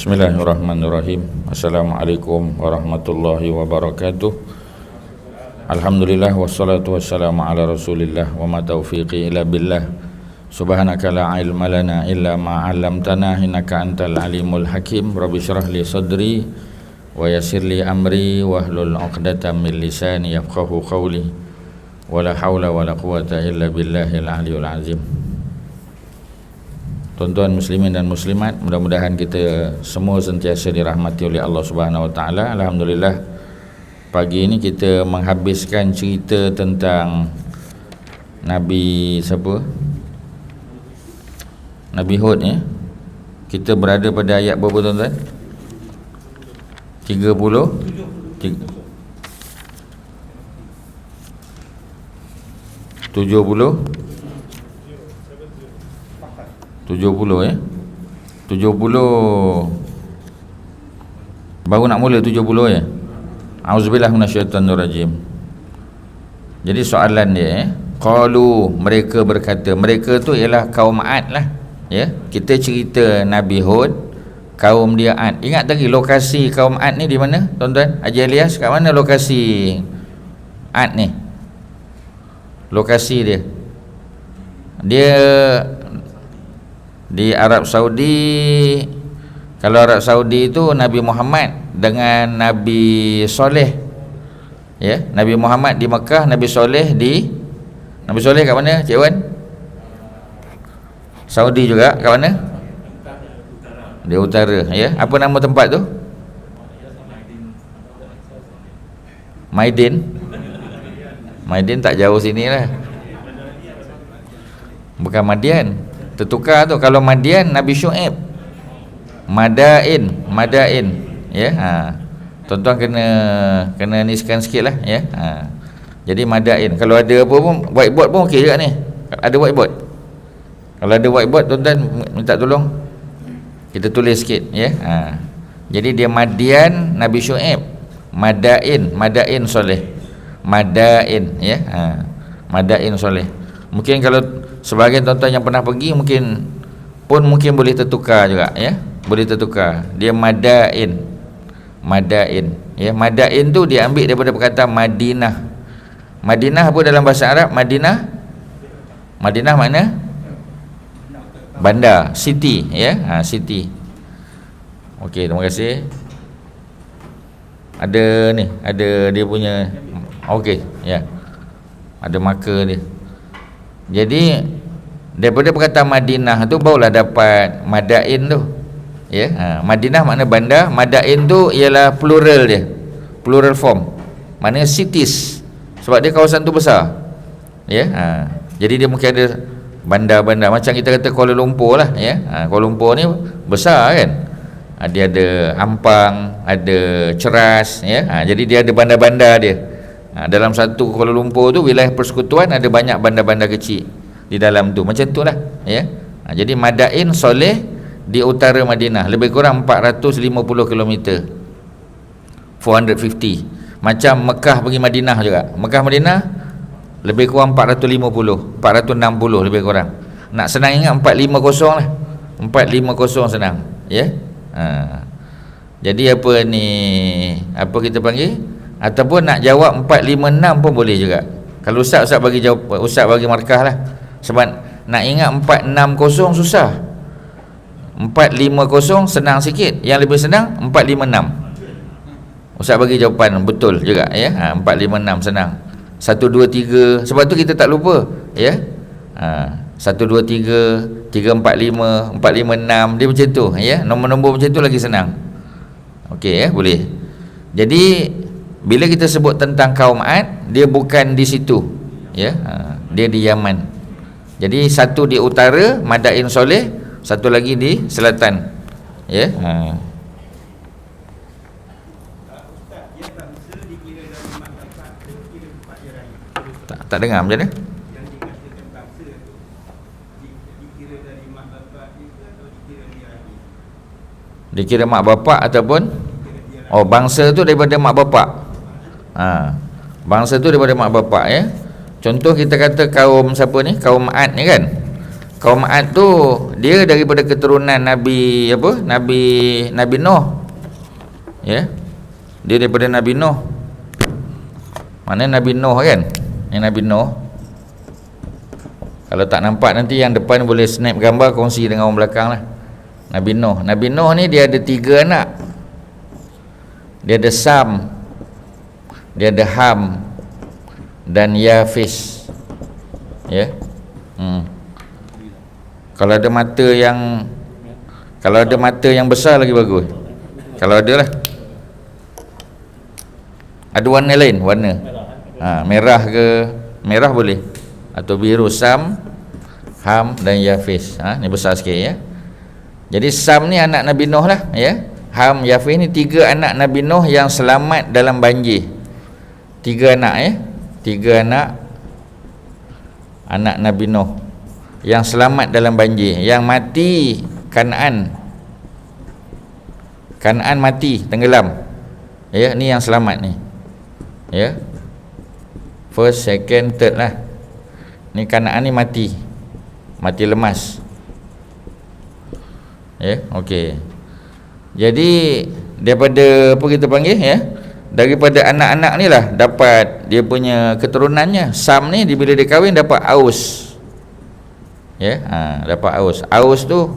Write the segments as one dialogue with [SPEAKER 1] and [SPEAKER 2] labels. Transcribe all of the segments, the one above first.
[SPEAKER 1] Bismillahirrahmanirrahim. Assalamualaikum warahmatullahi wabarakatuh. Alhamdulillah wassalatu wassalamu ala Rasulillah wa ma taufiqi illa billah. Subhanaka la ilma lana illa ma 'allamtana innaka antal alimul hakim. Rabbi shrah li sadri wa yassir li amri wahlul 'uqdatam min lisani yafqahu qawli. Wala haula wala quwata illa billahil aliyul azim. Tuan-tuan muslimin dan muslimat, mudah-mudahan kita semua sentiasa dirahmati oleh Allah Subhanahu wa taala. Alhamdulillah, pagi ini kita menghabiskan cerita tentang Nabi siapa? Nabi Hud ya. Kita berada pada ayat berapa tuan-tuan? 30 ya. 70 baru nak mula 70 ya. Auzubillah minasyaitanirrajim. Jadi soalan dia qalu, mereka berkata, mereka tu ialah kaum Ad lah ya. Kita cerita Nabi Hud, kaum dia Ad. Ingat tadi lokasi kaum Ad ni di mana tuan-tuan? Haji Elias, kat mana lokasi Ad ni? Lokasi dia di Arab Saudi. Kalau Arab Saudi itu Nabi Muhammad dengan Nabi Soleh ya. Nabi Muhammad di Mekah, Nabi Soleh kat mana Cik Wan? Saudi juga. Kat mana? Di utara ya. Apa nama tempat tu? Maidin tak jauh sini lah. Bukan Madian, tertukar tu. Kalau Madian Nabi Syuaib, Madain ya. Tuan-tuan kena niskan sikit lah ya. Jadi Madain. Kalau ada apa pun, whiteboard pun okey juga ni. Ada whiteboard. Kalau ada whiteboard, tuan-tuan minta tolong kita tulis sikit ya. Jadi dia Madian Nabi Syuaib, Madain Soleh, Madain ya. Madain Soleh. Mungkin kalau sebahagian tuan-tuan yang pernah pergi mungkin boleh tertukar juga ya. Boleh tertukar. Dia Madain ya. Madain tu dia ambil daripada perkataan Madinah. Madinah apa dalam bahasa Arab? Madinah mana? Bandar, city ya. City. Okey, terima kasih. Ada dia punya. Okey ya. Ada marker dia. Jadi daripada perkataan Madinah tu barulah dapat Madain tu ya. Madinah makna bandar, Madain tu ialah plural dia, plural form, maknanya cities, sebab dia kawasan tu besar ya. Jadi dia mungkin ada bandar-bandar macam kita kata Kuala Lumpur lah ya. Kuala Lumpur ni besar kan. Dia ada Ampang, ada Ceras ya. Jadi dia ada bandar-bandar dia. Dalam satu Kuala Lumpur tu, wilayah persekutuan, ada banyak bandar-bandar kecil di dalam tu. Macam tu lah ya. Jadi Madain Soleh di utara Madinah, lebih kurang 450 km, 450. Macam Mekah pergi Madinah juga. Mekah Madinah lebih kurang 460 lebih kurang. Nak senang ingat 450 lah. 450 senang ya. Jadi apa ni, apa kita panggil, ataupun nak jawab 456 pun boleh juga. Kalau Ustaz bagi jawab, Ustaz bagi markah lah. Sebab nak ingat 460 susah, 450 senang sikit. Yang lebih senang 456. Ustaz bagi jawapan betul juga ya. 456 senang. 1 2 3. Sebab tu kita tak lupa ya. 1 2 3 3 4 5 4 5 6, dia macam tu ya. Nombor-nombor macam tu lagi senang. Okey ya, boleh. Jadi bila kita sebut tentang kaum Ad, dia bukan di situ ya. Dia di Yaman. Jadi satu di utara Madain Soleh, satu lagi di selatan ya. Tak dengar macam mana? Dikira mak bapak ataupun bangsa tu daripada mak bapak. Bangsa tu daripada mak bapak ya. Contoh kita kata kaum siapa ni? Kaum Ad ni kan. Kaum Ad tu dia daripada keturunan Nabi apa? Nabi Nuh. Ya. Dia daripada Nabi Nuh. Mana Nabi Nuh kan? Yang Nabi Nuh. Kalau tak nampak nanti yang depan boleh snap gambar, kongsi dengan orang belakang lah. Nabi Nuh. Nabi Nuh ni dia ada 3 anak. Dia ada Sam, dia ada Ham dan Yafis. Ya. Kalau ada mata yang besar lagi bagus. Kalau ada lah. Ada warna lain, warna. Merah ke? Merah boleh. Atau biru. Sam, Ham dan Yafis. Ni besar sikit ya. Jadi Sam ni anak Nabi Nuh lah ya. Ham, Yafis ni 3 anak Nabi Nuh yang selamat dalam banjir. 3 anak ya. 3 anak Nabi Nuh yang selamat dalam banjir. Yang mati Kan'an mati, tenggelam. Ya, ni yang selamat ni. Ya. First, second, third lah. Ni Kan'an ni mati lemas. Ya, okey. Jadi daripada apa kita panggil ya? Daripada anak-anak ni lah dapat dia punya keturunannya. Sam ni bila dia kahwin dapat Aus. Ya, dapat Aus. Aus tu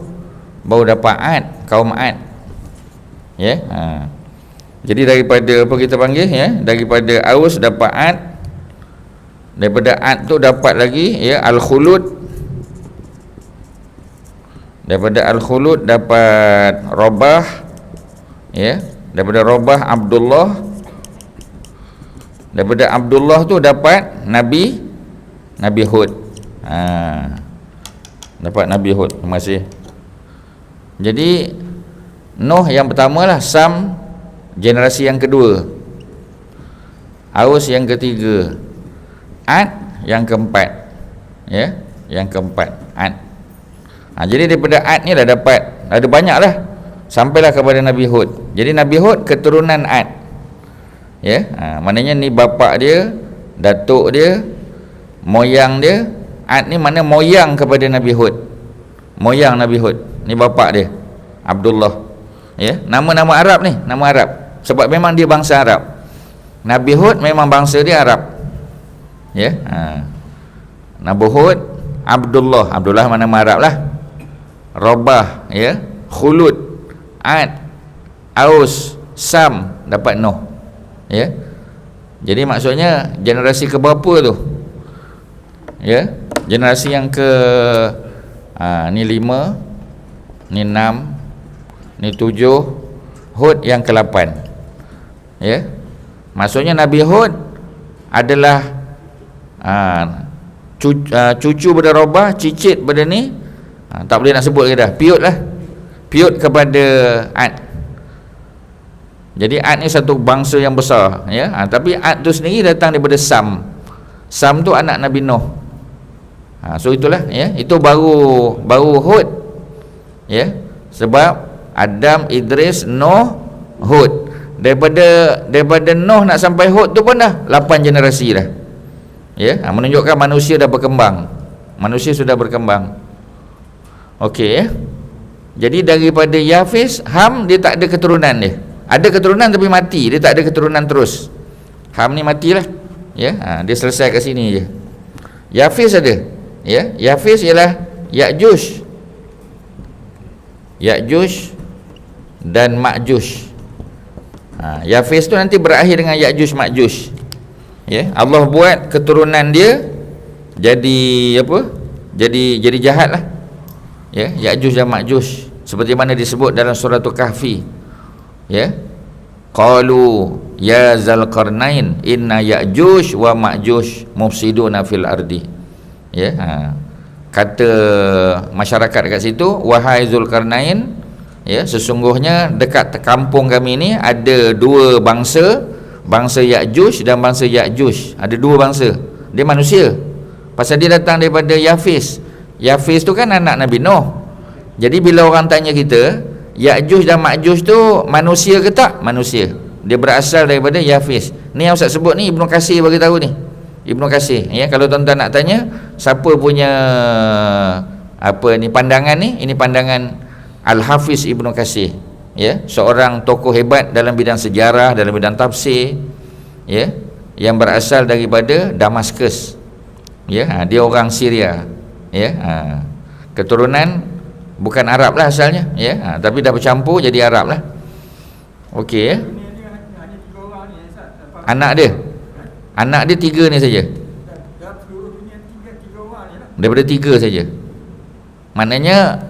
[SPEAKER 1] baru dapat Ad, kaum Ad. Ya, jadi daripada apa kita panggil ya? Daripada Aus dapat Ad. Daripada Ad tu dapat lagi ya Al-Khulud. Daripada Al-Khulud dapat Rabah. Ya, daripada Rabah Abdullah. Daripada Abdullah tu dapat Nabi Hud. Dapat Nabi Hud. Terima kasih. Jadi Nuh yang pertama lah, Sam generasi yang kedua, Aus yang ketiga, Ad yang keempat. Ya, yang keempat Ad. Jadi daripada Ad ni dah dapat, ada banyak lah, sampailah kepada Nabi Hud. Jadi Nabi Hud keturunan Ad. Ya, maknanya ni bapak dia, datuk dia, moyang dia. Ad ni mana moyang kepada Nabi Hud. Moyang Nabi Hud. Ni bapak dia, Abdullah. Ya, nama-nama Arab ni, nama Arab. Sebab memang dia bangsa Arab. Nabi Hud memang bangsa dia Arab. Ya, Nabi Hud, Abdullah. Abdullah mana nama Arab lah. Rabah, ya, Khulud, Ad, Aus, Sam, dapat Nuh. Ya. Jadi maksudnya generasi ke berapa tu? Ya, generasi yang ke ni 5, ni 6, ni 7, Hud yang ke-8. Ya. Maksudnya Nabi Hud adalah cucu pada Rabah, cicit pada ni, tak boleh nak sebut ke dah, piut lah, piut kepada Ad. Jadi Ad ni satu bangsa yang besar ya. Tapi Ad tu sendiri datang daripada Sam. Sam tu anak Nabi Nuh. So itulah ya, itu baru Hud. Ya. Sebab Adam, Idris, Nuh, Hud. Daripada Nuh nak sampai Hud tu pun dah 8 generasi dah. Ya, menunjukkan manusia dah berkembang. Manusia sudah berkembang. Okey ya. Jadi daripada Yafis, Ham dia tak ada keturunan dia. Ada keturunan tapi mati, dia tak ada keturunan terus. Ham ni matilah. Ya, dia selesai kat sini je. Yafis ada. Ya, Yafis ialah Ya'juj. Ya'juj dan Ma'juj. Yafis tu nanti berakhir dengan Ya'juj Ma'juj. Ya, Allah buat keturunan dia jadi apa? Jadi jahat lah. Ya, Ya'juj dan Ma'juj seperti mana disebut dalam surah Kahfi. Ya. Qalu ya Zulkarnain inna Ya'juj wa Ma'juj mufsiduna fil ardi. Ya, kata masyarakat dekat situ, wahai Zulkarnain, ya, sesungguhnya dekat kampung kami ni ada 2 bangsa, bangsa Ya'juj dan bangsa Ya'juj. Ada 2 bangsa. Dia manusia. Pasal dia datang daripada Yafis. Yafis tu kan anak Nabi Nuh. Jadi bila orang tanya kita, Ya'juj dan Ma'juj tu manusia ke tak? Manusia. Dia berasal daripada Yafis. Ni yang Ustaz sebut ni Ibnu Katsir bagi tahu ni. Ibnu Katsir. Ya, kalau tuan-tuan nak tanya siapa punya apa ni pandangan ni, ini pandangan Al-Hafiz Ibnu Katsir, ya, seorang tokoh hebat dalam bidang sejarah, dalam bidang tafsir, ya, yang berasal daripada Damaskus, ya, dia orang Syria, ya, keturunan bukan Arab lah asalnya, ya, tapi dah bercampur jadi Arab lah. Okey, ya. Anak dia 3 ni saja, daripada 3 saja. Maknanya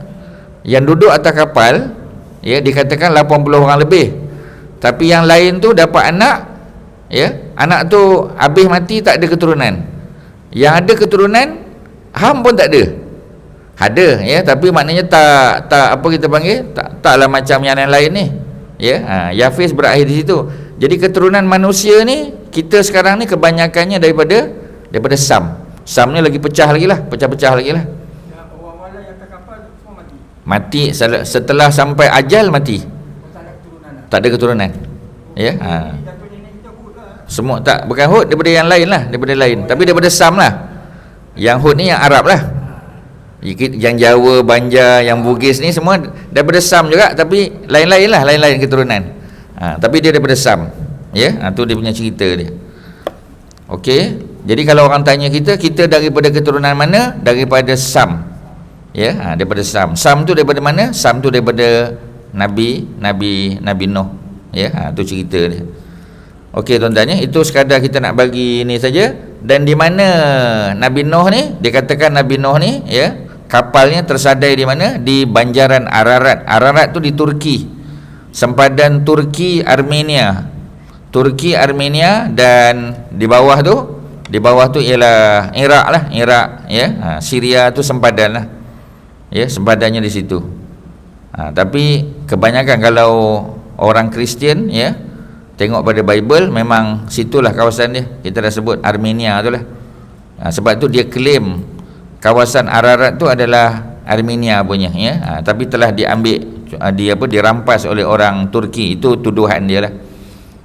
[SPEAKER 1] yang duduk atas kapal, ya, dikatakan 80 orang lebih, tapi yang lain tu dapat anak, ya, anak tu habis mati tak ada keturunan. Yang ada keturunan Ham pun tak ada, ya, tapi maknanya tak apa kita panggil, taklah macam yang lain ni, ya. Yafiz berakhir di situ. Jadi keturunan manusia ni kita sekarang ni kebanyakannya daripada Sam ni lagi pecah lagi lah, pecah-pecah lagi lah. Mati setelah sampai ajal mati, tak ada keturunan, ya. Semua tak, bukan Hud, daripada yang lain lah, daripada lain, tapi daripada Sam lah. Yang Hud ni yang Arab lah, yang Jawa, Banjar, yang Bugis ni semua daripada Sam juga, tapi lain-lain lah, lain-lain keturunan. Tapi dia daripada Sam, ya. Tu dia punya cerita dia. Okey, jadi kalau orang tanya kita daripada keturunan mana? Daripada Sam, ya, daripada Sam. Sam tu daripada mana? Sam tu daripada Nabi Nuh, ya. Tu cerita dia. Okey tuan-tuan, ya, itu sekadar kita nak bagi ni saja. Dan di mana Nabi Nuh ni, dikatakan Nabi Nuh ni, ya, kapalnya tersadai di mana? Di banjaran Ararat. Ararat tu di Turki, sempadan Turki Armenia, dan di bawah tu ialah Iraq lah, ya. Syria tu sempadan lah, ya, sempadannya di situ. Tapi kebanyakan kalau orang Kristian, ya, tengok pada Bible, memang situlah kawasan dia. Kita dah sebut Armenia tu lah. Sebab tu dia claim kawasan Ararat tu adalah Armenia punya, ya. Tapi telah diambil, dirampas oleh orang Turki. Itu tuduhan dia lah,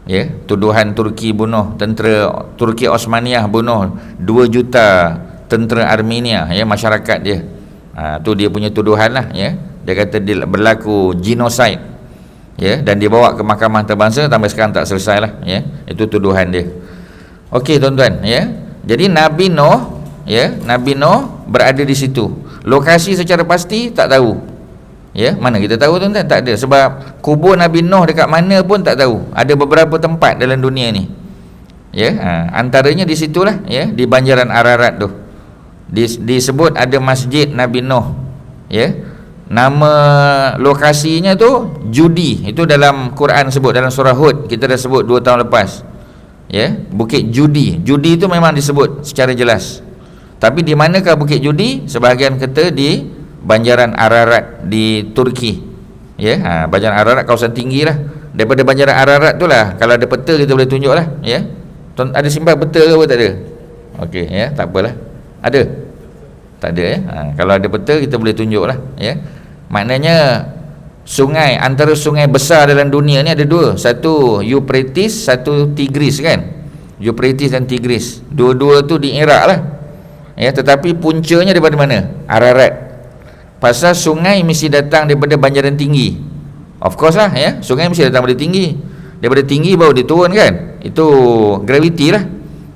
[SPEAKER 1] ya. Tuduhan Turki bunuh, tentera Turki Osmaniyah bunuh 2 juta tentera Armenia, ya, masyarakat dia. Tu dia punya tuduhan lah, ya. Dia kata dia berlaku genocide, ya, dan dibawa ke mahkamah antarabangsa, sampai sekarang tak selesai lah, ya. Itu tuduhan dia. Okey tuan-tuan, ya. Jadi Nabi Nuh, ya, Nabi Nuh berada di situ. Lokasi secara pasti tak tahu, ya. Mana kita tahu tuan-tuan? Tak ada. Sebab kubur Nabi Nuh dekat mana pun tak tahu. Ada beberapa tempat dalam dunia ni, ya. Antaranya di situlah, ya, di banjaran Ararat tu disebut ada masjid Nabi Nuh, ya. Nama lokasinya tu Judi. Itu dalam Quran sebut, dalam surah Hud kita dah sebut 2 tahun lepas, ya. Bukit Judi. Judi itu memang disebut secara jelas. Tapi di manakah Bukit Judi? Sebahagian kata di banjaran Ararat di Turki, ya. Banjaran Ararat kawasan tinggi lah. Daripada banjaran Ararat tu lah, kalau ada peta kita boleh tunjuk lah, ya. Ada simpan peta ke apa? Tak ada. Okey, ya, tak apalah. Ada? Tak ada, ya. Kalau ada peta kita boleh tunjuk lah, ya. Maknanya sungai, antara sungai besar dalam dunia ni ada 2. Satu Euphrates, satu Tigris, kan. Euphrates dan Tigris, dua-dua tu di Iraq lah, ya. Tetapi puncanya daripada mana? Ararat. Pasal sungai mesti datang daripada banjaran tinggi. Of course lah, ya. Sungai mesti datang daripada tinggi. Daripada tinggi baru dia turun, kan. Itu gravity lah,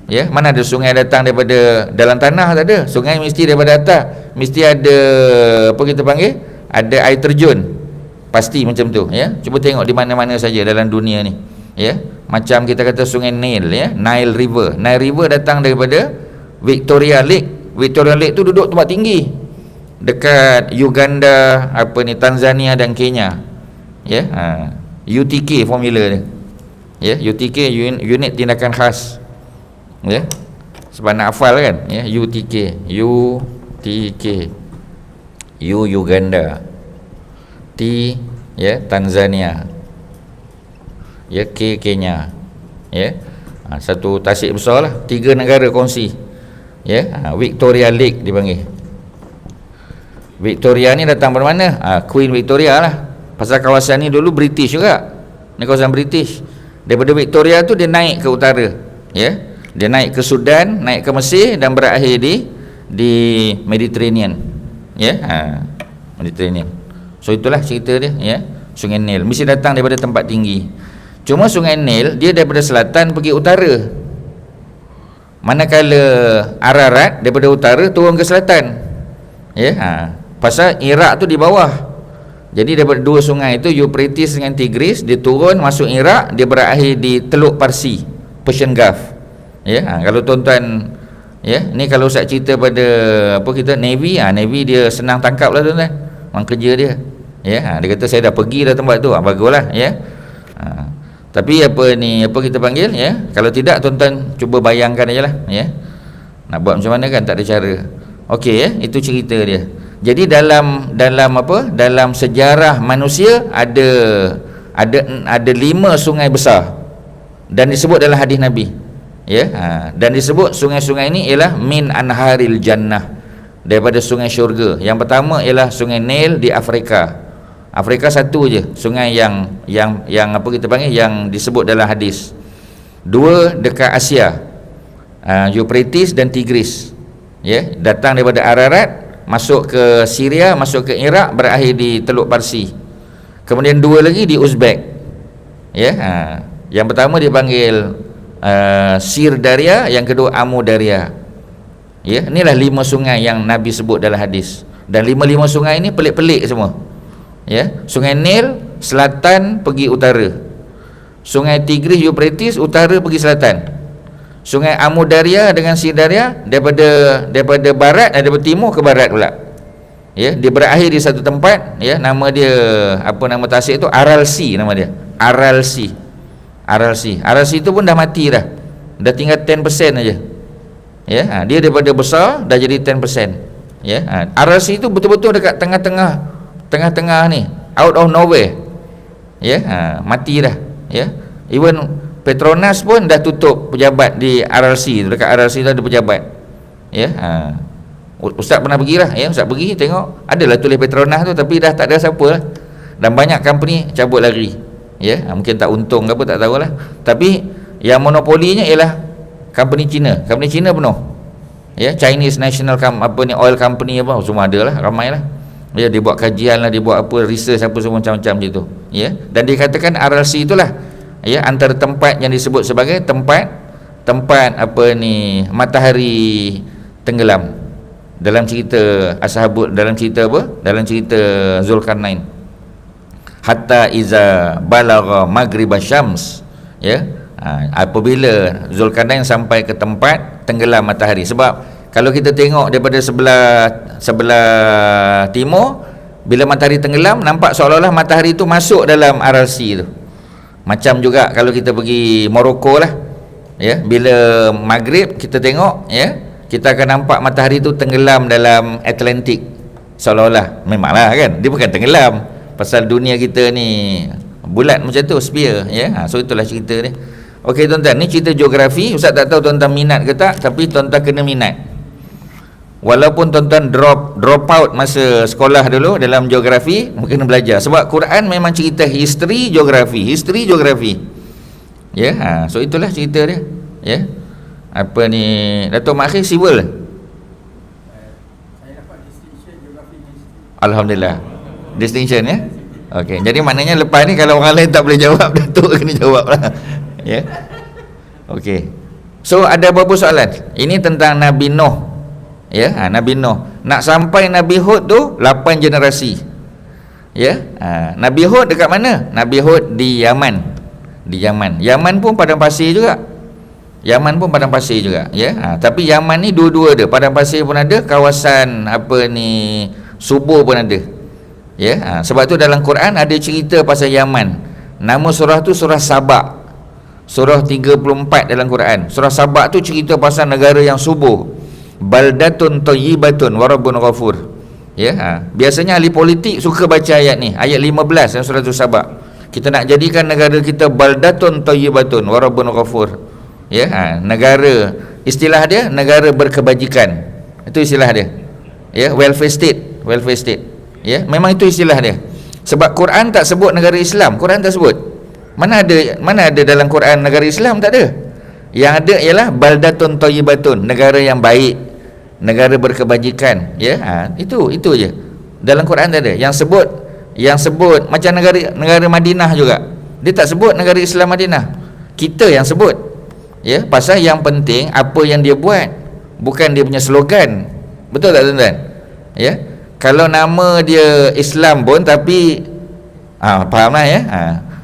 [SPEAKER 1] ya. Mana ada sungai datang daripada dalam tanah? Tak ada. Sungai mesti daripada atas. Mesti ada, apa kita panggil, ada air terjun. Pasti macam tu, ya. Cuba tengok di mana-mana saja dalam dunia ni, ya. Macam kita kata sungai Nile, ya, Nile River. Nile River datang daripada Victoria Lake. Victoria Lake tu duduk tempat tinggi dekat Uganda, Tanzania dan Kenya, ya. UTK formula dia, ya. UTK, unit tindakan khas, ya. Sebab nak hafal, kan, ya. UTK Uganda, T, ya, Tanzania, ya, K, Kenya, ya. Satu tasik besar lah, 3 negara kongsi, ya. Victoria Lake dipanggil. Victoria ni datang dari mana? Queen Victoria lah. Pasal kawasan ni dulu British juga. Ni kawasan British. Daripada Victoria tu dia naik ke utara, ya. Dia naik ke Sudan, naik ke Mesir dan berakhir di Mediterranean, ya. Mediterranean. So itulah cerita dia, ya. Sungai Nil mesti datang daripada tempat tinggi. Cuma Sungai Nil dia daripada selatan pergi utara, manakala Ararat daripada utara turun ke selatan, ya. Pasal Iraq tu di bawah. Jadi daripada dua sungai itu, Euphrates dengan Tigris, dia turun masuk Iraq, dia berakhir di Teluk Parsi, Persian Gulf, ya. Kalau tuan-tuan, ya, ni kalau Ustaz cerita pada apa kita Navy, Navy dia senang tangkap lah tuan-tuan, orang kerja dia, ya. Dia kata saya dah pergi dah tempat tu, baguslah, ya. Tapi apa kita panggil, ya. Kalau tidak tuan-tuan cuba bayangkan aja lah, ya. Nak buat macam mana kan, tak ada cara. Okey, ya, itu cerita dia. Jadi dalam sejarah manusia ada 5 sungai besar dan disebut dalam hadis Nabi, ya. Dan disebut sungai-sungai ini ialah min anharil jannah, daripada sungai syurga. Yang pertama ialah Sungai Nil di Afrika. Afrika satu je sungai yang apa kita panggil, yang disebut dalam hadis. 2 dekat Asia, Euphrates dan Tigris, ya, datang daripada Ararat, masuk ke Syria, masuk ke Iraq, berakhir di Teluk Parsi. Kemudian 2 lagi di Uzbek, ya. Yang pertama dipanggil Sir Daria, yang kedua Amu Daria, ya. Inilah 5 sungai yang Nabi sebut dalam hadis. Dan 5 sungai ini pelik-pelik semua, ya. Sungai Nil selatan pergi utara, Sungai Tigris Euphrates utara pergi selatan, Sungai Amu Daria dengan Sir Daria daripada barat, daripada timur ke barat pula, ya. Dia berakhir di satu tempat, ya. Nama dia apa, nama tasik tu Aral Sea, nama dia Aral Sea. Aral Sea tu pun dah mati dah tinggal 10% aja, ya. Dia daripada besar dah jadi 10%, ya. Aral Sea tu betul-betul dekat tengah-tengah ni, out of nowhere, ya. Mati dah, ya. Even Petronas pun dah tutup pejabat di RRC, dekat RRC tu ada pejabat, ya. Ustaz pernah pergi lah, ya. Ustaz pergi tengok, adalah tulis Petronas tu, tapi dah tak ada siapa lah. Dan banyak company cabut lari, ya. Mungkin tak untung ke apa, tak tahulah. Tapi yang monopolinya ialah company Cina penuh, ya. Chinese National Oil Company apa, semua ada lah, ramai lah, ya. Dia buat kajian lah, dia buat apa, research apa semua macam-macam gitu, ya. Dan dikatakan RRC itulah, ya, antara tempat yang disebut sebagai tempat matahari tenggelam dalam cerita Ashabul, dalam cerita Zulkarnain. Hatta iza balagha maghribasy syams, ya. Apabila Zulkarnain sampai ke tempat tenggelam matahari. Sebab kalau kita tengok daripada sebelah timur, bila matahari tenggelam, nampak seolah-olah matahari itu masuk dalam RRC tu. Macam juga kalau kita pergi Morocco lah, ya, bila maghrib kita tengok, ya, kita akan nampak matahari tu tenggelam dalam Atlantik, seolah-olah. Memanglah kan, dia bukan tenggelam, pasal dunia kita ni bulat macam tu, sphere, ya. So itulah cerita dia. Okey tuan-tuan, ni cerita geografi. Ustaz tak tahu tuan-tuan minat ke tak, tapi tuan-tuan kena minat. Walaupun tuan-tuan drop out masa sekolah dulu dalam geografi, mungkin belajar, sebab Quran memang cerita history geografi, ya. So itulah cerita dia, ya. Apa ni, Datuk Makhir civil, saya dapat distinction geografi. Alhamdulillah, distinction, ya. Okey, jadi maknanya lepas ni kalau orang lain tak boleh jawab, Datuk kena jawab lah, ya. Okey, so ada beberapa soalan. Ini tentang Nabi Nuh, ya. Nabi Nuh nak sampai Nabi Hud tu 8 generasi, ya. Nabi Hud dekat mana? Nabi Hud di Yaman. Yaman pun padang pasir juga, ya. Tapi Yaman ni dua-dua ada, padang pasir pun ada, kawasan subur pun ada, ya. Sebab tu dalam Quran ada cerita pasal Yaman. Nama surah tu surah Sabak, surah 34 dalam Quran. Surah Sabak tu cerita pasal negara yang subur, baldatun thayyibatun wa rabbun ghafur, ya. Biasanya ahli politik suka baca ayat ni, ayat 15 dalam surah Sabak. Kita nak jadikan negara kita baldatun thayyibatun wa rabbun ghafur, ya. Negara, istilah dia negara berkebajikan, itu istilah dia, ya. Welfare state, ya. Memang itu istilah dia. Sebab Quran tak sebut negara Islam, Quran tak sebut. Mana ada dalam Quran negara Islam, tak ada. Yang ada ialah baldatun thayyibatun, negara yang baik, negara berkebajikan, ya. Itu je dalam Quran ada yang sebut macam negara Madinah juga, dia tak sebut negara Islam Madinah, kita yang sebut, ya. Pasal yang penting apa yang dia buat, bukan dia punya slogan. Betul tak tuan-tuan? Ya. Kalau nama dia Islam pun tapi fahamlah, ya.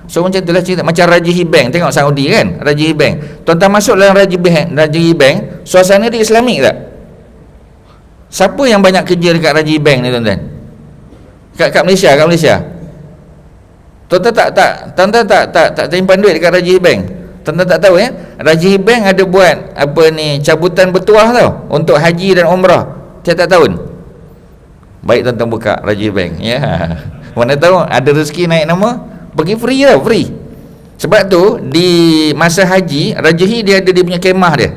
[SPEAKER 1] So macam itulah cerita. Macam Rajihi Bank, tengok Saudi kan, Rajihi Bank. Tuan-tuan masuk dalam Rajihi Bank, suasana dia Islamik tak? Siapa yang banyak kerja dekat Rajihi Bank ni tuan-tuan? Kat Malaysia, Tuan-tuan tak simpan duit dekat Rajihi Bank. Tuan-tuan tak tahu, ya? Rajihi Bank ada buat cabutan bertuah tau, untuk haji dan umrah tiap-tiap tahun. Baik tuan-tuan buka Rajihi Bank, ya. Mana tahu ada rezeki naik nama, pergi free lah, free. Sebab tu di masa haji, Rajihi dia ada dia punya kemah dia.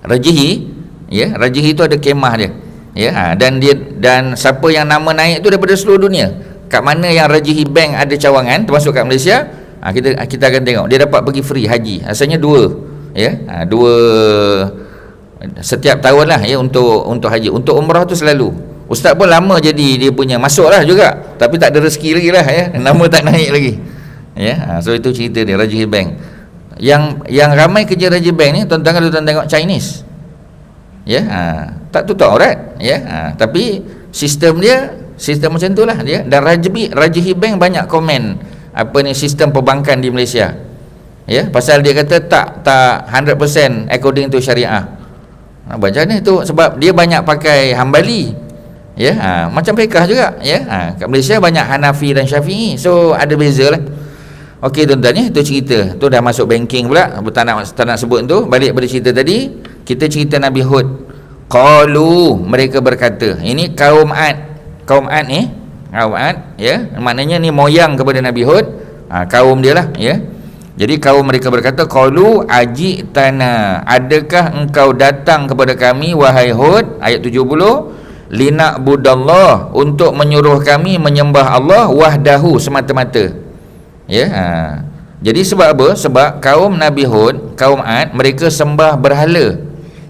[SPEAKER 1] Rajihi tu ada kemah dia. Ya, dan siapa yang nama naik tu daripada seluruh dunia. Kat mana yang Rajihi Bank ada cawangan, termasuk kat Malaysia, kita akan tengok dia dapat pergi free haji. Asalnya dua, ya. Dua setiap tahun lah, ya, untuk haji. Untuk umrah tu selalu. Ustaz pun lama jadi dia punya, masuk lah juga, tapi tak ada rezeki lagi lah, ya. Nama tak naik lagi, ya. So itu cerita dia Rajihi Bank. Yang ramai kerja Rajihi Bank ni, tuan-tuan kalau tuan tengok Chinese, ya, tak tutup aurat, ya. Tapi sistem macam tu lah dia. Dan Rajihi Bank banyak komen sistem perbankan di Malaysia, ya. Pasal dia kata tak 100% according to syariah. Baca ni tu sebab dia banyak pakai Hambali, ya. Macam fiqh juga, ya. Kat Malaysia banyak Hanafi dan Syafi'i, so ada beza lah. Okey tuan-tuan, ya, itu cerita tu dah masuk banking pula, tak nak sebut tu. Balik pada cerita tadi, kita cerita Nabi Hud. Qalu, mereka berkata, ini kaum Ad ni, ya, maknanya ni moyang kepada Nabi Hud, kaum dia lah, ya. Jadi kaum mereka berkata, qalu ajitana, adakah engkau datang kepada kami wahai Hud, ayat 70, lina'budallah, untuk menyuruh kami menyembah Allah wahdahu, semata-mata, ya. Jadi sebab apa? Sebab kaum Nabi Hud, kaum Ad, mereka sembah berhala,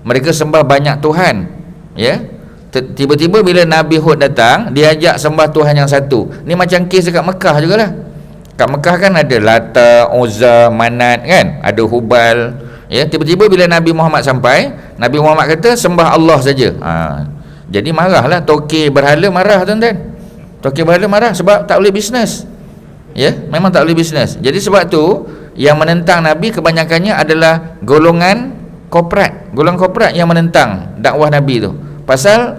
[SPEAKER 1] mereka sembah banyak Tuhan, ya. Tiba-tiba bila Nabi Hud datang, dia ajak sembah Tuhan yang satu. Ni macam kes dekat Mekah jugalah. Kat Mekah kan ada Lata, Uzza, Manat kan, ada Hubal, ya. Tiba-tiba bila Nabi Muhammad sampai, Nabi Muhammad kata sembah Allah saja. Jadi marahlah toke berhala, marah tuan-tuan. Toke berhala marah sebab tak boleh bisnes, ya, memang tak boleh bisnes. Jadi sebab tu yang menentang Nabi kebanyakannya adalah golongan korporat yang menentang dakwah Nabi tu. Pasal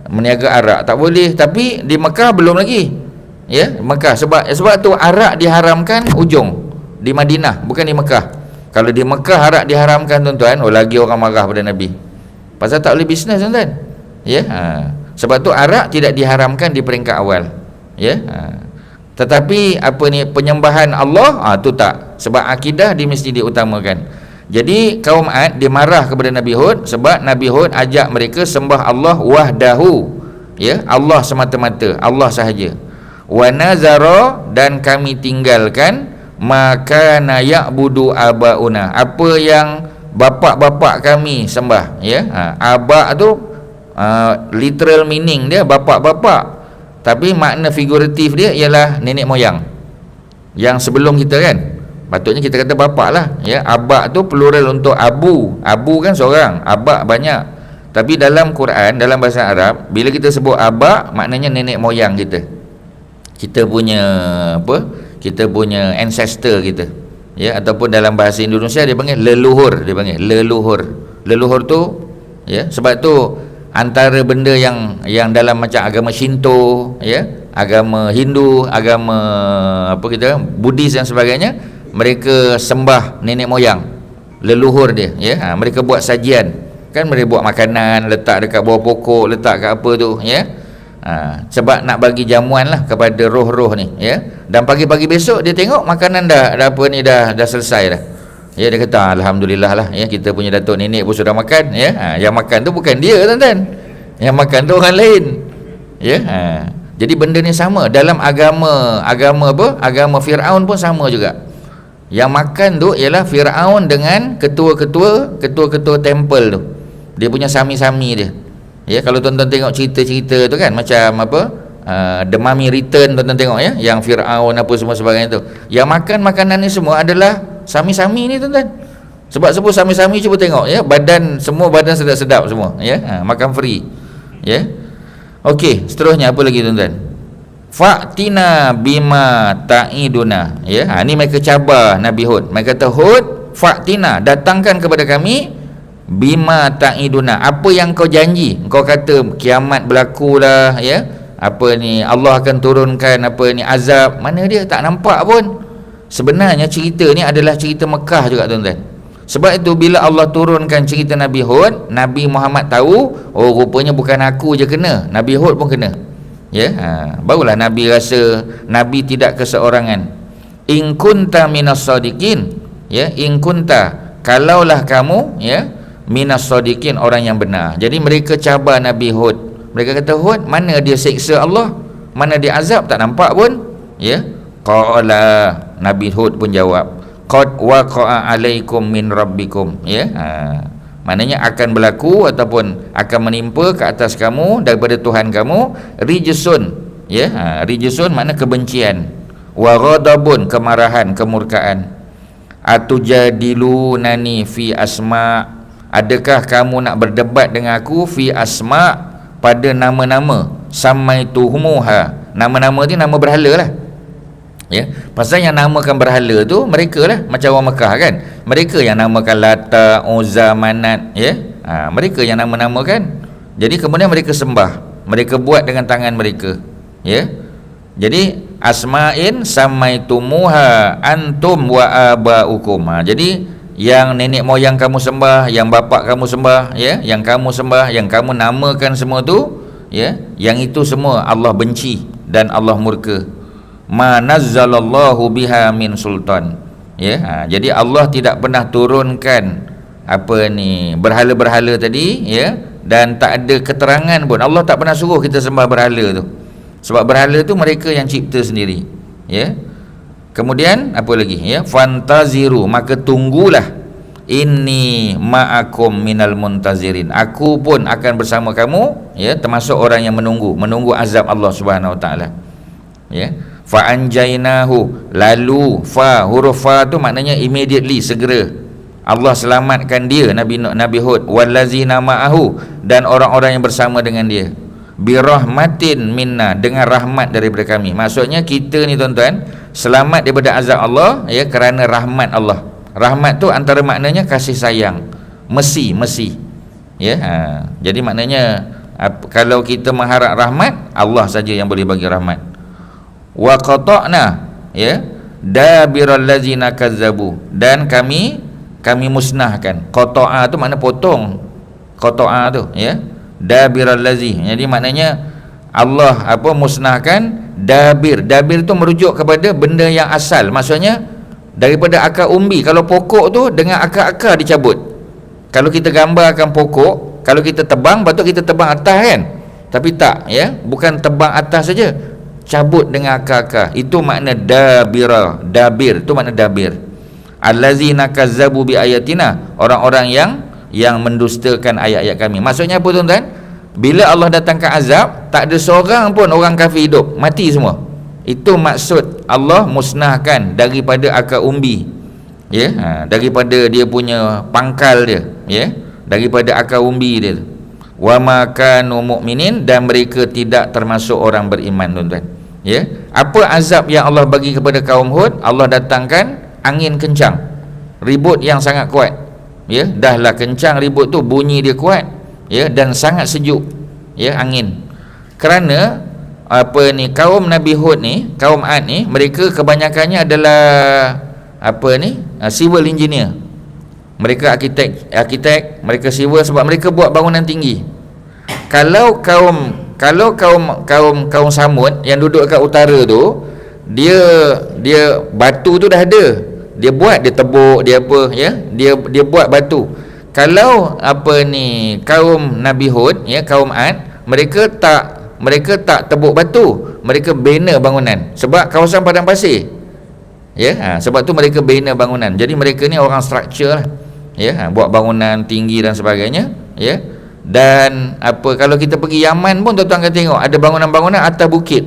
[SPEAKER 1] meniaga arak tak boleh, tapi di Mekah belum lagi, ya. Mekah sebab tu arak diharamkan ujung di Madinah, bukan di Mekah. Kalau di Mekah arak diharamkan tuan-tuan, lagi orang marah pada Nabi. Pasal tak boleh bisnes tuan-tuan, ya. Sebab tu arak tidak diharamkan di peringkat awal, ya. Tetapi penyembahan Allah, tu tak, sebab akidah dia mesti diutamakan. Jadi kaum Ad dia marah kepada Nabi Hud sebab Nabi Hud ajak mereka sembah Allah wahdahu, ya, Allah semata-mata, Allah sahaja. Wa nazara, dan kami tinggalkan maka ya'budu abauna, apa yang bapa-bapa kami sembah, ya. Aba tu literal meaning dia bapa-bapa, tapi makna figuratif dia ialah nenek moyang yang sebelum kita kan. Patutnya kita kata bapa lah, ya. Abak tu plural untuk abu. Abu kan seorang, abak banyak. Tapi dalam Quran, dalam bahasa Arab, bila kita sebut abak, maknanya nenek moyang kita. Kita punya ancestor kita, ya. Ataupun dalam bahasa Indonesia dia panggil leluhur, leluhur tu, ya. Sebab tu antara benda yang dalam macam agama Shinto, ya, agama Hindu, agama Buddhis dan sebagainya, mereka sembah nenek moyang, leluhur dia, ya. Mereka buat sajian, kan, mereka buat makanan, letak dekat bawah pokok, letak kat apa tu, ya. Sebab nak bagi jamuan lah kepada roh-roh ni, ya. Dan pagi-pagi besok dia tengok makanan dah selesai dah, ya. Dia kata alhamdulillah lah, ya, kita punya datuk nenek pun sudah makan, ya. Yang makan tu bukan dia tuan-tuan, yang makan tu orang lain, ya. Jadi benda ni sama dalam agama Fir'aun pun sama juga. Yang makan tu ialah Fir'aun dengan ketua-ketua temple tu, dia punya sami-sami dia, Ya, kalau tuan-tuan tengok cerita-cerita tu kan, macam apa, The Mummy Return, tuan-tuan tengok ya, yang Firaun apa semua sebagainya tu, yang makan makanan ni semua adalah sami-sami ni tuan-tuan. Sebab sebut sami-sami, cuba tengok ya, semua badan sedap-sedap semua ya, makan free ya. Okey, seterusnya apa lagi tuan-tuan? Fa'tina bima ta'iduna ya. Ni mereka cabar Nabi Hud. Mereka kata, Hud, fa'tina, datangkan kepada kami bima ta'iduna, apa yang kau janji. Kau kata kiamat berlaku lah ya, apa ni, Allah akan turunkan apa ni, azab. Mana dia, tak nampak pun. Sebenarnya cerita ni adalah cerita Mekah juga tuan-tuan. Sebab itu bila Allah turunkan cerita Nabi Hud, Nabi Muhammad tahu, oh rupanya bukan aku je kena, Nabi Hud pun kena ya. Barulah Nabi rasa Nabi tidak keseorangan. In kunta minas sadiqin ya, in kunta, kalaulah kamu ya, minas sadiqin, orang yang benar. Jadi mereka cabar Nabi Hud. Mereka kata, Hud, mana dia siksa Allah, mana dia azab, tak nampak pun ya. Qala, Nabi Hud pun jawab, qad waqa'a alaikum min rabbikum ya. Maknanya akan berlaku ataupun akan menimpa ke atas kamu daripada Tuhan kamu, rijsun ya. Rijsun makna kebencian, wa ghadabun, kemarahan, kemurkaan. Atujadilunani fi asma, adakah kamu nak berdebat dengan aku fi asma, pada nama-nama, samaituhumuha, nama-nama ni nama berhala lah ya. Pasal yang namakan berhala tu mereka lah, macam orang Mekah kan, mereka yang namakan Lata, Uzza, Manat ya. Mereka yang nama-namakan. Jadi kemudian mereka sembah, mereka buat dengan tangan mereka ya. Jadi asma'in samaitumuha antum wa abaukum. Jadi yang nenek moyang kamu sembah, yang bapak kamu sembah ya, yang kamu sembah, yang kamu namakan semua tu ya, yang itu semua Allah benci dan Allah murka. Ma nazzalallahu biha min sultan ya. Jadi Allah tidak pernah turunkan apa ni, berhala-berhala tadi ya, dan tak ada keterangan pun. Allah tak pernah suruh kita sembah berhala tu. Sebab berhala tu mereka yang cipta sendiri ya. Kemudian apa lagi ya, fantaziru, maka tunggulah, inni ma'akum minal muntazirin, aku pun akan bersama kamu ya, termasuk orang yang menunggu azab Allah Subhanahu Wa Taala ya. Fa anjainahu, lalu huruf fa tu maknanya immediately, segera. Allah selamatkan dia, Nabi Hud, wallazina ma'ahu, dan orang-orang yang bersama dengan dia, birahmatin minna, dengan rahmat daripada kami. Maksudnya kita ni tuan-tuan selamat daripada azab Allah ya, kerana rahmat Allah. Rahmat tu antara maknanya kasih sayang, mercy ya. Jadi maknanya kalau kita mengharap rahmat, Allah saja yang boleh bagi rahmat. Wa qata'na ya dabiral ladzina kazzabu, dan kami musnahkan. Qata'a tu makna potong, qata'a tu ya, dabiral ladzi. Jadi maknanya Allah musnahkan dabir. Dabir tu merujuk kepada benda yang asal, maksudnya daripada akar umbi. Kalau pokok tu dengan akar-akar dicabut. Kalau kita gambarkan pokok, kalau kita tebang, patut kita tebang atas kan, tapi tak ya, bukan tebang atas saja, cabut dengan akar-akar. Itu makna dabira. Dabir tu makna dabir. Allazina kazzabu bi ayatina, orang-orang yang mendustakan ayat-ayat kami. Maksudnya apa tuan-tuan? Bila Allah datangkan azab, tak ada seorang pun orang kafir hidup, mati semua. Itu maksud Allah musnahkan daripada akar umbi ya, daripada dia punya pangkal dia ya, daripada akar umbi dia. Wa ma kanu mu'minin, dan mereka tidak termasuk orang beriman tuan-tuan ya. Apa azab yang Allah bagi kepada kaum Hud? Allah datangkan angin kencang, ribut yang sangat kuat ya. Dahlah kencang ribut tu, bunyi dia kuat ya, dan sangat sejuk ya angin. Kerana apa ni, kaum Nabi Hud ni, kaum Ad ni, mereka kebanyakannya adalah apa ni, civil engineer. Mereka arkitek, mereka civil, sebab mereka buat bangunan tinggi. Kalau kaum Samud yang duduk kat utara tu, dia batu tu dah ada, dia buat, dia tebuk, dia apa ya, dia buat batu. Kalau apa ni, kaum Nabi Hud ya, kaum Ad, mereka tak tebuk batu, mereka bina bangunan. Sebab kawasan padang pasir ya, sebab tu mereka bina bangunan. Jadi mereka ni orang struktur lah ya, buat bangunan tinggi dan sebagainya ya. Dan kalau kita pergi Yaman pun tuan-tuan akan tengok ada bangunan-bangunan atas bukit,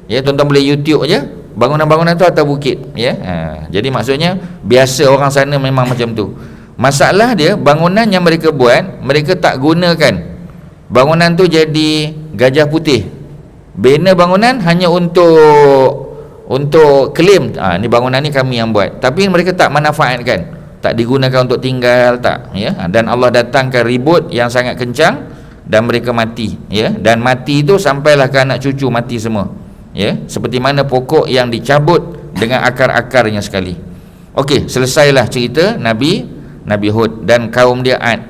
[SPEAKER 1] ya, tuan-tuan boleh YouTube aja, bangunan-bangunan tu atas bukit, ya. Jadi maksudnya biasa orang sana memang macam tu. Masalah dia, bangunan yang mereka buat, mereka tak gunakan bangunan tu jadi gajah putih. Bina bangunan hanya untuk klaim, ni bangunan ni kami yang buat, tapi mereka tak manfaatkan, tak digunakan untuk tinggal, tak, ya. Dan Allah datangkan ribut yang sangat kencang dan mereka mati, ya. Dan mati itu sampailah ke anak cucu mati semua, ya, seperti mana pokok yang dicabut dengan akar-akarnya sekali. Okey, selesailah cerita Nabi Hud dan kaum dia Ad.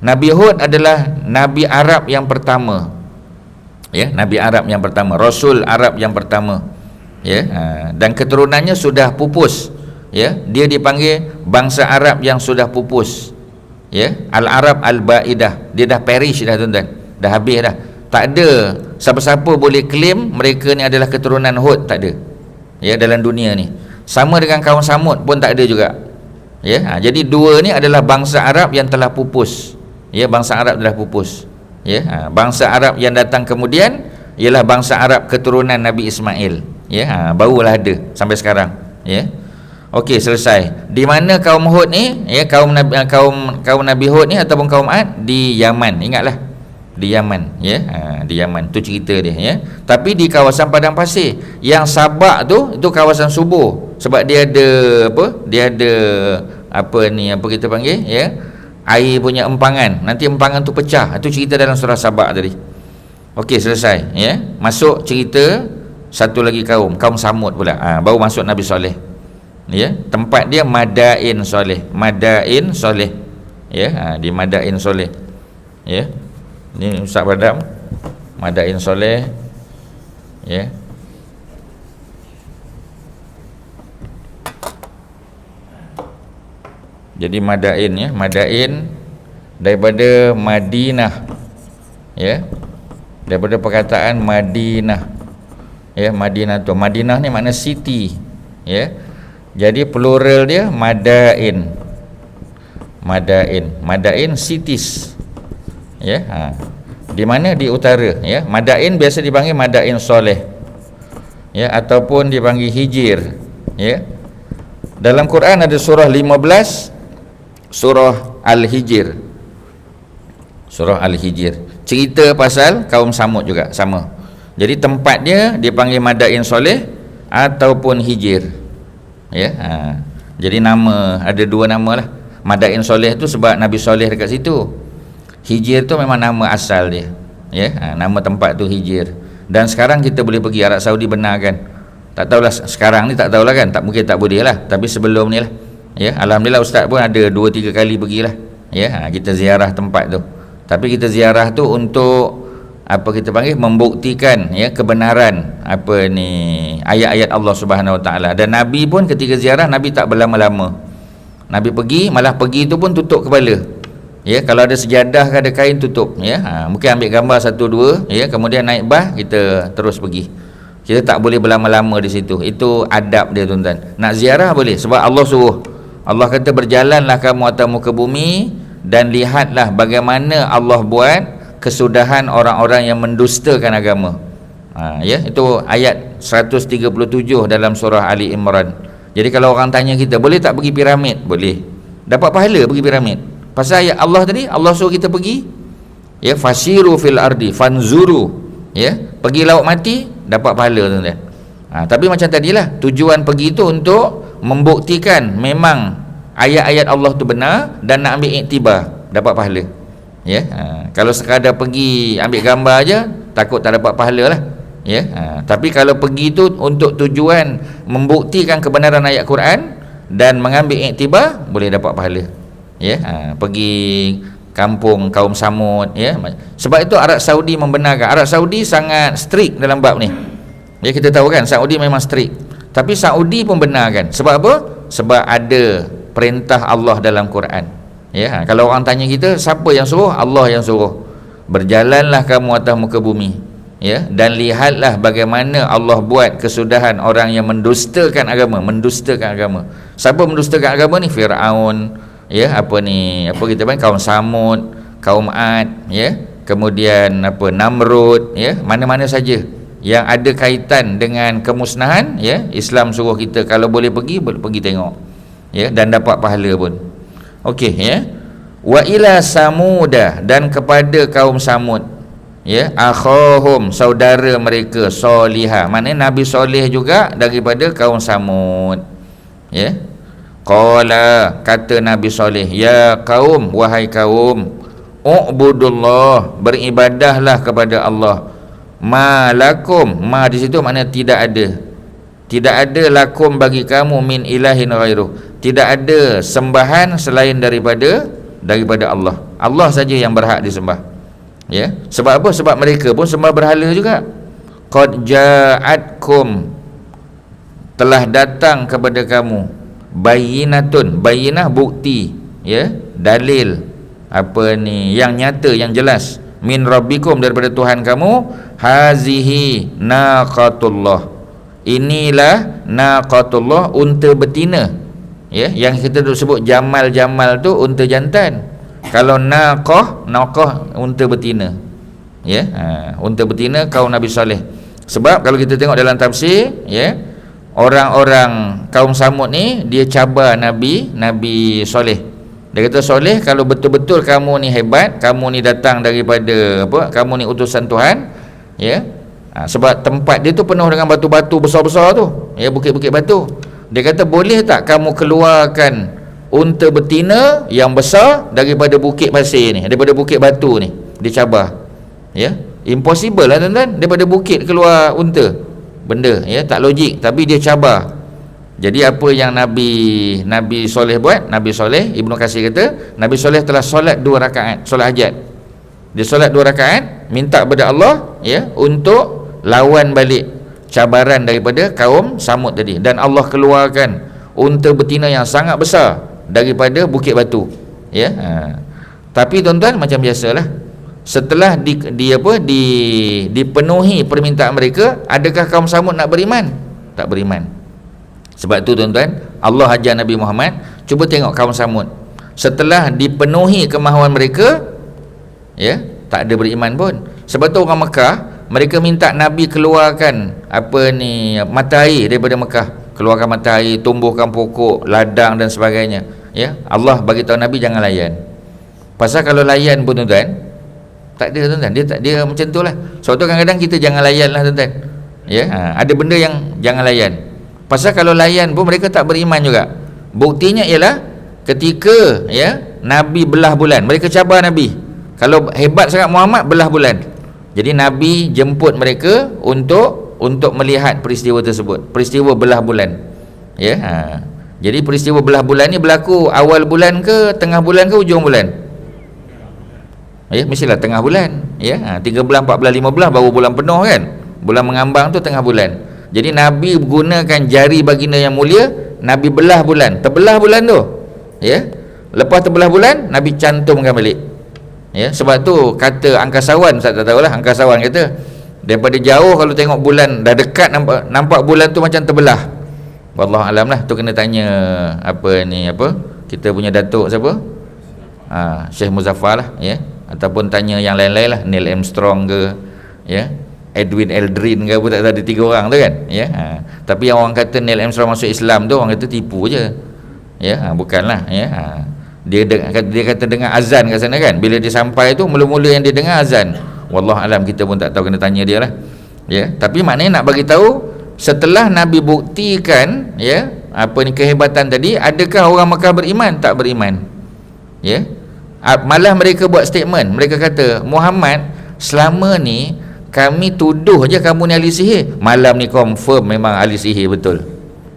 [SPEAKER 1] Nabi Hud adalah Nabi Arab yang pertama, ya, Nabi Arab yang pertama, Rasul Arab yang pertama, ya. Dan keturunannya sudah pupus, ya. Dia dipanggil bangsa Arab yang sudah pupus, ya. Al-Arab Al-Ba'idah. Dia dah perish dah, tuan-tuan, dah habis dah. Tak ada siapa-siapa boleh claim mereka ni adalah keturunan Hud, tak ada, ya, dalam dunia ni. Sama dengan kaum Samud pun tak ada juga, ya. Jadi dua ni adalah bangsa Arab yang telah pupus, ya, bangsa Arab telah pupus, ya. Bangsa Arab yang datang kemudian ialah bangsa Arab keturunan Nabi Ismail, ya. Barulah ada sampai sekarang, ya. Okey, selesai. Di mana kaum Hud ni, ya, kaum Nabi Hud ni ataupun kaum Ad? Di Yaman, ingatlah, di Yaman, ya. Di Yaman tu cerita dia, ya. Tapi di kawasan padang pasir. Yang Sabak tu, itu kawasan subur, sebab dia ada apa kita panggil, ya, air punya empangan. Nanti empangan tu pecah. Itu cerita dalam surah Sabak tadi. Okey, selesai, ya. Masuk cerita satu lagi kaum Samud pula. Baru masuk Nabi Soleh, ya. Tempat dia Madain Soleh, ya. Di Madain Soleh, ya. Ni Ustaz Badam, Madain Soleh, ya. Jadi Madain, ya, Madain daripada Madinah, ya, daripada perkataan Madinah, ya. Madinah tu, Madinah ni makna city, ya. Jadi plural dia Madain, cities, ya. Di mana? Di utara, ya. Madain biasa dipanggil Madain Soleh, ya, ataupun dipanggil Hijir, ya. Dalam Quran ada surah 15, surah Al-Hijr, cerita pasal kaum Samud juga sama. Jadi tempat dia dipanggil Madain Soleh ataupun Hijir, ya. Jadi nama, ada dua nama lah. Madain Soleh tu sebab Nabi Soleh dekat situ. Hijir tu memang nama asal dia, ya. Nama tempat tu Hijir. Dan sekarang kita boleh pergi Arab Saudi, benar kan? Tak tahulah sekarang ni, tak tahulah kan, tak, mungkin tak boleh lah, tapi sebelum ni lah, ya. Alhamdulillah Ustaz pun ada 2-3 kali pergilah, ya. Kita ziarah tempat tu. Tapi kita ziarah tu untuk kita panggil membuktikan, ya, kebenaran ayat-ayat Allah Subhanahu Wa Taala. Dan Nabi pun ketika ziarah, Nabi tak berlama-lama. Nabi pergi, malah pergi tu pun tutup kepala, ya. Kalau ada sejadah ke ada kain, tutup, ya. Mungkin ambil gambar 1-2, ya, kemudian naik bas, kita terus pergi. Kita tak boleh berlama-lama di situ. Itu adab dia, tuan-tuan. Nak ziarah boleh sebab Allah suruh. Allah kata, berjalanlah kamu atas muka bumi dan lihatlah bagaimana Allah buat kesudahan orang-orang yang mendustakan agama. Ya, itu ayat 137 dalam surah Ali Imran. Jadi kalau orang tanya kita, boleh tak pergi piramid? Boleh. Dapat pahala pergi piramid. Pasal ayat Allah tadi, Allah suruh kita pergi, ya, fasiru fil ardi fanzuru, ya, pergi laut mati, dapat pahala, tuan-tuan. Tapi macam tadilah, tujuan pergi itu untuk membuktikan memang ayat-ayat Allah tu benar dan nak ambil iktibar, dapat pahala, ya. Kalau sekadar pergi ambil gambar aja, takut tak dapat pahala lah, ya. Tapi kalau pergi tu untuk tujuan membuktikan kebenaran ayat Quran dan mengambil iktibar, boleh dapat pahala, ya. Pergi kampung kaum Samud, ya. Sebab itu Arab Saudi membenarkan. Arab Saudi sangat strict dalam bab ni, ya. Kita tahu kan Saudi memang strict, tapi Saudi pun benarkan. Sebab apa? Sebab ada perintah Allah dalam Quran, ya. Kalau orang tanya kita, siapa yang suruh? Allah yang suruh. Berjalanlah kamu atas muka bumi, ya, dan lihatlah bagaimana Allah buat kesudahan orang yang mendustakan agama. Siapa mendustakan agama ni? Firaun, ya, apa kita panggil kaum Samud, kaum Ad, ya, kemudian Namrud, ya, mana-mana saja yang ada kaitan dengan kemusnahan, ya, Islam suruh kita kalau boleh pergi tengok, ya, dan dapat pahala pun. Okey, ya. Wa ila samuda, dan kepada kaum Samud, ya, akhahum, saudara mereka, Solihah, maknanya Nabi Soleh juga daripada kaum Samud, ya. Qala, kata Nabi Soleh, ya kaum, wahai kaum, u'budullah, beribadahlah kepada Allah, ma lakum, ma di situ maknanya tidak ada lakum bagi kamu, min ilahin ghairuh, tidak ada sembahan selain daripada Allah. Allah saja yang berhak disembah, ya. Sebab apa? Sebab mereka pun sembah berhala juga. Qad ja'atkum, telah datang kepada kamu, bayyinatun, bayyinah bukti, ya, dalil yang nyata, yang jelas, min rabbikum, daripada Tuhan kamu, hazihi naqatullah, inilah naqatullah, unta betina, ya, yang kita sebut jamal tu unta jantan. Kalau naqah unta betina, ya, unta betina kaum Nabi Saleh. Sebab kalau kita tengok dalam tafsir, ya, orang-orang kaum Samud ni dia cabar Nabi Soleh. Dia kata, Soleh, kalau betul-betul kamu ni hebat, kamu ni datang daripada kamu ni utusan Tuhan, ya, sebab tempat dia tu penuh dengan batu-batu besar-besar tu, ya, bukit-bukit batu. Dia kata, boleh tak kamu keluarkan unta betina yang besar daripada bukit pasir ni, daripada bukit batu ni? Dia cabar, ya. Impossible lah tuan-tuan, daripada bukit keluar unta, benda, ya, tak logik, tapi dia cabar. Jadi apa yang Nabi Soleh buat? Nabi Soleh, Ibnu Katsir kata, Nabi Soleh telah solat 2 rakaat, solat hajat. Dia solat 2 rakaat, minta kepada Allah, ya, untuk lawan balik cabaran daripada kaum Samud tadi, dan Allah keluarkan unta betina yang sangat besar daripada bukit batu, ya. Tapi tuan-tuan, macam biasalah, setelah dipenuhi permintaan mereka, adakah kaum Samud nak beriman? Tak beriman. Sebab tu tuan-tuan, Allah ajar Nabi Muhammad, cuba tengok kaum Samud, setelah dipenuhi kemahuan mereka, ya, tak ada beriman pun. Sebab tu orang Mekah, mereka minta Nabi keluarkan mata air daripada Mekah, keluarkan mata air, tumbuhkan pokok, ladang dan sebagainya, ya. Allah bagi tahu Nabi jangan layan. Pasal kalau layan pun tuan-tuan, tak ada tuan-tuan, dia macam tu lah. Sebab tu kadang-kadang kita jangan layan lah tuan-tuan, ya. Ada benda yang jangan layan. Pasal kalau layan pun mereka tak beriman juga. Buktinya ialah ketika, ya, Nabi belah bulan, mereka cabar Nabi. Kalau hebat sangat Muhammad, belah bulan. Jadi Nabi jemput mereka untuk melihat peristiwa tersebut, peristiwa belah bulan, ya. Jadi peristiwa belah bulan ni berlaku awal bulan ke, tengah bulan ke, hujung bulan? Ya, mestilah tengah bulan, ya. 3 bulan, 4 bulan, 5 bulan baru bulan penuh kan. Bulan mengambang tu tengah bulan. Jadi Nabi gunakan jari baginda yang mulia, Nabi belah bulan, terbelah bulan tu, ya. Lepas terbelah bulan, Nabi cantumkan balik, ya. Sebab tu kata angkasawan, saya tak tahulah, angkasawan kata daripada jauh kalau tengok bulan dah dekat, nampak bulan tu macam terbelah. Wallahu alam lah, tu kena tanya kita punya datuk siapa, Syekh Muzaffar lah, ya, ataupun tanya yang lain-lain lah, Neil Armstrong ke, ya, Edwin Aldrin ke, tak ada 3 orang tu kan, ya. Tapi yang orang kata Neil Armstrong masuk Islam tu, orang kata tipu je, ya. Bukanlah, ya. Dia kata dengar azan kat sana kan, bila dia sampai tu mula-mula yang dia dengar azan. Wallahu alam, kita pun tak tahu, kena tanya dia lah, ya. Tapi maknanya nak bagi tahu, setelah Nabi buktikan, ya, kehebatan tadi, adakah orang Mekah beriman? Tak beriman, ya. Malah mereka buat statement, mereka kata, Muhammad, selama ni kami tuduh je kamu ni ahli sihir, malam ni confirm memang ahli sihir betul.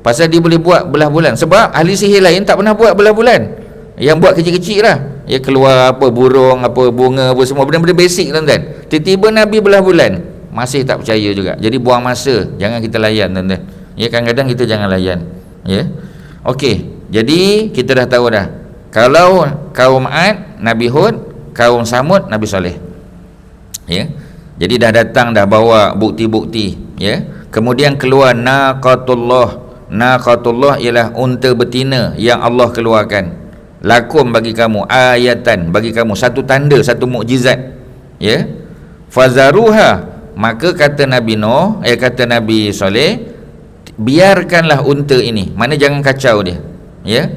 [SPEAKER 1] Pasal dia boleh buat belah bulan. Sebab ahli sihir lain tak pernah buat belah bulan, yang buat kecil-kecil lah, ya, keluar burung, bunga, semua benda-benda basic tuan-tuan. Tiba-tiba Nabi belah bulan, masih tak percaya juga. Jadi buang masa, jangan kita layan tuan-tuan, ya. Kadang-kadang kita jangan layan, ya. Okey, jadi kita dah tahu dah, kalau kaum Ad Nabi Hud, kaum Samud Nabi Saleh, ya. Jadi dah datang, dah bawa bukti-bukti, ya. Kemudian keluar naqatullah. Naqatullah ialah unta betina yang Allah keluarkan, lakum bagi kamu, ayatan bagi kamu, satu tanda, satu mukjizat, ya. Fazaruha, maka kata Nabi Nuh, kata Nabi Soleh, biarkanlah unta ini, mana jangan kacau dia, ya.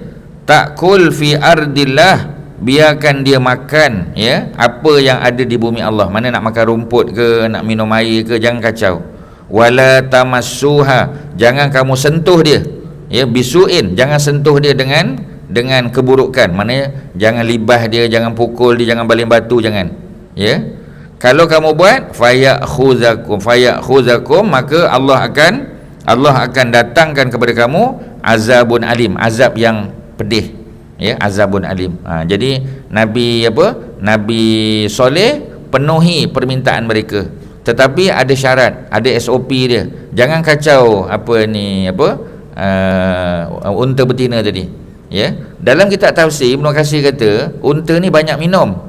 [SPEAKER 1] Takul fi ardillah, biarkan dia makan, ya, apa yang ada di bumi Allah. Mana nak makan rumput ke, nak minum air ke, jangan kacau. Wala tamassuha, jangan kamu sentuh dia, ya, bisuin, jangan sentuh dia dengan keburukan. Maknanya jangan libah dia, jangan pukul dia, jangan baling batu, jangan, ya. Kalau kamu buat fayakhuzakum, maka Allah akan datangkan kepada kamu azabun alim, azab yang pedih, ya, azabun alim. Jadi Nabi Soleh penuhi permintaan mereka, tetapi ada syarat, ada SOP dia. Jangan kacau unta betina tadi, ya. Dalam kitab tafsir Ibnu Katsir kata unta ni banyak minum.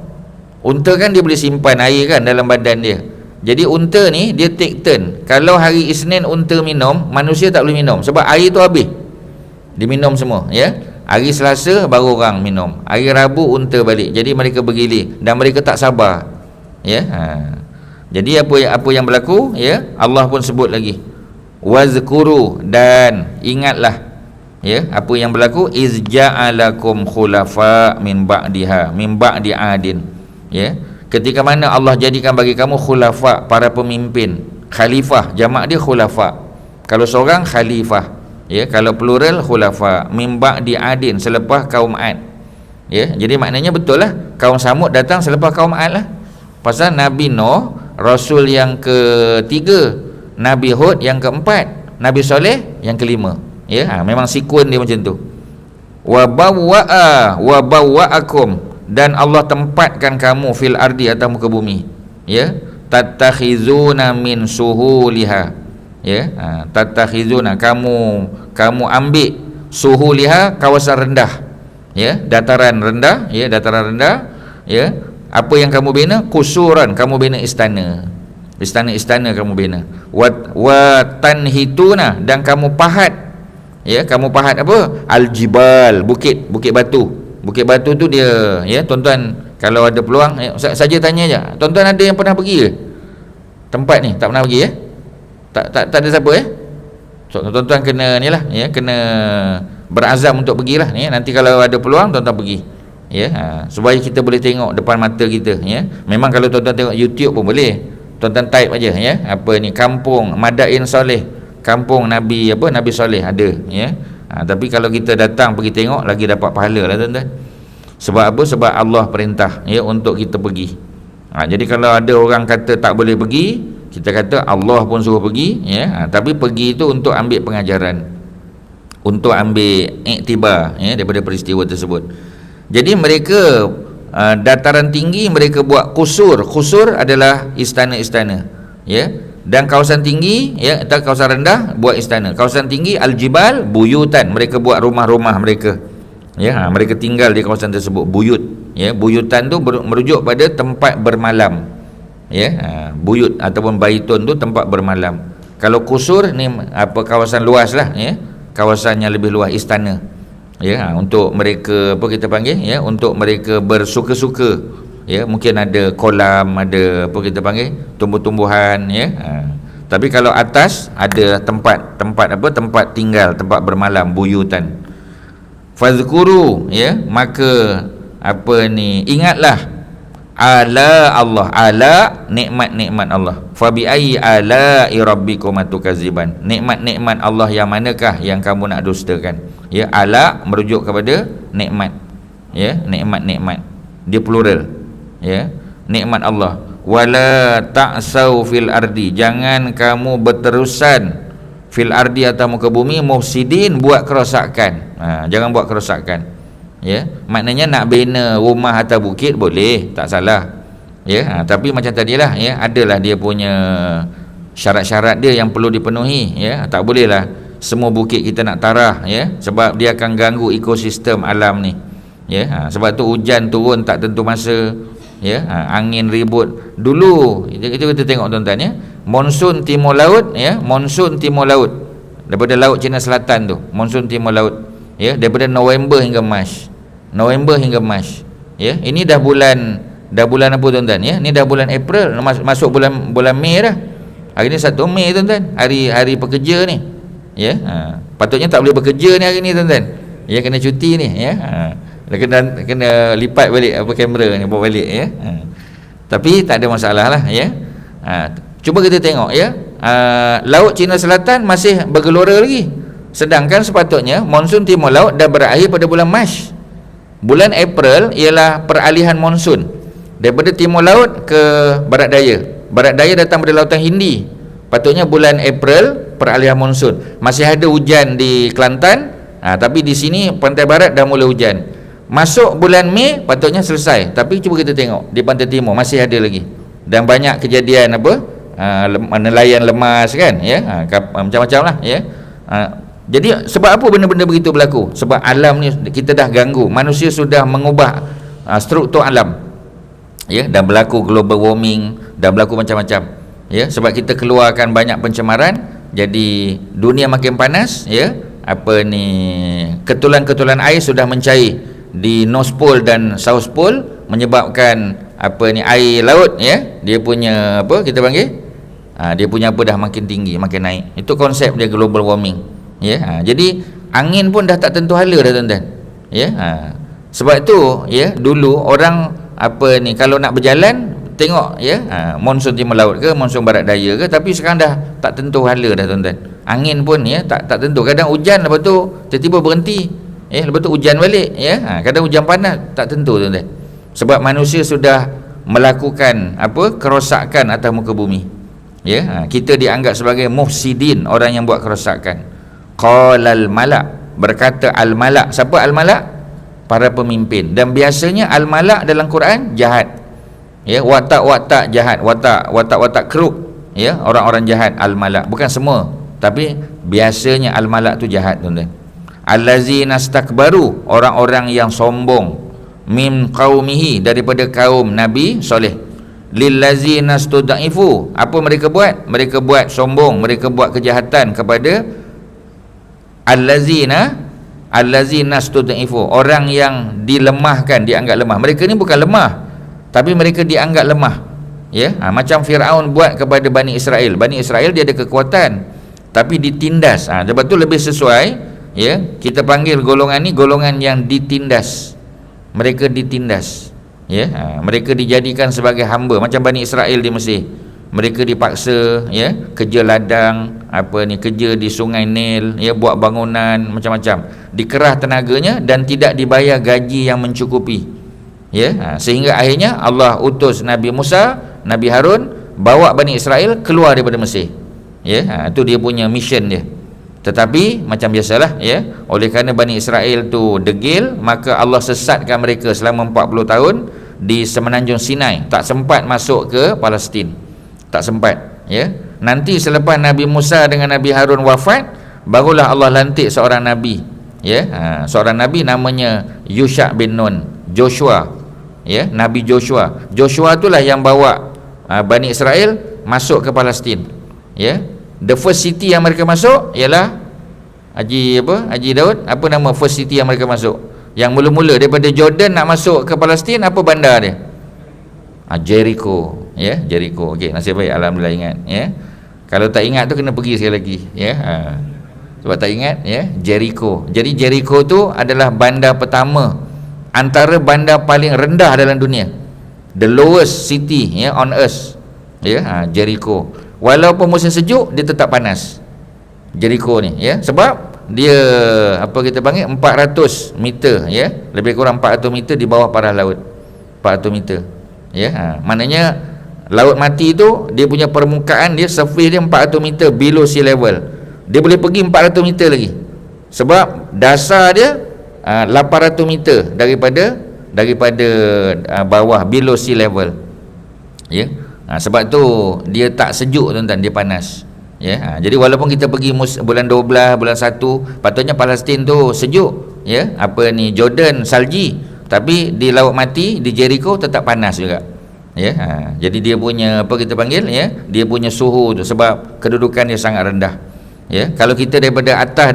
[SPEAKER 1] Unta kan dia boleh simpan air kan dalam badan dia. Jadi unta ni dia take turn. Kalau hari Isnin unta minum, manusia tak boleh minum sebab air tu habis, diminum semua, ya. Hari Selasa baru orang minum, hari Rabu unta balik. Jadi mereka bergilir dan mereka tak sabar, ya. Jadi apa yang berlaku, ya, Allah pun sebut lagi, wazkuru, dan ingatlah, ya, apa yang berlaku, iz ja'alakum khulafa min ba'diha min ba'di adin, ya. Ketika mana Allah jadikan bagi kamu khulafa, para pemimpin. Khalifah, jamak dia khulafa. Kalau seorang khalifah, ya, kalau plural khulafa, min ba'di adin, selepas kaum Ad, ya. Jadi maknanya betul lah, kaum Samud datang selepas kaum Ad lah. Pasal Nabi Nuh Rasul yang ketiga, Nabi Hud yang keempat, Nabi Soleh yang kelima, ya. Memang sekuen dia macam tu. Wa bawwa'akum, dan Allah tempatkan kamu fil ardi, atas muka bumi, ya. Tattakhizuna min suhuliha, ya. Tattakhizuna, kamu ambil suhuliha, kawasan rendah, ya, dataran rendah, ya, dataran rendah, ya. Apa yang kamu bina? Kusuran, kamu bina istana kamu bina. Wa tanhituna, dan kamu pahat, ya, kamu pahat apa? Aljibal, bukit batu. Bukit batu tu dia, ya, tuan-tuan kalau ada peluang, ya, saja tanya je, tuan-tuan ada yang pernah pergi ke tempat ni? Tak pernah pergi, ya? Tak ada siapa, ya? So, tuan-tuan kena ni lah, ya, kena berazam untuk pergilah, ya. Nanti kalau ada peluang tuan-tuan pergi, ya, supaya kita boleh tengok depan mata kita, ya. Memang kalau tuan-tuan tengok YouTube pun boleh, tuan-tuan type aja, ya, apa ni, kampung Madain Soleh, kampung Nabi Soleh ada, ya. Tapi kalau kita datang pergi tengok, lagi dapat pahala lah, tuan-tuan. Sebab apa? Sebab Allah perintah, ya, untuk kita pergi. Jadi kalau ada orang kata tak boleh pergi, kita kata Allah pun suruh pergi, ya. Tapi pergi itu untuk ambil pengajaran, untuk ambil iktibar, ya, daripada peristiwa tersebut. Jadi mereka dataran tinggi mereka buat kusur adalah istana-istana, ya. Dan kawasan tinggi, ya, atau kawasan rendah buat istana. Kawasan tinggi aljibal, buyutan, mereka buat rumah-rumah mereka, ya. Mereka tinggal di kawasan tersebut, buyut, ya. Buyutan tu merujuk pada tempat bermalam, ya. Buyut ataupun baitun tu tempat bermalam. Kalau kusur ni kawasan luas lah, ya, kawasan yang lebih luas, istana, ya, untuk mereka kita panggil, ya, untuk mereka bersuka-suka, ya. Mungkin ada kolam, ada kita panggil tumbuh-tumbuhan, ya. Tapi kalau atas ada tempat tinggal, tempat bermalam, buyutan. Fazkuru, ya, maka ingatlah ala Allah, ala nikmat-nikmat Allah. Fa bi ayyi ala'i rabbikum tukadziban, nikmat-nikmat Allah yang manakah yang kamu nak dustakan, ya. Ala merujuk kepada nikmat, ya, nikmat-nikmat, dia plural, ya, nikmat Allah. Wala ta'sau fil ardi, jangan kamu berterusan fil ardi, atas muka bumi, mufsidin, buat kerosakan. Jangan buat kerosakan, ya. Maknanya nak bina rumah atas bukit boleh, tak salah, ya. Tapi macam tadilah, ya, adalah dia punya syarat-syarat dia yang perlu dipenuhi, ya. Tak bolehlah semua bukit kita nak tarah, ya, sebab dia akan ganggu ekosistem alam ni, ya. Sebab tu hujan turun tak tentu masa, ya. Angin ribut. Dulu kita tengok, tuan-tuan, ya, monsun timur laut, ya, monsun timur laut daripada laut Cina Selatan tu, monsun timur laut, ya, daripada November hingga Mac, November hingga Mac. Ya, ini dah bulan apa tuan-tuan ya? Ni dah bulan April, masuk bulan Mei dah. Hari ni 1 Mei tuan-tuan, hari pekerja ni. Ya, patutnya tak boleh bekerja ni hari ni tuan-tuan. Ya, kena cuti ni ya. Kena lipat balik apa kamera ni, bawa balik ya. Tapi tak ada masalah lah ya. Cuba kita tengok ya. Laut Cina Selatan masih bergelora lagi. Sedangkan sepatutnya monsun timur laut dah berakhir pada bulan Mac. Bulan April ialah peralihan monsun daripada timur laut ke barat daya. Barat daya datang dari lautan Hindi. Patutnya bulan April peralihan monsun. Masih ada hujan di Kelantan, tapi di sini pantai barat dah mula hujan. Masuk bulan Mei patutnya selesai, tapi cuba kita tengok di pantai timur masih ada lagi. Dan banyak kejadian apa? Nelayan lemas kan ya. Macam-macam lah ya. Jadi sebab apa benda-benda begitu berlaku? Sebab alam ni kita dah ganggu. Manusia sudah mengubah struktur alam. Ya, dan berlaku global warming, dan berlaku macam-macam. Ya, sebab kita keluarkan banyak pencemaran, jadi dunia makin panas ya. Ketulan-ketulan air sudah mencair di North Pole dan South Pole, menyebabkan air laut ya, dia punya kita panggil dia punya dah makin tinggi, makin naik. Itu konsep dia global warming ya. Jadi angin pun dah tak tentu hala dah tuan-tuan ya. Sebab itu ya, dulu orang kalau nak berjalan tengok ya, monsun timur laut ke monsun barat daya ke, tapi sekarang dah tak tentu hala dah tuan-tuan. Angin pun ya tak tentu, kadang hujan lepas tu tiba-tiba berhenti. Lepas tu hujan balik ya. Kadang hujan panas, tak tentu tuan-tuan. Sebab manusia sudah melakukan kerosakan atas muka bumi. Ya, kita dianggap sebagai mufsidin, orang yang buat kerosakan. Qalal malak, berkata al malak. Siapa al malak? Para pemimpin. Dan biasanya al malak dalam Quran jahat. Ya, watak-watak jahat, watak-watak keruk ya, orang-orang jahat al malak. Bukan semua, tapi biasanya al malak tu jahat tuan-tuan. Allazina stakbaru, orang-orang yang sombong, min qaumihi, daripada kaum Nabi Soleh. Lillazina studaifu, apa mereka buat? Mereka buat sombong, mereka buat kejahatan kepada allazina studaifu, orang yang dilemahkan, dianggap lemah. Mereka ni bukan lemah, tapi mereka dianggap lemah ya. Macam Firaun buat kepada Bani Israel. Bani Israel dia ada kekuatan, tapi ditindas. Sebab tu lebih sesuai ya, kita panggil golongan ni golongan yang ditindas. Mereka ditindas ya. Mereka dijadikan sebagai hamba, macam Bani Israel di Mesir. Mereka dipaksa ya, kerja ladang, kerja di Sungai Nil ya, buat bangunan macam-macam, dikerah tenaganya dan tidak dibayar gaji yang mencukupi ya. Sehingga akhirnya Allah utus Nabi Musa, Nabi Harun, bawa Bani Israel keluar daripada Mesir ya. Itu dia punya mission dia. Tetapi macam biasalah ya, oleh kerana Bani Israel tu degil, maka Allah sesatkan mereka selama 40 tahun di semenanjung Sinai. Tak sempat masuk ke Palestin, tak sempat ya. Nanti selepas Nabi Musa dengan Nabi Harun wafat, barulah Allah lantik seorang nabi ya. Seorang nabi namanya Yusha bin Nun, Joshua ya, Nabi Joshua. Joshua itulah yang bawa Bani Israel masuk ke Palestin ya. The first city yang mereka masuk ialah Haji Daud, apa nama first city yang mereka masuk? Yang mula-mula daripada Jordan nak masuk ke Palestin, apa bandar dia? Jericho ya, Jericho. Okey, nasib baik alhamdulillah ingat ya. Kalau tak ingat tu kena pergi sekali lagi ya. Sebab tak ingat ya, Jericho. Jadi Jericho tu adalah bandar pertama, antara bandar paling rendah dalam dunia. The lowest city ya on earth ya, Jericho. Walaupun musim sejuk, dia tetap panas Jericho ni ya. Sebab dia kita panggil 400 meter ya, lebih kurang 400 meter di bawah parah laut. 400 meter ya. Maknanya laut mati tu, dia punya permukaan dia, surface dia 400 meter below sea level. Dia boleh pergi 400 meter lagi, sebab dasar dia 800 meter daripada bawah, below sea level ya. Sebab tu dia tak sejuk tuan-tuan, dia panas ya. Jadi walaupun kita pergi bulan 12, bulan 1, patutnya Palestin tu sejuk ya, Jordan salji, tapi di laut mati di Jericho tetap panas juga ya. Jadi dia punya kita panggil ya, dia punya suhu tu, sebab kedudukan dia sangat rendah ya. Kalau kita daripada atas,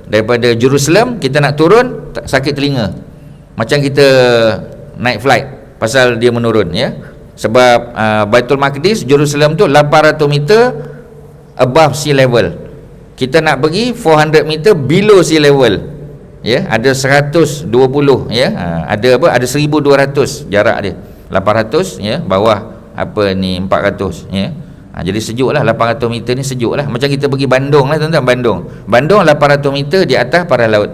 [SPEAKER 1] daripada Jerusalem, kita nak turun sakit telinga Macam kita naik flight pasal dia menurun, ya. Sebab Baitul Maqdis, Jerusalem tu 800 meter above sea level. Kita nak pergi 400 meter below sea level. Ya, ada 120, ya. Ada apa? Ada 1200 jarak dia. 800, ya, bawah apa ni 400, ya. Jadi sejuk lah, 800 meter ni sejuk lah. Macam kita pergi Bandung lah, tuan-tuan. Bandung 800 meter di atas para laut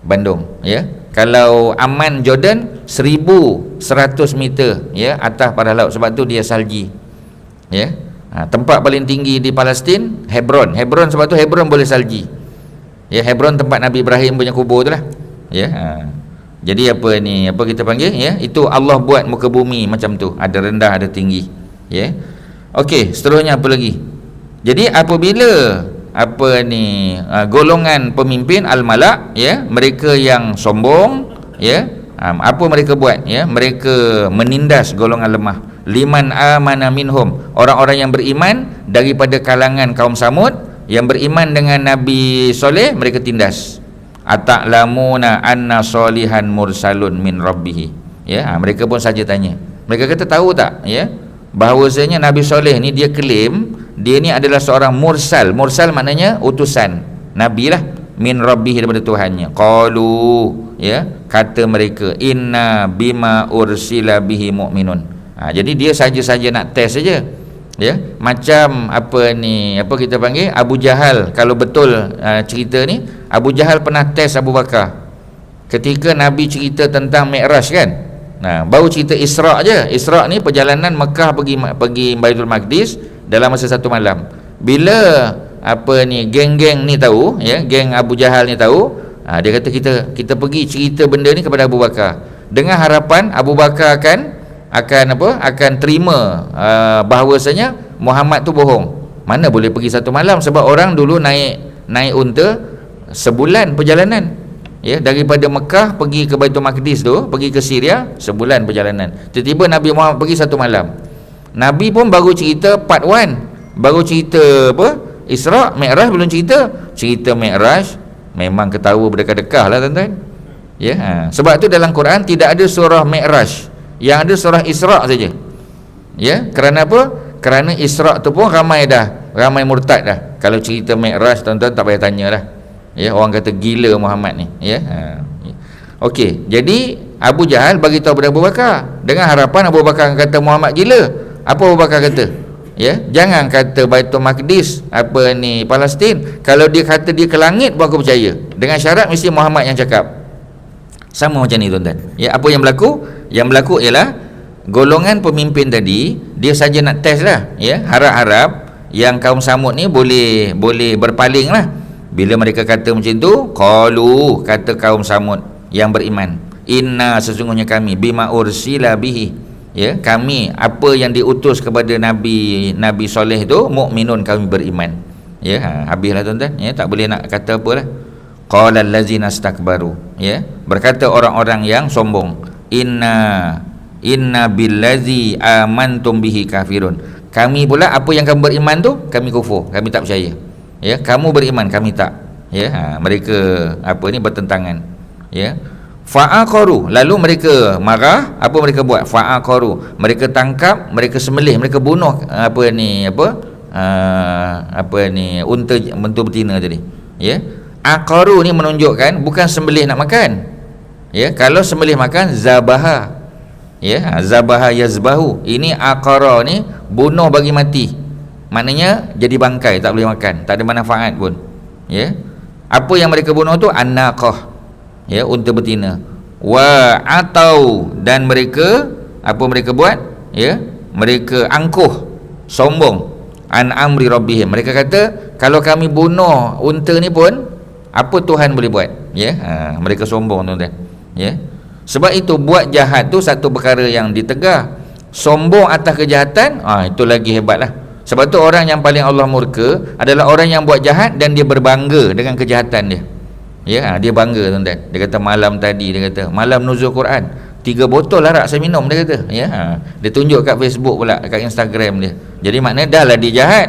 [SPEAKER 1] Bandung, ya. Kalau Amman Jordan 1100 meter, ya, atas para laut. Sebab tu dia salji, ya. Tempat paling tinggi di Palestin Hebron sebab tu Hebron boleh salji, ya. Hebron tempat Nabi Ibrahim punya kubur tu lah, ya. Jadi apa ni, apa kita panggil, ya, itu Allah buat muka bumi macam tu, ada rendah ada tinggi, ya. Okey, seterusnya apa lagi? Jadi apabila apa ni golongan pemimpin al-malak, ya, mereka yang sombong, ya, apa mereka buat, ya, mereka menindas golongan lemah. Liman amana minhum, orang-orang yang beriman daripada kalangan kaum Samud yang beriman dengan Nabi Soleh, mereka tindas. Ata'lamuna anna solihan mursalun min rabbih, ya. Mereka pun saja tanya, mereka kata tahu tak, ya, bahawasanya Nabi Soleh ni dia claim dia ni adalah seorang mursal. Mursal maknanya utusan Nabi lah, min rabbih, daripada Tuhannya. Qalu, ya, kata mereka, inna bima ursila bihi mu'minun. Jadi dia saja-saja nak test saja, ya. Macam apa ni, apa kita panggil, Abu Jahal. Kalau betul cerita ni, Abu Jahal pernah test Abu Bakar ketika Nabi cerita tentang Mi'raj, kan. Baru cerita Isra' je. Isra' ni perjalanan Mekah pergi Baitul Maqdis dalam masa satu malam. Bila apa ni geng-geng ni tahu, ya, geng Abu Jahal ni tahu, dia kata kita pergi cerita benda ni kepada Abu Bakar dengan harapan Abu Bakar akan terima bahawasanya Muhammad tu bohong. Mana boleh pergi satu malam, sebab orang dulu naik unta sebulan perjalanan, ya, daripada Mekah pergi ke Baitul Maqdis tu, pergi ke Syria, sebulan perjalanan. Tiba-tiba Nabi Muhammad pergi satu malam. Nabi pun baru cerita part 1, baru cerita apa, Isra', Mi'raj belum cerita Mi'raj. Memang ketawa berdekah-dekah lah, tuan-tuan, ya. Sebab tu dalam Quran tidak ada surah Mi'raj, yang ada surah Isra' saja, ya. Kerana apa? Kerana Isra' tu pun ramai murtad dah. Kalau cerita Mi'raj, tuan-tuan tak payah tanya dah, ya. Orang kata gila Muhammad ni, ya. Okey, jadi Abu Jahal bagi tahu kepada Abu Bakar dengan harapan Abu Bakar kata Muhammad gila. Apa Abu Bakar kata? Ya, jangan kata Baitul Maqdis apa ni Palestin. Kalau dia kata dia ke langit pun aku percaya. Dengan syarat mesti Muhammad yang cakap. Sama macam ni, tuan-tuan. Ya, apa yang berlaku? Yang berlaku ialah golongan pemimpin tadi dia saja nak test lah, ya. Harap-harap yang kaum Samud ni boleh berpaling lah. Bila mereka kata macam tu, qalu, kata kaum Samud yang beriman, inna, sesungguhnya kami, bima ursila bihi, ya, kami apa yang diutus kepada Nabi Soleh tu, mukminun, kami beriman, ya. Habislah, tuan-tuan, ya, tak boleh nak kata apalah. Qala allazina istakbaru, ya, berkata orang-orang yang sombong, inna billazi amantum bihi kafirun, kami pula apa yang kamu beriman tu kami kufur, kami tak percaya, ya. Kamu beriman, kami tak, ya. Mereka apa ni bertentangan, ya. Fa'aqaru, lalu mereka marah. Apa mereka buat? Fa'aqaru, mereka tangkap, mereka sembelih, mereka bunuh unta betina tadi, ya. Aqaru ni menunjukkan bukan sembelih nak makan, ya. Kalau sembelih makan zabaha, ya, zabaha yazbahu. Ini aqara ni bunuh bagi mati, maknanya jadi bangkai, tak boleh makan, tak ada manfaat pun, ya. Apa yang mereka bunuh tu an-naqah, ya, unta betina. Wa atau, dan mereka apa mereka buat, ya, mereka angkuh, sombong, an amri rabbihim, mereka kata kalau kami bunuh unta ni pun apa Tuhan boleh buat, ya. Mereka sombong, tuan-tuan, ya. Sebab itu buat jahat tu satu perkara yang ditegah. Sombong atas kejahatan, itu lagi hebatlah. Sebab tu orang yang paling Allah murka adalah orang yang buat jahat dan dia berbangga dengan kejahatan dia, ya. Dia bangga, tuan-tuan. Dia kata malam tadi, dia kata malam nuzul Quran 3 botol arak saya minum, dia kata, ya. Dia tunjuk kat Facebook pula, kat Instagram dia. Jadi maknanya dah lah dia jahat,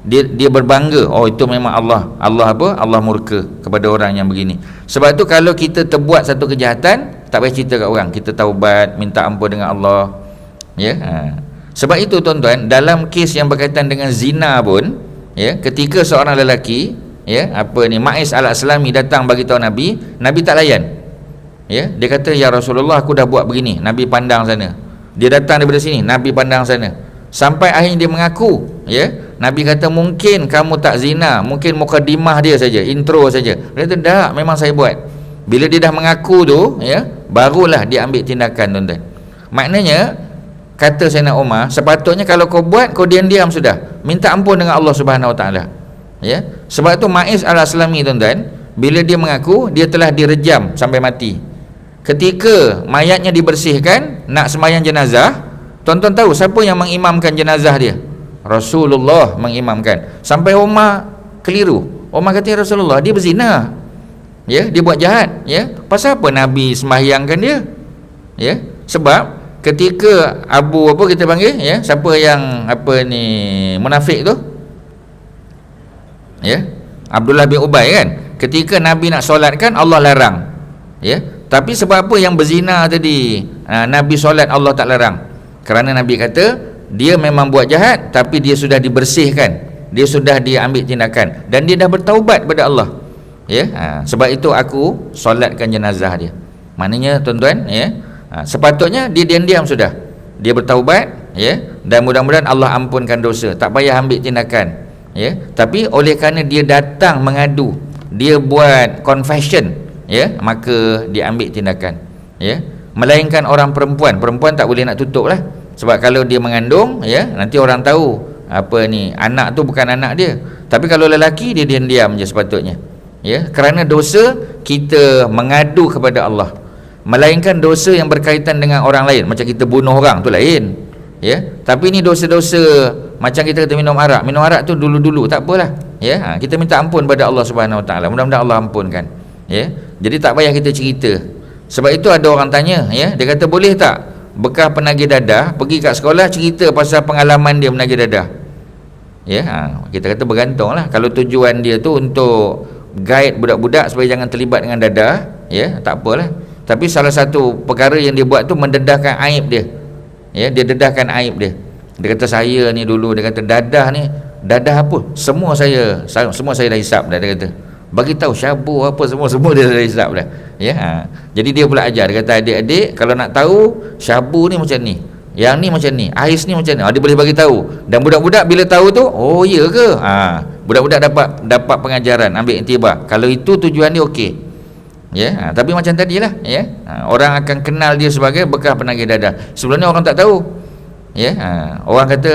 [SPEAKER 1] dia berbangga, oh itu memang Allah apa? Allah murka kepada orang yang begini. Sebab tu kalau kita terbuat satu kejahatan, tak payah cerita kat orang, kita taubat, minta ampun dengan Allah. Ya. Sebab itu tuan-tuan, dalam kes yang berkaitan dengan zina pun, ya, ketika seorang lelaki, ya, Ma'is al-Aslami datang bagi tahu Nabi tak layan. Ya, dia kata, ya Rasulullah, aku dah buat begini. Nabi pandang sana. Dia datang daripada sini, Nabi pandang sana. Sampai akhirnya dia mengaku, ya. Nabi kata, mungkin kamu tak zina, mungkin mukadimah dia saja, intro saja. Dia kata, tak, memang saya buat. Bila dia dah mengaku tu, ya, barulah dia ambil tindakan, tuan-tuan. Maknanya, kata Sayyidina Umar, sepatutnya kalau kau buat, kau diam-diam sudah, minta ampun dengan Allah Subhanahu Wa Taala. Ya. Sebab tu Ma'is al-Aslami, tuan-tuan, bila dia mengaku, dia telah direjam sampai mati. Ketika mayatnya dibersihkan, nak sembahyang jenazah, tuan-tuan tahu siapa yang mengimamkan jenazah dia? Rasulullah mengimamkan. Sampai Umar keliru. Umar kata, ya Rasulullah, dia berzina. Ya, dia buat jahat, ya. Pasal apa Nabi sembahyangkan dia? Ya, sebab ketika Abu apa kita panggil, ya, siapa yang munafik tu? Ya, Abdullah bin Ubay kan. Ketika Nabi nak solatkan, Allah larang. Ya, tapi sebab apa yang berzina tadi Nabi solat Allah tak larang? Kerana Nabi kata dia memang buat jahat, tapi dia sudah dibersihkan, dia sudah diambil tindakan, dan dia dah bertaubat kepada Allah. Ya, sebab itu aku solatkan jenazah dia. Maknanya tuan-tuan, ya, sepatutnya dia diam-diam sudah, dia bertaubat, ya, dan mudah-mudahan Allah ampunkan dosa, tak payah ambil tindakan. Ya, tapi oleh kerana dia datang mengadu, dia buat confession, ya, maka dia ambil tindakan. Ya, melainkan orang perempuan tak boleh nak tutup lah. Sebab kalau dia mengandung, ya, nanti orang tahu anak tu bukan anak dia. Tapi kalau lelaki, dia diam-diam je sepatutnya. Ya, kerana dosa kita mengadu kepada Allah. Melainkan dosa yang berkaitan dengan orang lain, macam kita bunuh orang tu lain. Ya, tapi ni dosa-dosa macam kita kata minum arak tu dulu-dulu tak apalah. Ya, kita minta ampun pada Allah Subhanahu Wa Taala. Mudah-mudahan Allah ampunkan. Ya, jadi tak payah kita cerita. Sebab itu ada orang tanya, ya, dia kata boleh tak bekas penagih dadah pergi kat sekolah cerita pasal pengalaman dia menagih dadah? Ya, kita kata bergantung lah. Kalau tujuan dia tu untuk guide budak-budak supaya jangan terlibat dengan dadah, ya, tak apalah. Tapi salah satu perkara yang dia buat tu mendedahkan aib dia. Ya, dia dedahkan aib dia. Dia kata saya ni dulu, dia kata dadah apa? Semua saya dah hisap dah, dia kata. Bagi tahu syabu apa semua dia dah hisap dah. Ya, jadi dia pula ajar, dia kata adik-adik kalau nak tahu syabu ni macam ni, yang ni macam ni, ais ni macam ni. Dia boleh bagi tahu. Dan budak-budak bila tahu tu, oh ya ke? Budak-budak dapat pengajaran, ambil iktibar. Kalau itu tujuan dia okey. Ya, tapi macam tadilah, ya. Orang akan kenal dia sebagai bekas penagih dadah. Sebelumnya orang tak tahu. Ya, orang kata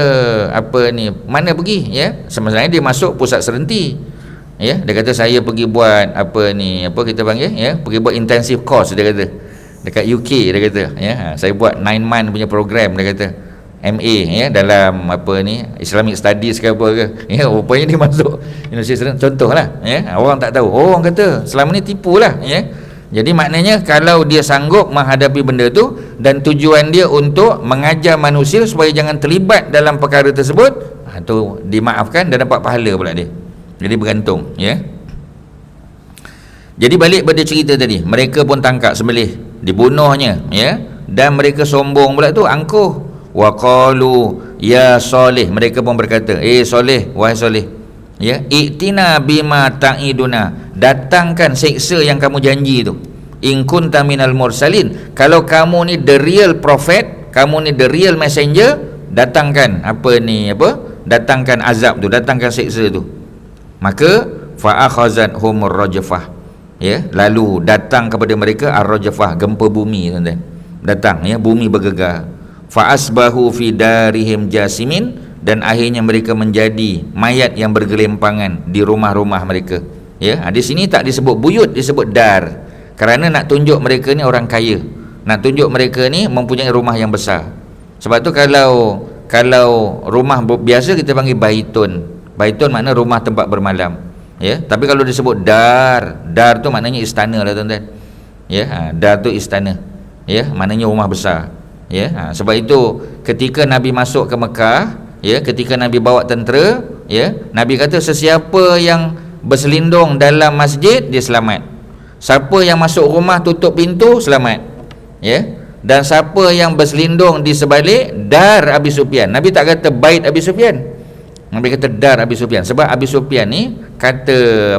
[SPEAKER 1] mana pergi, ya. Sebenarnya dia masuk pusat serenti. Ya, dia kata saya pergi buat kita panggil, ya, pergi buat intensive course, dia kata. Dekat UK, dia kata, ya. Saya buat 9 month punya program, dia kata. MA, ya, dalam Islamic Studies ke apa ke. Ya, rupanya dia masuk Indonesia Serent, contohlah, ya. Orang tak tahu. Orang kata selama ni tipulah, ya. Jadi maknanya kalau dia sanggup menghadapi benda tu dan tujuan dia untuk mengajar manusia supaya jangan terlibat dalam perkara tersebut, tu dimaafkan dan dapat pahala pula dia. Jadi bergantung, ya. Jadi balik pada cerita tadi, mereka pun tangkap sembelih, dibunuhnya, ya. Dan mereka sombong pula tu, angkuh. Wa qalu ya Salih, mereka pun berkata, Salih, wahai Salih, ya, i'tina bima ta'iduna, datangkan seksa yang kamu janji tu. In kunta minal mursalin, kalau kamu ni the real prophet, kamu ni the real messenger, datangkan datangkan azab tu, datangkan seksa tu. Maka fa akhazatuhumur rajfah, ya, lalu datang kepada mereka ar-rajfah, gempa bumi, tuan-tuan. Datang, ya, bumi bergegar. Fa asbahu fi darihim jasimin, dan akhirnya mereka menjadi mayat yang bergelimpangan di rumah-rumah mereka. Ya, di sini tak disebut buyut, disebut dar, kerana nak tunjuk mereka ni orang kaya, nak tunjuk mereka ni mempunyai rumah yang besar. Sebab tu kalau rumah biasa kita panggil baitun. Baitun makna rumah tempat bermalam, ya. Tapi kalau disebut dar tu maknanya istana lah, tuan-tuan. Ya, dar tu istana, ya, maknanya rumah besar. Ya, sebab itu ketika Nabi masuk ke Mekah, ya, ketika Nabi bawa tentera, Ya, Nabi kata sesiapa yang berselindung dalam masjid dia selamat. Siapa yang masuk rumah tutup pintu selamat. Ya. Dan siapa yang berselindung di sebalik dar Abi Sufyan. Nabi tak kata bait Abi Sufyan. Nabi kata dar Abi Sufyan. Sebab Abi Sufyan ni kata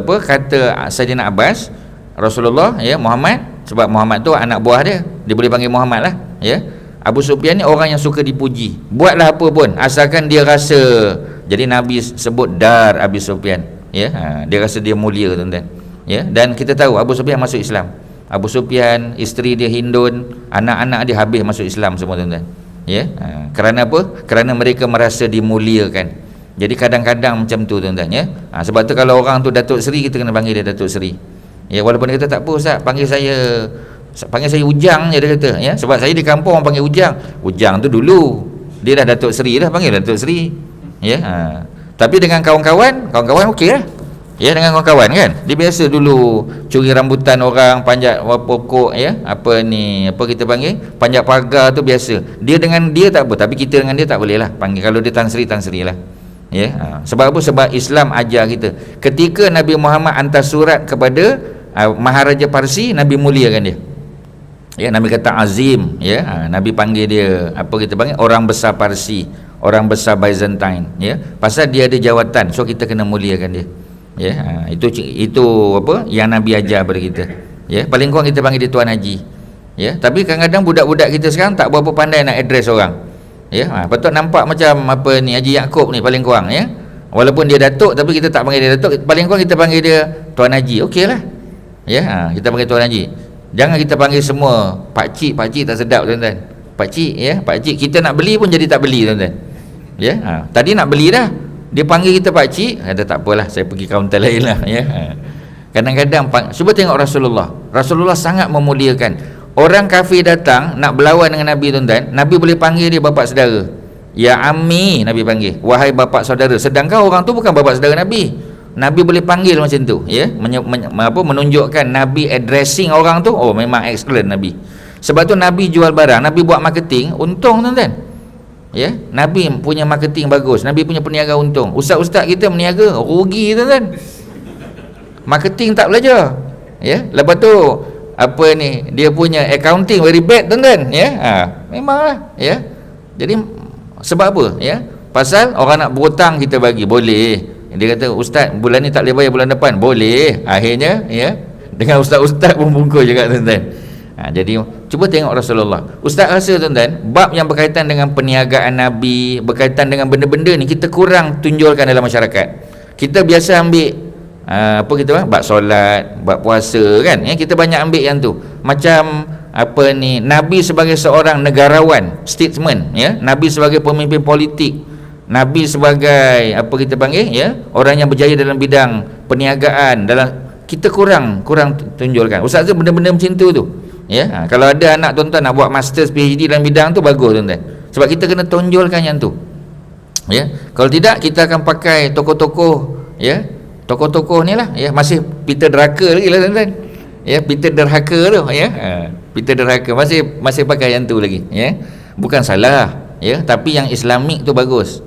[SPEAKER 1] Sayyidina Abbas, Rasulullah, ya, Muhammad, sebab Muhammad tu anak buah dia. Dia boleh panggil Muhammad lah, ya. Abu Sufyan ni orang yang suka dipuji. Buatlah apa pun asalkan dia rasa. Jadi Nabi sebut dar Abi Sufyan, ya. Dia rasa dia mulia, tuan-tuan. Ya, dan kita tahu Abu Sufyan masuk Islam. Abu Sufyan, isteri dia Hindun, anak-anak dia habis masuk Islam semua, tuan-tuan. Ya, kerana apa? Kerana mereka merasa dimuliakan. Jadi kadang-kadang macam tu, tuan-tuan, ya. Sebab tu kalau orang tu Datuk Seri, kita kena panggil dia Datuk Seri. Ya, walaupun dia kata tak apa Ustaz, panggil saya Ujang je, dia kata, ya. Sebab saya di kampung orang panggil Ujang. Ujang tu dulu. Dia dah Datuk Seri dah, panggil Datuk Seri. Ya. Tapi dengan kawan-kawan okey lah. Ya, dengan kawan-kawan kan. Dia biasa dulu curi rambutan orang, panjat pokok, ya. Apa kita panggil? Panjat pagar tu biasa. Dia dengan dia tak apa, tapi kita dengan dia tak boleh lah. Panggil kalau dia Tan Sri lah. Ya. Sebab apa? Sebab Islam ajar kita. Ketika Nabi Muhammad hantar surat kepada Maharaja Parsi, Nabi muliakan dia. Ya, Nabi kata Azim, ya. Nabi panggil dia apa kita panggil? Orang besar Parsi, orang besar Byzantine, ya. Pasal dia ada jawatan, so kita kena muliakan dia. Ya, itu apa yang Nabi ajar pada kita. Ya, paling kurang kita panggil dia Tuan Haji. Ya, tapi kadang-kadang budak-budak kita sekarang tak berapa pandai nak address orang. Ya, patut nampak macam apa ni Haji Yaakob ni paling kurang, ya. Walaupun dia datuk tapi kita tak panggil dia datuk, paling kurang kita panggil dia Tuan Haji. Okeylah. Ya, kita panggil Tuan Haji. Jangan kita panggil semua pak cik tak sedap, tuan-tuan. Pak cik, ya, pak cik kita nak beli pun jadi tak beli, tuan-tuan. Ya, tadi nak beli dah. Dia panggil kita pak cik, kata tak apalah, saya pergi kaunter lain lah, ya. Kadang-kadang cuba tengok Rasulullah sangat memuliakan. Orang kafir datang nak berlawan dengan Nabi, tuan-tuan, Nabi boleh panggil dia bapa saudara. Ya ammi, Nabi panggil, wahai bapa saudara. Sedangkan orang tu bukan bapa saudara Nabi. Nabi boleh panggil macam tu, ya. Menunjukkan Nabi addressing orang tu, oh memang excellent Nabi. Sebab tu Nabi jual barang, Nabi buat marketing, untung, tuan-tuan. Ya, Nabi punya marketing bagus, Nabi punya peniaga untung. Ustaz-ustaz kita meniaga rugi, tuan-tuan. Marketing tak belajar. Ya, lepas tu apa ni, dia punya accounting very bad, tuan-tuan, ya. Memanglah, ya. Jadi sebab apa, ya? Pasal orang nak berhutang kita bagi, boleh. Dia kata ustaz bulan ni tak boleh bayar, bulan depan boleh. Akhirnya, ya, dengan ustaz-ustaz pun bungkus juga, tuan-tuan. Jadi cuba tengok Rasulullah. Ustaz rasa, tuan-tuan, bab yang berkaitan dengan perniagaan Nabi, berkaitan dengan benda-benda ni kita kurang tunjulkan dalam masyarakat. Kita biasa ambil apa kita bab solat, bab puasa, kan, ya, kita banyak ambil yang tu. Macam apa ni, Nabi sebagai seorang negarawan, statesman, ya, Nabi sebagai pemimpin politik, Nabi sebagai apa kita panggil, ya, orang yang berjaya dalam bidang perniagaan, kita kurang tunjulkan. Ustaz tu benda-benda macam tu. Ya, kalau ada anak tuan-tuan nak buat masters PhD dalam bidang tu, bagus, tuan-tuan. Sebab kita kena tonjolkan yang tu. Ya, kalau tidak kita akan pakai tokoh-tokoh, ya. Tokoh-tokoh ni lah, ya, masih Peter Drucker lagi lah, tuan-tuan. Ya, Peter Derhaka tu, ya. Peter Derhaka masih pakai yang tu lagi, ya. Bukan salah, ya, tapi yang Islamik tu bagus.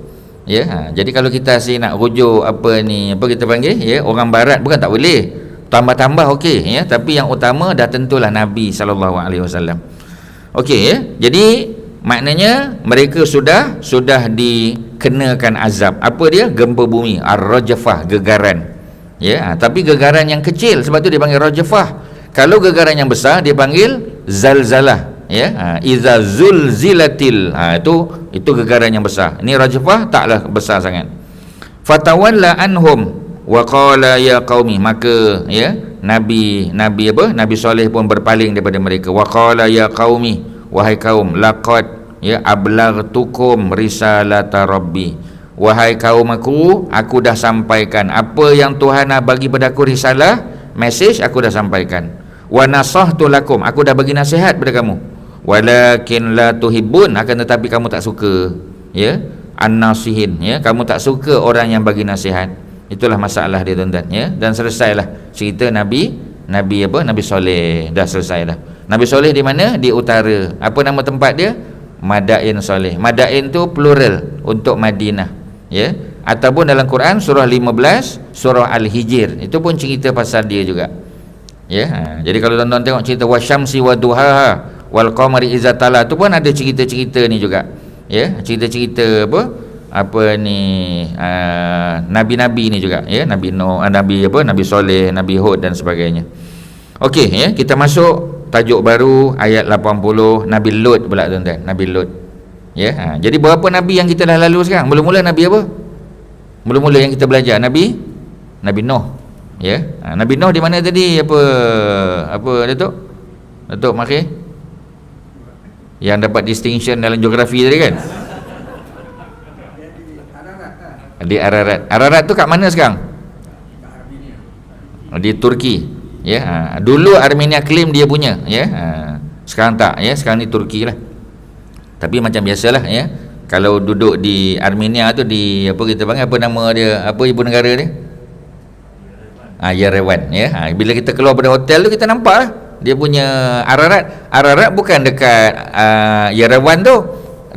[SPEAKER 1] Ya, jadi kalau kita nak rujuk apa kita panggil, ya, orang barat, bukan tak boleh. Tambah-tambah okey, ya, tapi yang utama dah tentulah Nabi SAW. Okey, ya. Jadi maknanya mereka sudah dikenakan azab. Apa dia? Gempa bumi, ar-rajfah, gegaran. Ya, tapi gegaran yang kecil, sebab tu dia panggil rajfah. Kalau gegaran yang besar dia panggil zalzalah, ya. Iza zulzilatil, itu gegaran yang besar. Ini rajfah taklah besar sangat. Fatawalla anhum wa qala ya qaumi, maka, ya, Nabi Soleh pun berpaling daripada mereka. Wa qala ya qaumi, wahai kaum, laqad, ya, ablaghtukum risalata rabbi, wahai kaum aku dah sampaikan apa yang Tuhan bagi pada aku, risalah, message aku dah sampaikan. Wa nasahtu lakum, aku dah bagi nasihat pada kamu. Walakin la tuhibbun, akan tetapi kamu tak suka, ya, an-nasihin, ya, kamu tak suka orang yang bagi nasihat. Itulah masalah dia, tuan-tuan, ya. Dan selesailah cerita Nabi Soleh, dah selesai dah. Nabi Soleh di mana? Di utara. Apa nama tempat dia? Madain Soleh. Madain tu plural untuk Madinah, ya. ataupun dalam Quran surah 15 surah Al-Hijr, itu pun cerita pasal dia juga. Ya, jadi kalau tuan-tuan tengok cerita wasyamsi waduhaha wal qamari iza tala, tu pun ada cerita-cerita ni juga. Ya, cerita-cerita apa ni nabi-nabi ni juga, ya, Nabi Nuh, Nabi Soleh, Nabi Hud dan sebagainya. Okey, ya, kita masuk tajuk baru ayat 80, Nabi Lut pula tuan-tuan, Nabi Lut. Ya, jadi berapa nabi yang kita dah lalu sekarang? Mula-mula nabi apa? Mula-mula yang kita belajar Nabi Nuh. Ya, Nabi Nuh di mana tadi? Apa Datuk Makhir yang dapat distinction dalam geografi tadi kan? Di Ararat. Ararat tu kat mana sekarang? Di Turki. Ya, dulu Armenia claim dia punya, ya. Sekarang tak, ya. Sekarang ni Turki lah. Tapi macam biasalah, ya. Kalau duduk di Armenia tu, di apa kita panggil, apa nama dia, apa ibu negara dia? Yerevan, ya. Bila kita keluar pada hotel tu kita nampak lah dia punya Ararat. Ararat bukan dekat Yerevan tu,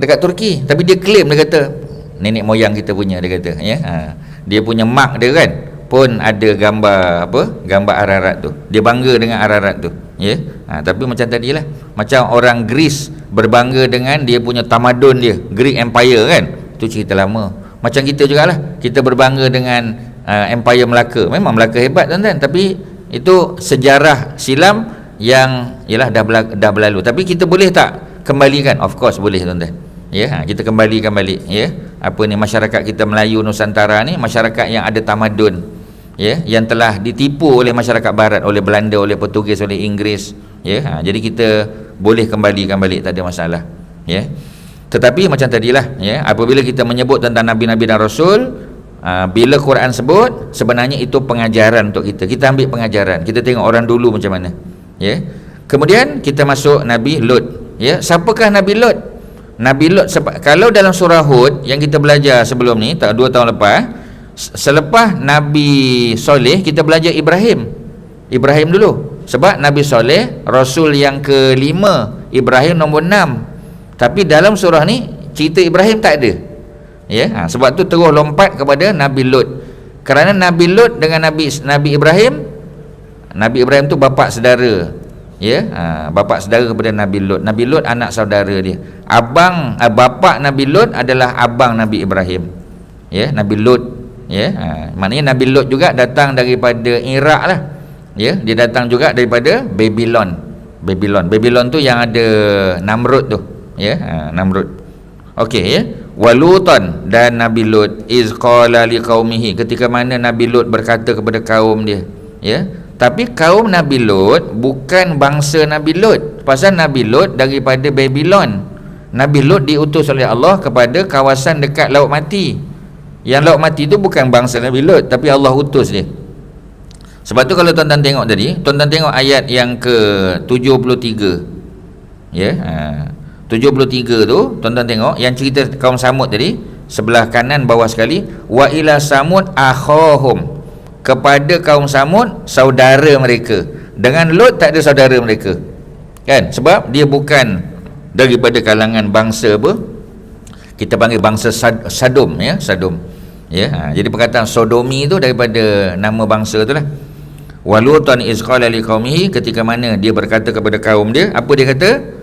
[SPEAKER 1] dekat Turki, tapi dia claim, dia kata nenek moyang kita punya, dia kata, ya. Dia punya mark dia kan pun ada gambar Ararat tu. Dia bangga dengan Ararat tu, ya. Tapi macam tadilah, macam orang Greece berbangga dengan dia punya tamadun dia, Greek Empire kan, tu cerita lama. Macam kita jugalah, kita berbangga dengan Empire Melaka. Memang Melaka hebat tuan-tuan, tapi itu sejarah silam yang ialah dah berlalu. Tapi kita boleh tak kembalikan? Of course boleh tuan-tuan. Ya, kita kembalikan balik, ya. Apa ni, masyarakat kita Melayu Nusantara ni masyarakat yang ada tamadun, ya, yang telah ditipu oleh masyarakat barat, oleh Belanda, oleh Portugis, oleh Inggeris, ya. Jadi kita boleh kembalikan balik, tak ada masalah, ya. Tetapi macam tadilah, ya, apabila kita menyebut tentang nabi-nabi dan rasul, bila Quran sebut, sebenarnya itu pengajaran untuk kita. Kita ambil pengajaran, kita tengok orang dulu macam mana, ya. Kemudian kita masuk Nabi Lut, ya. Siapakah Nabi Lut? Nabi Lut, kalau dalam surah Hud yang kita belajar sebelum ni, 2 tahun lepas, selepas Nabi Soleh kita belajar Ibrahim dulu, sebab Nabi Soleh Rasul yang ke-5, Ibrahim nombor 6. Tapi dalam surah ni cerita Ibrahim tak ada, ya. Sebab tu terus lompat kepada Nabi Lut, kerana Nabi Lut dengan Nabi Ibrahim tu bapa saudara, ya. Bapa saudara kepada Nabi Lut. Nabi Lut anak saudara dia. Bapa Nabi Lut adalah abang Nabi Ibrahim, ya, Nabi Lut, ya. Maknanya Nabi Lut juga datang daripada Iraq lah, ya. Dia datang juga daripada Babylon tu yang ada Namrud tu, ya. Namrud. Okey, ya. Walutan, dan Nabi Lut iz qala liqaumihi, ketika mana Nabi Lut berkata kepada kaum dia, ya. Tapi kaum Nabi Lut bukan bangsa Nabi Lut, pasal Nabi Lut daripada Babylon. Nabi Lut diutus oleh Allah kepada kawasan dekat Laut Mati. Yang Laut Mati tu bukan bangsa Nabi Lut, tapi Allah utus dia. Sebab tu kalau tuan-tuan tengok tadi, tuan-tuan tengok ayat yang ke-73, ya. 73 tu tuan-tuan tengok yang cerita kaum Samud tadi, sebelah kanan bawah sekali, wa ila samud akhahum, kepada kaum Samud saudara mereka. Dengan Lut tak ada saudara mereka, kan? Sebab dia bukan daripada kalangan bangsa kita panggil bangsa Sadom, ya, Sadom, ya. Jadi perkataan sodomi tu daripada nama bangsa tu lah. Walutan iz qala liqaumihi, ketika mana dia berkata kepada kaum dia, apa dia kata?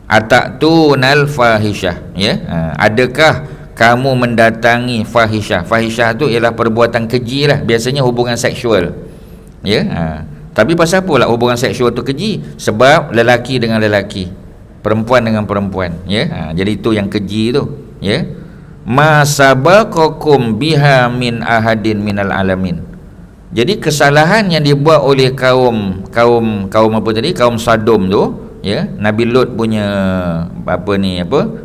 [SPEAKER 1] Atatunal fahisyah, ya. Adakah kamu mendatangi fahisyah? Fahisyah tu ialah perbuatan keji lah, biasanya hubungan seksual, ya. Tapi pasal apa lah hubungan seksual tu keji? Sebab lelaki dengan lelaki, perempuan dengan perempuan, ya. Jadi itu yang keji tu, ya. Ma sabaqakum biha min ahadin minal alamin. Jadi kesalahan yang dibuat oleh kaum apa tadi, kaum Sodom tu, ya, Nabi Lut punya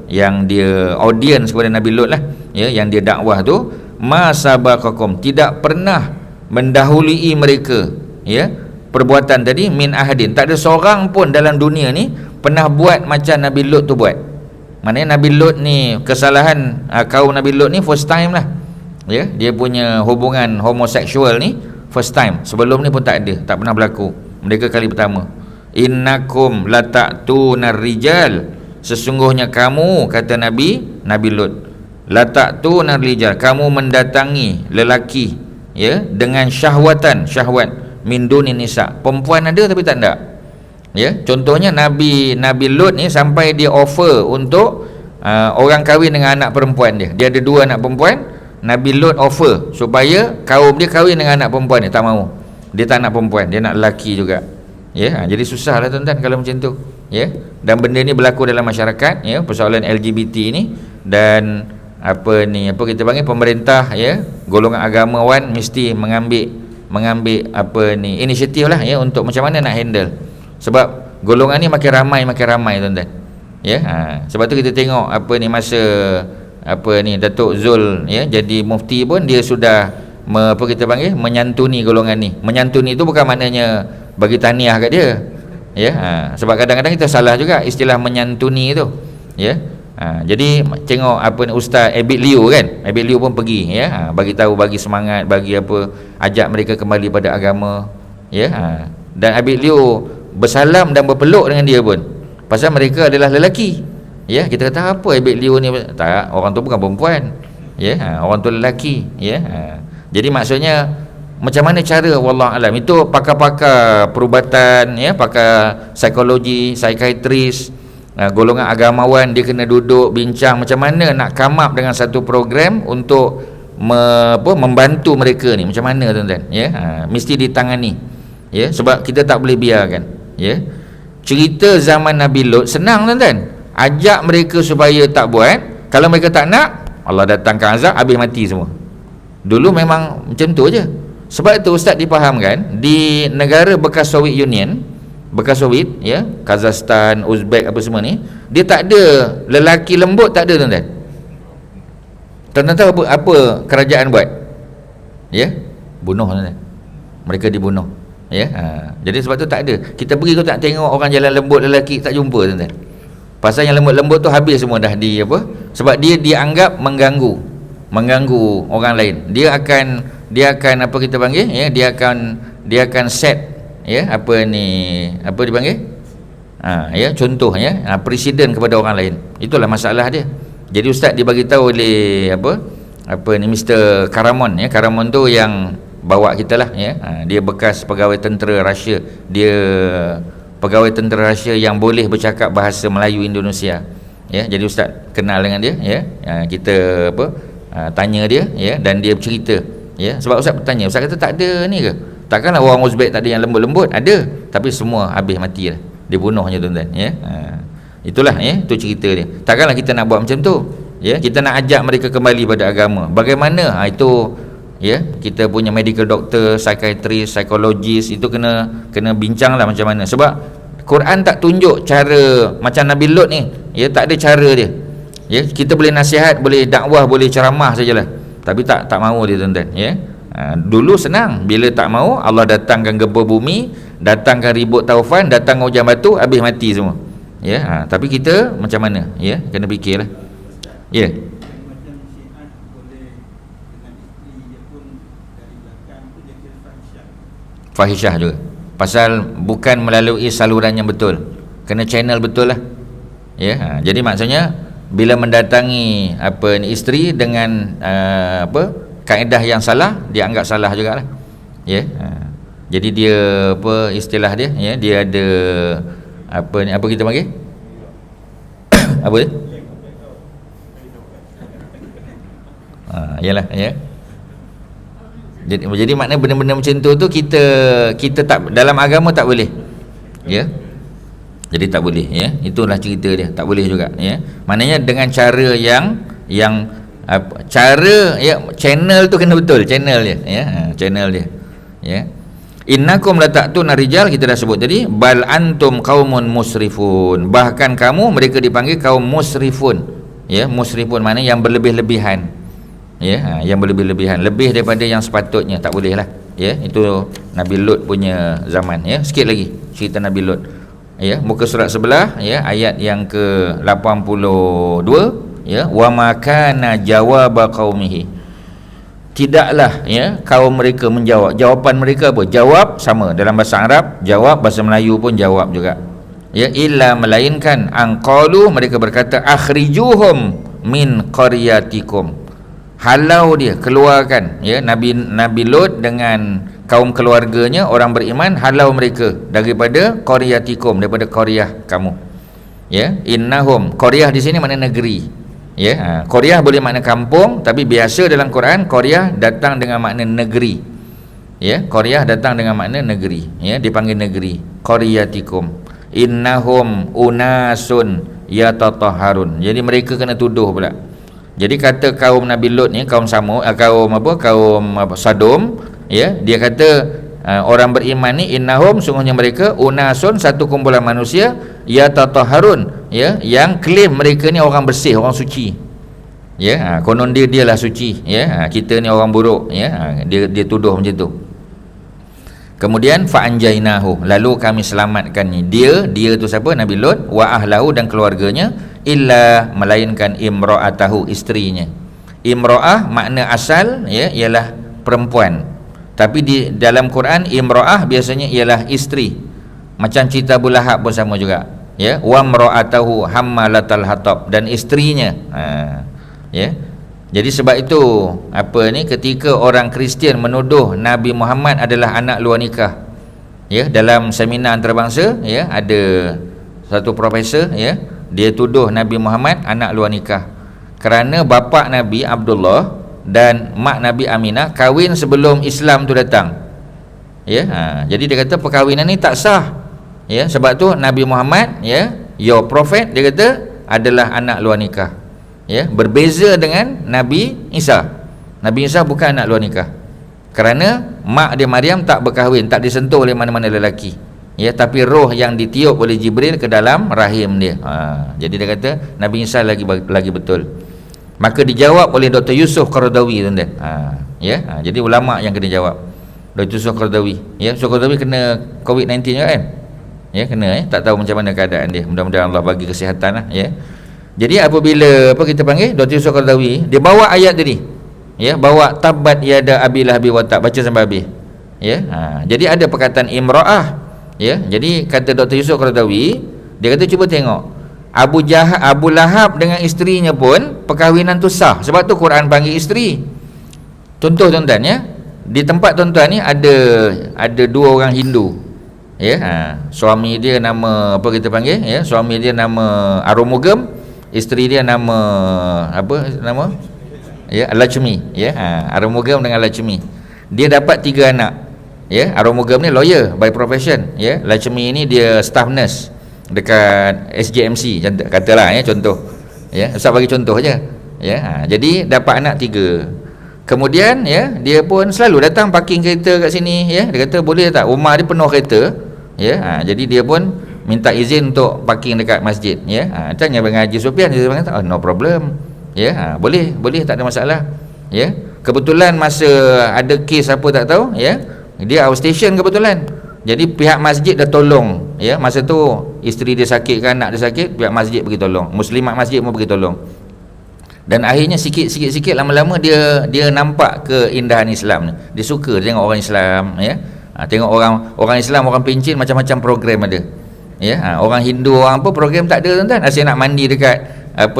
[SPEAKER 1] yang dia audience kepada Nabi Lut lah, ya, yang dia dakwah tu, ma sabaqakum, tidak pernah mendahului mereka, ya, perbuatan tadi, min ahadin, tak ada seorang pun dalam dunia ni pernah buat macam Nabi Lut tu buat. Maknanya Nabi Lut ni, kesalahan kaum Nabi Lut ni first time lah, ya. Dia punya hubungan homoseksual ni first time, sebelum ni pun tak ada, tak pernah berlaku, mereka kali pertama. Innakum lata'tunar rijal, sesungguhnya kamu, kata Nabi Lut, la ta'tuna rijal, kamu mendatangi lelaki, ya, dengan syahwat min dunin nisa, perempuan ada tapi tak ada. Ya, contohnya Nabi Lut ni sampai dia offer untuk orang kahwin dengan anak perempuan dia. Dia ada 2 anak perempuan. Nabi Lut offer supaya kaum dia kahwin dengan anak perempuan dia, tak mau. Dia tak nak perempuan, dia nak lelaki juga. Ya, jadi susahlah tuan-tuan kalau macam tu. Ya, dan benda ni berlaku dalam masyarakat, ya, persoalan LGBT ni. Dan apa kita panggil, pemerintah, ya, golongan agamawan mesti mengambil inisiatif lah, ya, untuk macam mana nak handle. Sebab golongan ni makin ramai tuan-tuan. Ya, sebab tu kita tengok masa Datuk Zul, ya, jadi mufti pun dia sudah menyantuni golongan ni. Menyantuni tu bukan maknanya bagi tahniah kat dia. Ya, sebab kadang-kadang kita salah juga istilah menyantuni tu. Ya. Jadi tengok Ustaz Abid Liu kan. Abid Liu pun pergi, ya, bagi tahu, bagi semangat, bagi ajak mereka kembali pada agama. Ya. Dan Abid Liu bersalam dan berpeluk dengan dia pun. Pasal mereka adalah lelaki. Ya, kita kata apa Abid Liu ni? Tak, orang tu bukan perempuan. Ya, orang tu lelaki. Ya. Jadi maksudnya macam mana cara, wallah alam, itu pakar-pakar perubatan, ya, pakar psikologi, psikiatris, golongan agamawan, dia kena duduk bincang macam mana nak come up dengan satu program untuk membantu mereka ni macam mana tuan-tuan. Ya, mesti ditangani. Ya, sebab kita tak boleh biarkan. Ya, cerita zaman Nabi Lut senang tuan-tuan, ajak mereka supaya tak buat. Kalau mereka tak nak, Allah datangkan azab, habis mati semua. Dulu memang macam tu aja. Sebab itu ustaz dipahamkan di negara bekas Soviet Union, bekas Soviet, ya, Kazakhstan, Uzbek apa semua ni, dia tak ada lelaki lembut, tak ada tuan-tuan. Tuan-tuan tahu apa kerajaan buat? Ya, bunuh tuan-tuan. Mereka dibunuh. Ya, jadi sebab tu tak ada. Kita pergi tu tak tengok orang jalan lembut lelaki, tak jumpa tuan-tuan. Pasal yang lembut-lembut tu habis semua dah sebab dia dianggap mengganggu orang lain. Dia akan apa kita panggil, ya, dia akan set, ya, apa dipanggil, ya, contoh, ya, presiden kepada orang lain. Itulah masalah dia. Jadi ustaz dibagi tahu oleh Mr. Karamon, ya. Karamon tu yang bawa kita lah, ya. Dia bekas pegawai tentera Russia. Dia pegawai tentera Russia yang boleh bercakap bahasa Melayu Indonesia. Ya, jadi ustaz kenal dengan dia, ya. Kita tanya dia, ya, dan dia bercerita. Ya, sebab ustaz bertanya, ustaz kata tak ada ni ke? Takkanlah orang Uzbek tak ada yang lembut-lembut? Ada, tapi semua habis mati lah. Dia bunuhnya tuan-tuan, ya. Itulah, ya, tu cerita dia. Takkanlah kita nak buat macam tu. Ya, kita nak ajak mereka kembali pada agama. Bagaimana? Itu, ya, kita punya medical doctor, psikiatris, psikologis, itu kena bincanglah macam mana. Sebab Quran tak tunjuk cara macam Nabi Lut ni. Ya, tak ada cara dia. Ya, kita boleh nasihat, boleh dakwah, boleh ceramah sajalah. Tapi tak mau dia tuan-tuan, ya. Dulu senang, bila tak mau Allah datangkan gempa bumi, datangkan ribut taufan, datang hujan batu, habis mati semua. Ya, tapi kita macam mana? Ya, kena fikirlah. Ya. Fahisyah juga. Pasal bukan melalui saluran yang betul. Kena channel betul lah. Ya, jadi maksudnya bila mendatangi isteri dengan kaedah yang salah, dia anggap salah jugalah. Ya. Jadi dia istilah dia, ya, dia ada apa kita panggil? Apa dia? Yalah, ya. Jadi makna benda-benda macam tu kita tak, dalam agama tak boleh. Ya. Jadi tak boleh, ya. Itulah cerita dia, tak boleh juga, ya. Maknanya dengan cara yang cara, ya, channel tu kena betul, channel dia, ya. Channel dia. Ya. Innakum lata'tuna rijal, kita dah sebut tadi, bal antum qaumun musrifun. Bahkan kamu, mereka dipanggil kaum musrifun. Ya, musrifun makna yang berlebih-lebihan. Ya, yang berlebih-lebihan, lebih daripada yang sepatutnya, tak boleh lah. Ya, itu Nabi Lut punya zaman, ya. Sikit lagi cerita Nabi Lut. Ya, muka surat sebelah, ya, ayat yang ke-82, ya, wa makana jawab qaumihi. Tidaklah, ya, kaum mereka menjawab. Jawapan mereka apa? Jawab sama dalam bahasa Arab, jawab bahasa Melayu pun jawab juga. Ya, illa melainkan angqalu, mereka berkata akhrijuhum min qaryatikum, halau dia, keluarkan, ya, Nabi Lut dengan kaum keluarganya orang beriman, halau mereka daripada qaryatikum, daripada qaryah kamu, ya. Innahum, qaryah di sini makna negeri, ya. Qaryah boleh makna kampung, tapi biasa dalam Quran qaryah datang dengan makna negeri, ya. Qaryah datang dengan makna negeri, ya, dipanggil negeri, qaryatikum. Innahum unasun yatatahharun, jadi mereka kena tuduh pula. Jadi kata kaum Nabi Lut ni, kaum Sodom, ya, dia kata orang beriman ni, innahum, sungguhnya mereka, unasun, satu kumpulan manusia, yatatahharun, ya, yang klaim mereka ni orang bersih, orang suci, ya. Konon dialah suci, ya. Kita ni orang buruk, ya. Dia tuduh macam tu. Kemudian fa'anjainahu, lalu kami selamatkan dia tu siapa? Nabi Lut, wa ahlahu, dan keluarganya, illa, melainkan imra'atahu, isterinya. Imra'ah makna asal, ya, ialah perempuan, tapi di dalam Quran imra'ah biasanya ialah isteri. Macam cerita Abu Lahab pun sama juga, ya, wa imra'atahu hammalatal hatab, dan isterinya, ya. Jadi sebab itu ketika orang Kristian menuduh Nabi Muhammad adalah anak luar nikah, ya, dalam seminar antarabangsa, ya, ada satu profesor, ya, dia tuduh Nabi Muhammad anak luar nikah kerana bapa Nabi Abdullah dan mak Nabi Aminah kahwin sebelum Islam tu datang, ya. Jadi dia kata perkahwinan ni tak sah, ya. Sebab tu Nabi Muhammad, ya, your prophet, dia kata adalah anak luar nikah, ya. Berbeza dengan Nabi Isa. Nabi Isa bukan anak luar nikah kerana mak dia Maryam tak berkahwin, tak disentuh oleh mana-mana lelaki, ya, tapi roh yang ditiup oleh Jibril ke dalam rahim dia. Jadi dia kata Nabi Isa lagi betul. Maka dijawab oleh Dr. Yusuf Qaradawi, tuan-tuan. Ya, jadi ulama yang kena jawab. Dr. Yusuf Qaradawi, ya. Yusuf Qaradawi kena COVID-19 juga kan? Ya, kena, tak tahu macam mana keadaan dia. Mudah-mudahan Allah bagi kesihatan lah, ya. Jadi apabila kita panggil Dr. Yusuf Qaradawi, dia bawa ayat tadi, ya, bawa tabat yada abi lahabi wa tab, baca sampai habis, ya. Jadi ada perkataan imra'ah, ya. Jadi kata Dr. Yusuf Qaradawi, dia kata cuba tengok Abu Lahab dengan isterinya pun perkahwinan tu sah. Sebab tu Quran panggil isteri. Contoh tuan-tuan, ya, di tempat tuan-tuan ni ada dua orang Hindu, ya. Suami dia nama kita panggil, ya, suami dia nama Arumugam, isteri dia nama ya, Lakshmi, ya. Arumugam dengan Lakshmi, dia dapat 3 anak, ya. Arumugam ni lawyer by profession, ya. Lakshmi ni dia staff nurse dekat SJMC, katalah, ya, contoh, ya. Ustaz bagi contoh je, ya. Jadi dapat anak 3. Kemudian, ya, dia pun selalu datang parking kereta kat sini, ya. Dia kata boleh tak, rumah dia penuh kereta, ya. Jadi dia pun minta izin untuk parking dekat masjid, ya. Tanya dengan Haji Sofian, dia kata no problem, ya. Boleh, tak ada masalah, ya. Kebetulan masa ada kes apa tak tahu, ya, dia outstation kebetulan. Jadi pihak masjid dah tolong, ya. Masa tu isteri dia sakit, kan, anak dia sakit, pihak masjid pergi tolong, muslimat masjid pun pergi tolong. Dan akhirnya sikit lama-lama dia nampak keindahan Islam ni. Dia suka, dia tengok orang Islam, ya. Tengok orang Islam, orang pencin, macam-macam program ada, ya. Orang Hindu, orang apa, program tak ada, tuan-tuan. Asyik nak mandi dekat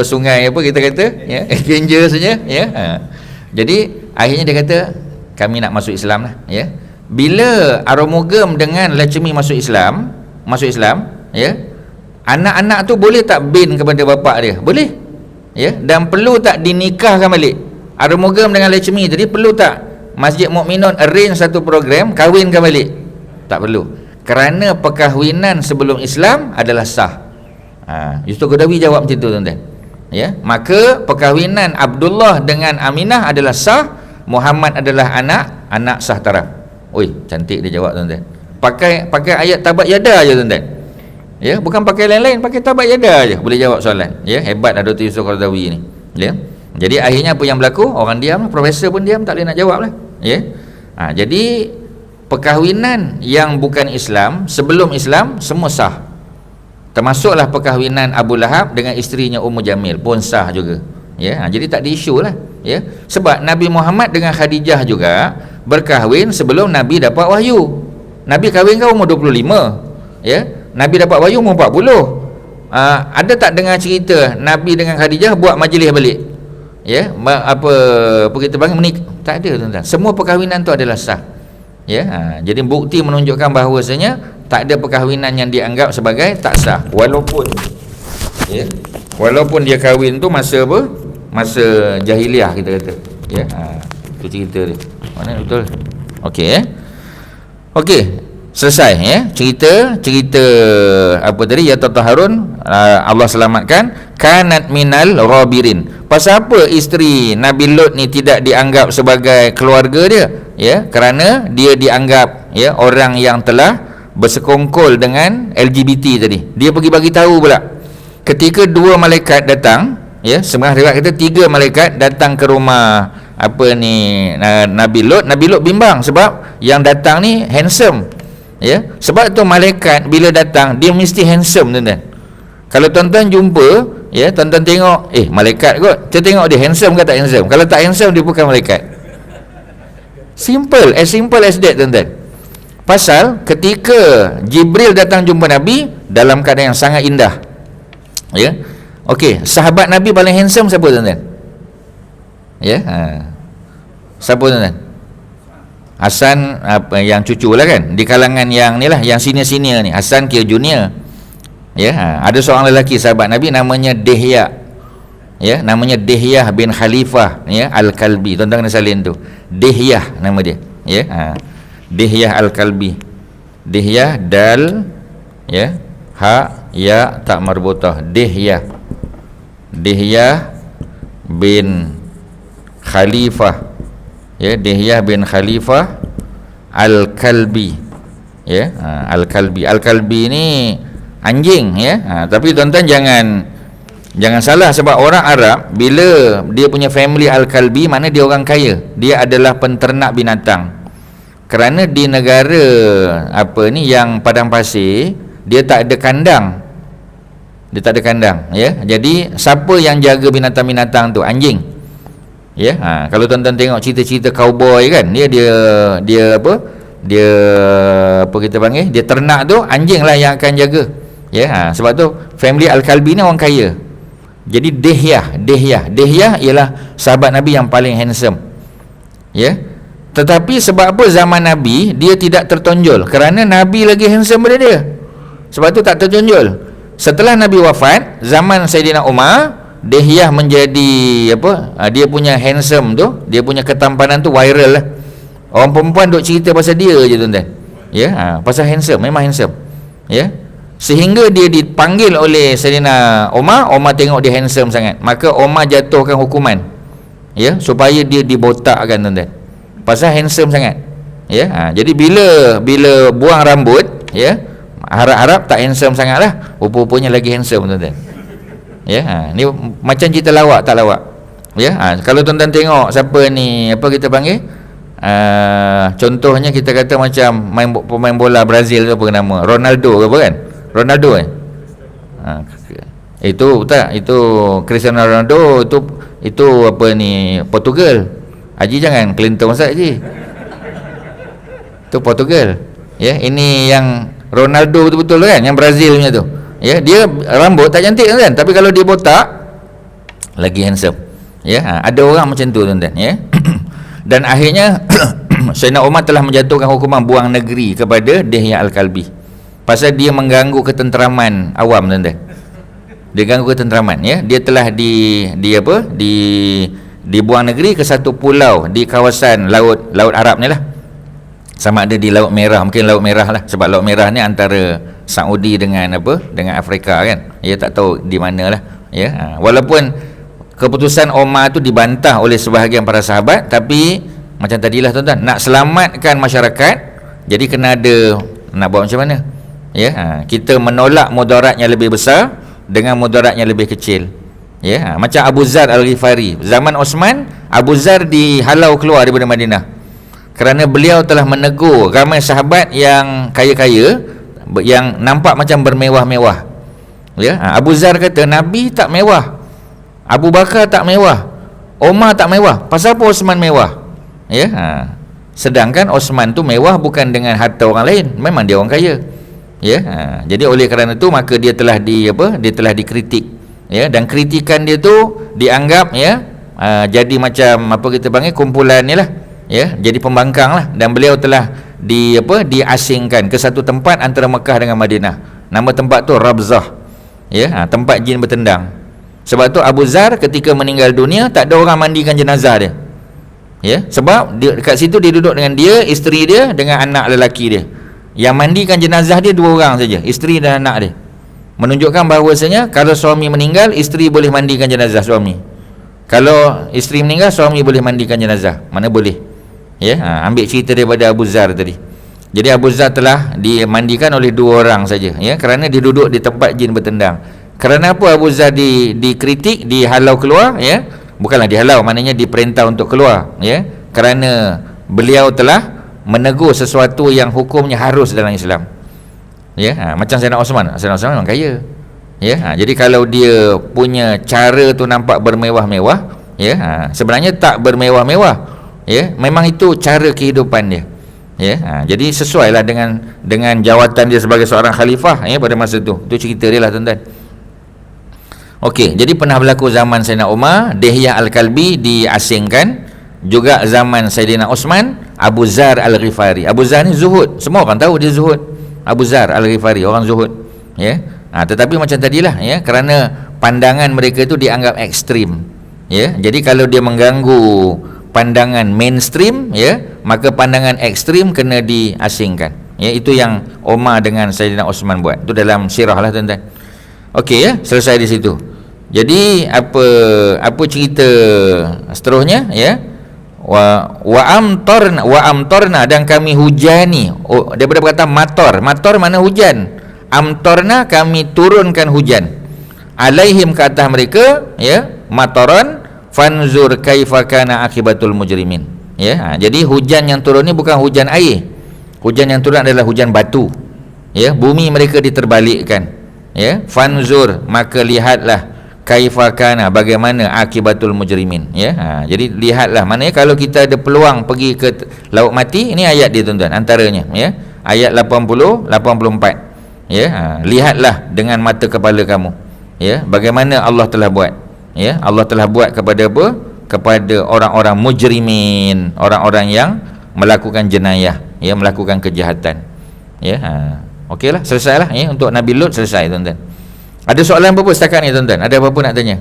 [SPEAKER 1] sungai kita kata, ya, danger saja, ya. Jadi akhirnya dia kata kami nak masuk Islam lah, ya. Bila Arumugam dengan Lakshmi masuk Islam, ya, anak-anak tu boleh tak bin kepada bapa dia? Boleh, ya. Dan perlu tak dinikahkan balik? Arumugam dengan Lakshmi tadi perlu tak Masjid Mukminun arrange satu program kahwinkan balik? Tak perlu, kerana perkahwinan sebelum Islam adalah sah. Yusuf Qaradawi jawab macam tu, tuan-tuan, ya. Maka perkahwinan Abdullah dengan Aminah adalah sah. Muhammad adalah anak sah taraf. Oi, cantik dia jawab, tuan-tuan. Pakai ayat tabat yada aja, tuan-tuan, ya. Bukan pakai lain-lain, pakai tabat yada aja boleh jawab soalan, ya. Hebat Dr. Yusuf Qaradawi ni, ya. Jadi akhirnya apa yang berlaku? Orang diam, profesor pun diam, tak boleh nak jawab lah, ya. Jadi perkahwinan yang bukan Islam sebelum Islam semua sah. Termasuklah perkahwinan Abu Lahab dengan isterinya Ummu Jamil pun sah juga, ya. Jadi tak ada isu lah, ya. Sebab Nabi Muhammad dengan Khadijah juga berkahwin sebelum Nabi dapat wahyu. Nabi kahwin kan umur 25, ya. Nabi dapat wahyu umur 40. ada tak dengar cerita Nabi dengan Khadijah buat majlis balik? Ya, apa kita panggil menik? Tak ada tuan-tuan. Semua perkahwinan tu adalah sah. Ya, jadi bukti menunjukkan bahawasanya tak ada perkahwinan yang dianggap sebagai tak sah, walaupun dia kahwin tu masa apa? Masa jahiliah kita kata. Ya, tu cerita dia. Mana betul? Okey. Okey, selesai ya. Cerita apa tadi ya Harun, Allah selamatkan, kanat minal ghabirin. Pasal apa isteri Nabi Lut ni tidak dianggap sebagai keluarga dia? Ya, kerana dia dianggap ya orang yang telah bersekongkol dengan LGBT tadi. Dia pergi bagi tahu pula. Ketika dua malaikat datang, ya, sebenarnya riwayat kata 3 malaikat datang ke rumah apa ni Nabi Lut bimbang sebab yang datang ni handsome. Ya, sebab tu malaikat bila datang dia mesti handsome tuan-tuan. Kalau tuan-tuan jumpa, ya, tuan-tuan tengok, malaikat kot. Kita tengok dia handsome ke tak handsome. Kalau tak handsome dia bukan malaikat. Simple as that tuan-tuan. Pasal ketika Jibril datang jumpa Nabi dalam keadaan yang sangat indah. Ya. Okey, sahabat Nabi paling handsome siapa tuan-tuan? Ya, siapa tuan-tuan? Hasan apa yang cucu lah kan, di kalangan yang ni lah, yang senior ni. Hasan kira junior. Ya, ada seorang lelaki sahabat Nabi namanya Dihya. Ya, namanya Dihya bin Khalifah ya Al-Kalbi. Tuan-tuan kena salin tu. Dihya nama dia. Ya, Dihya Al-Kalbi. Dihya dal ya ha ya tak marbutah. Dihya bin Khalifah. Ya, Dihya bin Khalifah Al-Kalbi. Ya, Al-Kalbi ni anjing ya. Tapi tuan-tuan jangan salah, sebab orang Arab bila dia punya family Al-Kalbi, mana dia orang kaya. Dia adalah penternak binatang. Kerana di negara apa ni yang padang pasir, dia tak ada kandang. Ya. Jadi siapa yang jaga binatang-binatang tu? Anjing. Ya, kalau tuan-tuan tengok cerita-cerita cowboy kan, dia apa kita panggil, dia ternak tu anjing lah yang akan jaga. Ya, sebab tu family Al-Kalbi ni orang kaya. Jadi Dihya ialah sahabat Nabi yang paling handsome. Ya. Tetapi sebab apa zaman Nabi dia tidak tertonjol? Kerana Nabi lagi handsome daripada dia. Sebab tu tak tertonjol. Setelah Nabi wafat, zaman Saidina Umar, Dihya menjadi apa? Dia punya handsome tu, dia punya ketampanan tu viral lah. Orang perempuan duk cerita pasal dia je tuan-tuan. Ya, pasal handsome, memang handsome. Ya. Sehingga dia dipanggil oleh Saidina Umar tengok dia handsome sangat. Maka Umar jatuhkan hukuman. Ya, supaya dia dibotakkan tuan-tuan. Pasal handsome sangat. Ya, jadi bila buang rambut, ya, harap-harap tak handsome sangatlah. Rupa-rupanya lagi handsome tuan-tuan. Ya, ni macam cerita lawak tak lawak. Ya, kalau tuan-tuan tengok siapa ni, apa kita panggil? Contohnya kita kata macam pemain bola Brazil tu, apa nama? Ronaldo ke apa kan? Ronaldo itu tak, itu Cristiano Ronaldo, itu apa ni, Portugal. Haji jangan Clinton Ustaz Haji. Itu Portugal. Ya, ini yang Ronaldo betul-betul kan, yang Brazil punya tu. Ya, dia rambut tak cantik kan, tapi kalau dia botak lagi handsome. Ya, ada orang macam tu tuan-tuan ya. Dan akhirnya Sayyidina Umar telah menjatuhkan hukuman buang negeri kepada Dihya Al-Kalbi. Pasal dia mengganggu ketenteraman awam tuan-tuan. Dia ganggu ketenteraman ya. Dia telah dibuang negeri ke satu pulau di kawasan laut Arab ni lah. Sama ada di Laut Merah, mungkin Laut Merah lah, sebab Laut Merah ni antara Saudi dengan Afrika kan. Ya, tak tahu di mana lah ya. Walaupun keputusan Umar tu dibantah oleh sebahagian para sahabat, tapi macam tadilah tuan-tuan, nak selamatkan masyarakat, jadi kena ada, nak buat macam mana ya. Kita menolak mudarat yang lebih besar dengan mudarat yang lebih kecil ya. Macam Abu Zar Al-Ghifari, zaman Osman, Abu Zar dihalau keluar daripada Madinah kerana beliau telah menegur ramai sahabat yang kaya-kaya, yang nampak macam bermewah-mewah ya. Abu Zar kata Nabi tak mewah, Abu Bakar tak mewah, Umar tak mewah, pasal apa Osman mewah ya. Sedangkan Osman tu mewah bukan dengan harta orang lain, memang dia orang kaya Ya, jadi oleh kerana itu maka dia telah dia telah dikritik, ya, dan kritikan dia tu dianggap, ya, jadi macam apa kita panggil kumpulan ni lah, ya, jadi pembangkang lah, dan beliau telah diasingkan ke satu tempat antara Mekah dengan Madinah. Nama tempat tu Rabzah, ya, tempat jin bertendang. Sebab tu Abu Zar ketika meninggal dunia tak ada orang mandikan jenazah dia, ya, sebab dekat situ dia duduk dengan dia, isteri dia dengan anak lelaki dia. Yang mandikan jenazah dia 2 orang saja, isteri dan anak dia. Menunjukkan bahawasanya kalau suami meninggal, isteri boleh mandikan jenazah suami. Kalau isteri meninggal, suami boleh mandikan jenazah. Mana boleh, ya. Ambil cerita daripada Abu Zar tadi. Jadi Abu Zar telah dimandikan oleh 2 orang saja, ya, kerana dia duduk di tempat jin bertendang. Kerana apa Abu Zar dikritik, dihalau keluar, ya? Bukanlah dihalau, maknanya diperintah untuk keluar, ya, kerana beliau telah menegur sesuatu yang hukumnya harus dalam Islam, ya. Macam Sayyidina Osman memang kaya, ya. Jadi kalau dia punya cara tu nampak bermewah-mewah, ya, sebenarnya tak bermewah-mewah, ya, memang itu cara kehidupan dia, ya. Jadi sesuailah dengan jawatan dia sebagai seorang khalifah, ya, pada masa tu. Itu cerita dia lah, tuan-tuan. Okey, jadi pernah berlaku zaman Sayyidina Umar, Dihyah Al-Kalbi diasingkan. Juga zaman Sayyidina Osman, Abu Zar Al-Ghifari. Abu Zar ni zuhud, semua orang tahu dia zuhud. Abu Zar Al-Ghifari, orang zuhud, ya. Tetapi macam tadilah, ya, kerana pandangan mereka itu dianggap ekstrim, ya. Jadi kalau dia mengganggu pandangan mainstream, ya, maka pandangan ekstrim kena diasingkan, ya. Itu yang Umar dengan Sayyidina Osman buat. Itu dalam sirah lah, tuan-tuan. Okey, ya, selesai di situ. Jadi apa cerita seterusnya, ya? Wa amtorna, dan kami hujani. Daripada perkataan mator mana hujan. Amtorna, kami turunkan hujan. Alaihim, ke atas mereka, ya, matoran. Fanzur kaifa kana akibatul mujrimin, ya. Jadi hujan yang turun ni bukan hujan air. Hujan yang turun adalah hujan batu, ya. Bumi mereka diterbalikkan, ya. Fanzur, maka lihatlah, kaifa kana, bagaimana akibatul mujrimin, ya. Jadi lihatlah, maknanya kalau kita ada peluang pergi ke laut mati, ini ayat dia, tuan-tuan, antaranya, ya, ayat 80 84, ya. Lihatlah dengan mata kepala kamu, ya, bagaimana Allah telah buat, ya. Allah telah buat kepada apa? Kepada orang-orang mujrimin, orang-orang yang melakukan jenayah, ya, melakukan kejahatan, ya. Okeylah, selesailah, ya, untuk Nabi Lut selesai, tuan-tuan. Ada soalan apa-apa setakat ni, tuan-tuan? Ada apa-apa nak tanya?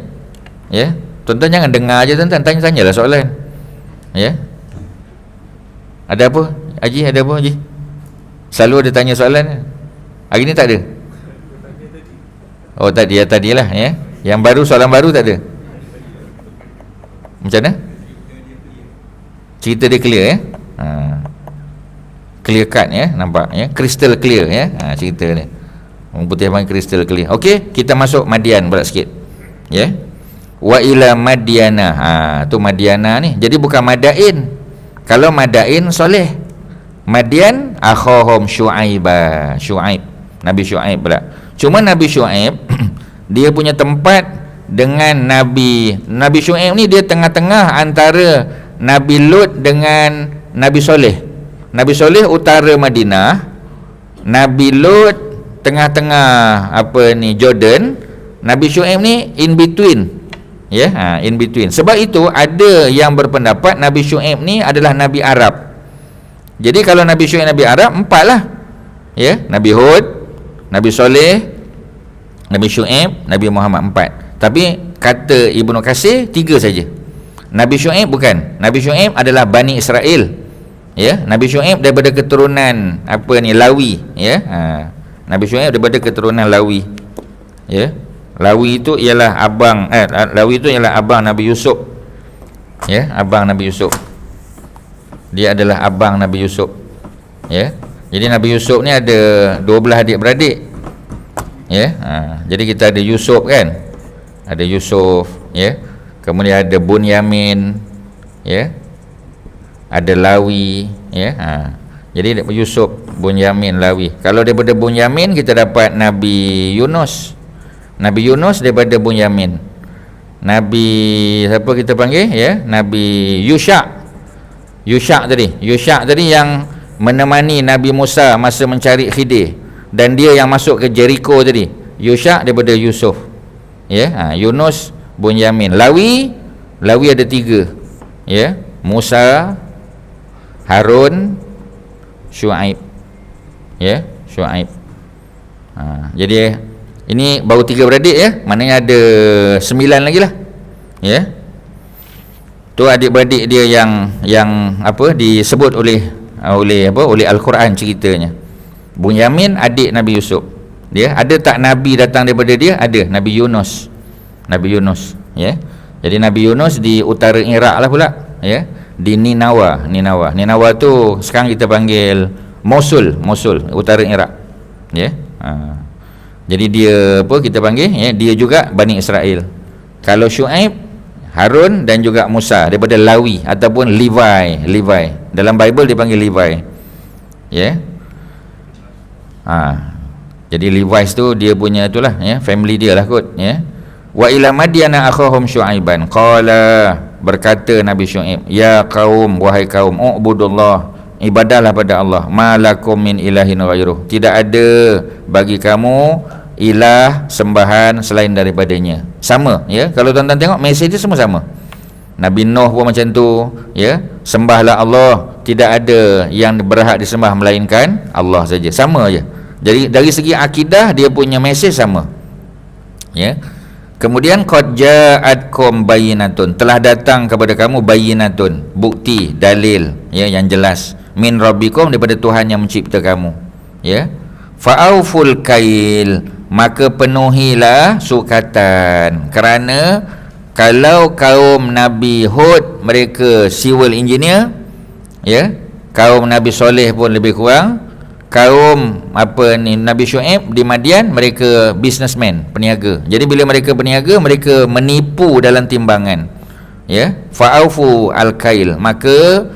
[SPEAKER 1] Ya, tuan-tuan jangan dengar aja, tuan-tuan, tanya-tanyalah soalan, ya. Ada apa? Haji, ada apa, Haji? Selalu ada tanya soalan. Hari ni tak ada? Oh, tadi, ya, tadilah, ya. Yang baru, soalan baru tak ada? Macam mana? Cerita dia clear, ya. Clear cut, ya, nampak, ya. Crystal clear, ya. Cerita dia orang putih panggil crystal clear. Okey, kita masuk Madian pula sikit, ya. Wa ila Madiana, tu Madiana ni. Jadi bukan Madain. Kalau Madain soleh. Madian akhahum Syuaib, Nabi Syuaib pula. Cuma Nabi Syuaib dia punya tempat dengan Nabi Syuaib ni, dia tengah-tengah antara Nabi Lut dengan Nabi Soleh. Nabi Soleh utara Madinah, Nabi Lut tengah-tengah Jordan, Nabi Syuaib ni in between, ya, in between. Sebab itu ada yang berpendapat Nabi Syuaib ni adalah Nabi Arab. Jadi kalau Nabi Syuaib Nabi Arab, 4 lah, ya. Nabi Hud, Nabi Soleh, Nabi Syuaib, Nabi Muhammad, 4. Tapi kata Ibnu Katsir 3 saja. Nabi Syuaib bukan. Nabi Syuaib adalah Bani Israel, ya. Nabi Syuaib daripada keturunan Lawi, ya. Nabi Syuaib daripada keturunan Lawi, ya. Lawi itu ialah abang Nabi Yusuf, ya, abang Nabi Yusuf. Dia adalah abang Nabi Yusuf, ya. Jadi Nabi Yusuf ni ada 12 adik-beradik, ya. Jadi kita ada Yusuf, kan, ada Yusuf, ya. Kemudian ada Bunyamin, ya. Ada Lawi, ya. Jadi Yusuf, Bunyamin, Lawi. Kalau daripada Bunyamin kita dapat Nabi Yunus. Nabi Yunus daripada Bunyamin. Nabi siapa kita panggil, ya? Nabi Yusha. Yusha tadi yang menemani Nabi Musa masa mencari Khidir. dan dia yang masuk ke Jericho tadi. Yusha daripada Yusuf, ya. Yunus, Bunyamin. Lawi ada 3, ya. Musa, Harun, Syuaib, ya. Syuaib. Jadi ini baru 3 beradik, ya. Maknanya ada 9 lagi lah, ya. Tu adik-beradik dia yang apa disebut oleh Al-Quran ceritanya. Bunyamin adik Nabi Yusuf. Dia ada tak nabi datang daripada dia? Ada, Nabi Yunus, ya. Jadi Nabi Yunus di utara Iraq lah pula, ya, di Ninawa tu sekarang kita panggil Mosul, utara Iraq, ya. Jadi dia apa kita panggil, ya, dia juga Bani Israel. Kalau Syuaib, Harun dan juga Musa daripada Lawi ataupun Levi. Dalam Bible dipanggil Levi, ya. Jadi Levi's tu dia punya itulah, ya, family dia lah kot, ya. Wa ila madyana akhahum syuaiban qala, berkata Nabi Syuaib, ya kaum, wahai kaum, ubudullah, ibadahlah pada Allah, malakum min ilahin ghairuh, tidak ada bagi kamu ilah sembahan selain daripadanya. Sama, ya. Kalau tuan-tuan tengok mesej dia semua sama. Nabi Nuh pun macam tu, ya. Sembahlah Allah, tidak ada yang berhak disembah melainkan Allah saja. Sama je. Jadi dari segi akidah dia punya mesej sama, ya. Kemudian qad ja'atkum bayyinatun, telah datang kepada kamu bayyinatun, bukti, dalil, ya, yang jelas, min rabbikum, daripada Tuhan yang mencipta kamu, ya. Fa'auful kail, maka penuhilah sukatan. Kerana kalau kaum Nabi Hud mereka civil engineer, ya, kaum Nabi Soleh pun lebih kurang, kaum Nabi Syuaib di Madian mereka businessman, peniaga. Jadi bila mereka berniaga, mereka menipu dalam timbangan, ya. Fa'aufu al-kail, maka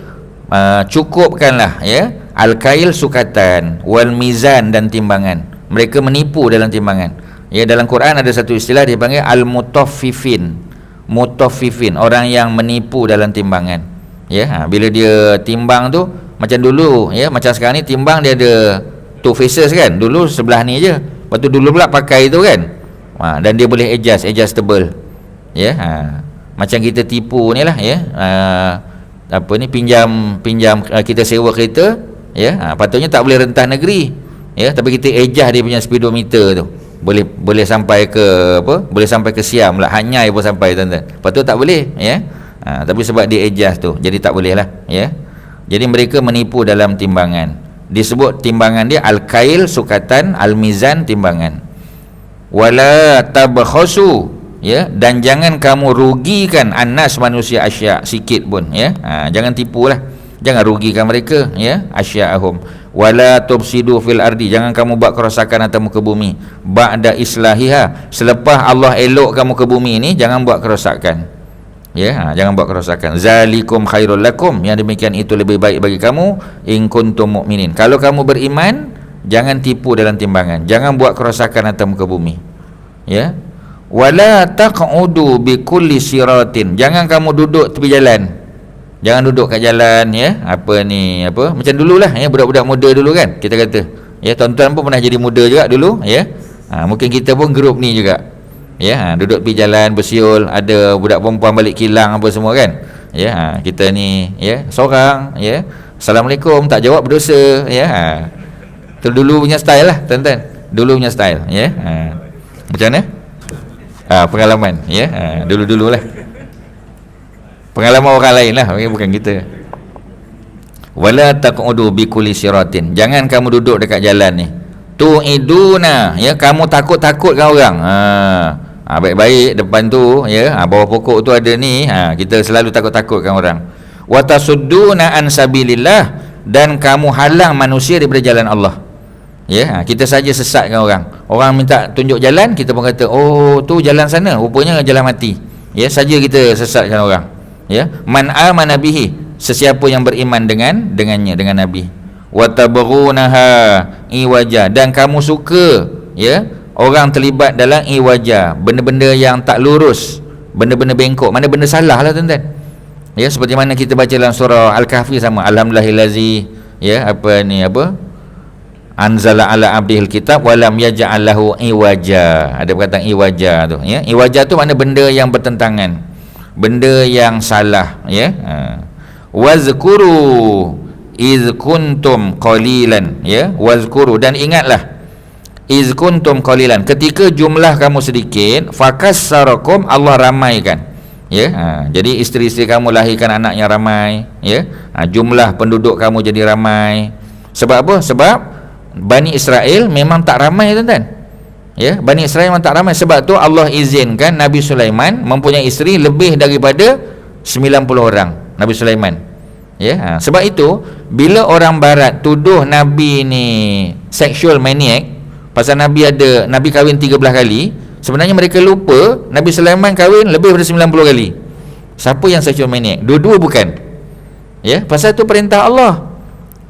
[SPEAKER 1] cukupkanlah, ya, al-kail sukatan, wal mizan dan timbangan. Mereka menipu dalam timbangan, ya. Dalam Quran ada satu istilah dipanggil al-mutaffifin, orang yang menipu dalam timbangan, ya. Bila dia timbang tu macam dulu, ya, macam sekarang ni timbang dia ada two faces kan. Dulu sebelah ni je, lepas tu dulu pula pakai tu kan, dan dia boleh adjustable, ya. Macam kita tipu ni lah, ya. Pinjam kita sewa kereta, ya. Patutnya tak boleh rentah negeri, ya, tapi kita adjust dia punya speedometer tu, boleh sampai ke boleh sampai ke Siam lah, Hanyai pun sampai, tuan-tuan. Lepas tu tak boleh, ya. Tapi sebab dia adjust tu, jadi tak boleh lah, ya. Jadi mereka menipu dalam timbangan. Disebut timbangan dia al-kail sukatan, al-mizan timbangan. Wala tabkhasu, ya, dan jangan kamu rugikan annas manusia asya sikit pun, ya. Jangan tipulah, jangan rugikan mereka, ya, asya'ahum. Wala tufsidu fil ardi, jangan kamu buat kerosakan atas muka bumi. Ba'da islahiha, selepas Allah elok kamu ke bumi ni, jangan buat kerosakan, ya. Jangan buat kerosakan. Zalikum khairul lakum, yang demikian itu lebih baik bagi kamu, in kuntum mu'minin, kalau kamu beriman. Jangan tipu dalam timbangan, jangan buat kerosakan atas muka bumi, ya. Wala taq'udu bi kulli siratin, jangan kamu duduk tepi jalan. Jangan duduk kat jalan, ya. Macam dululah, ya, budak-budak muda dulu kan kita kata, ya. Tuan-tuan pun pernah jadi muda juga dulu, ya. Mungkin kita pun grup ni juga, ya. Duduk tepi jalan bersiul, ada budak perempuan balik kilang apa semua kan, ya. Kita ni, ya, seorang, ya, Assalamualaikum, tak jawab berdosa, ya. Itu dulu punya style lah, tuan-tuan. Dulu punya style, ya. Macam mana? Pengalaman, ya. Dulu-dulu lah, pengalaman orang lain lah, bukan kita. Wala taq'udu bi kulli siratin, jangan kamu duduk dekat jalan ni. Tu'iduna, ya, kamu takut-takutkan orang. Baik-baik depan tu, ya, bawah pokok tu ada ni, kita selalu takut-takutkan orang. Wa tasudduna an sabilillah, dan kamu halang manusia daripada jalan Allah, ya. Kita saja sesatkan orang. Orang minta tunjuk jalan, kita pun kata, oh tu jalan sana, rupanya jalan mati, ya. Saja kita sesatkan orang, ya. Man amana bihi, sesiapa yang beriman dengannya, dengan Nabi. Wa tabghunaha iwaja, dan kamu suka, ya, orang terlibat dalam iwaja, benda-benda yang tak lurus, benda-benda bengkok, mana benda salah lah, tuan-tuan, ya. Seperti mana kita baca dalam surah Al-Kahfi sama, alhamdulillahillazi, ya, anzala ala abdihil kitab wa lam yaj'al lahu iwaja. Ada perkataan iwaja tu, ya. Iwaja tu makna benda yang bertentangan, benda yang salah, ya. Wazkuru iz kuntum qalilan, ya. Wazkuru, dan ingatlah, iz kuntum qalilan, ketika jumlah kamu sedikit, fakassarakum, Allah ramaikan, ya. Jadi isteri-isteri kamu lahirkan anak yang ramai, ya. Jumlah penduduk kamu jadi ramai. Sebab apa? Sebab Bani Israel memang tak ramai, tuan-tuan, ya. Bani Israel memang tak ramai. Sebab tu Allah izinkan Nabi Sulaiman mempunyai isteri lebih daripada 90 orang, Nabi Sulaiman, ya. Sebab itu bila orang barat tuduh Nabi ni sexual maniac, pasal Nabi kahwin 13 kali, sebenarnya mereka lupa Nabi Sulaiman kahwin lebih daripada 90 kali. Siapa yang sexual maniac? Dua-dua bukan, ya. Pasal tu perintah Allah,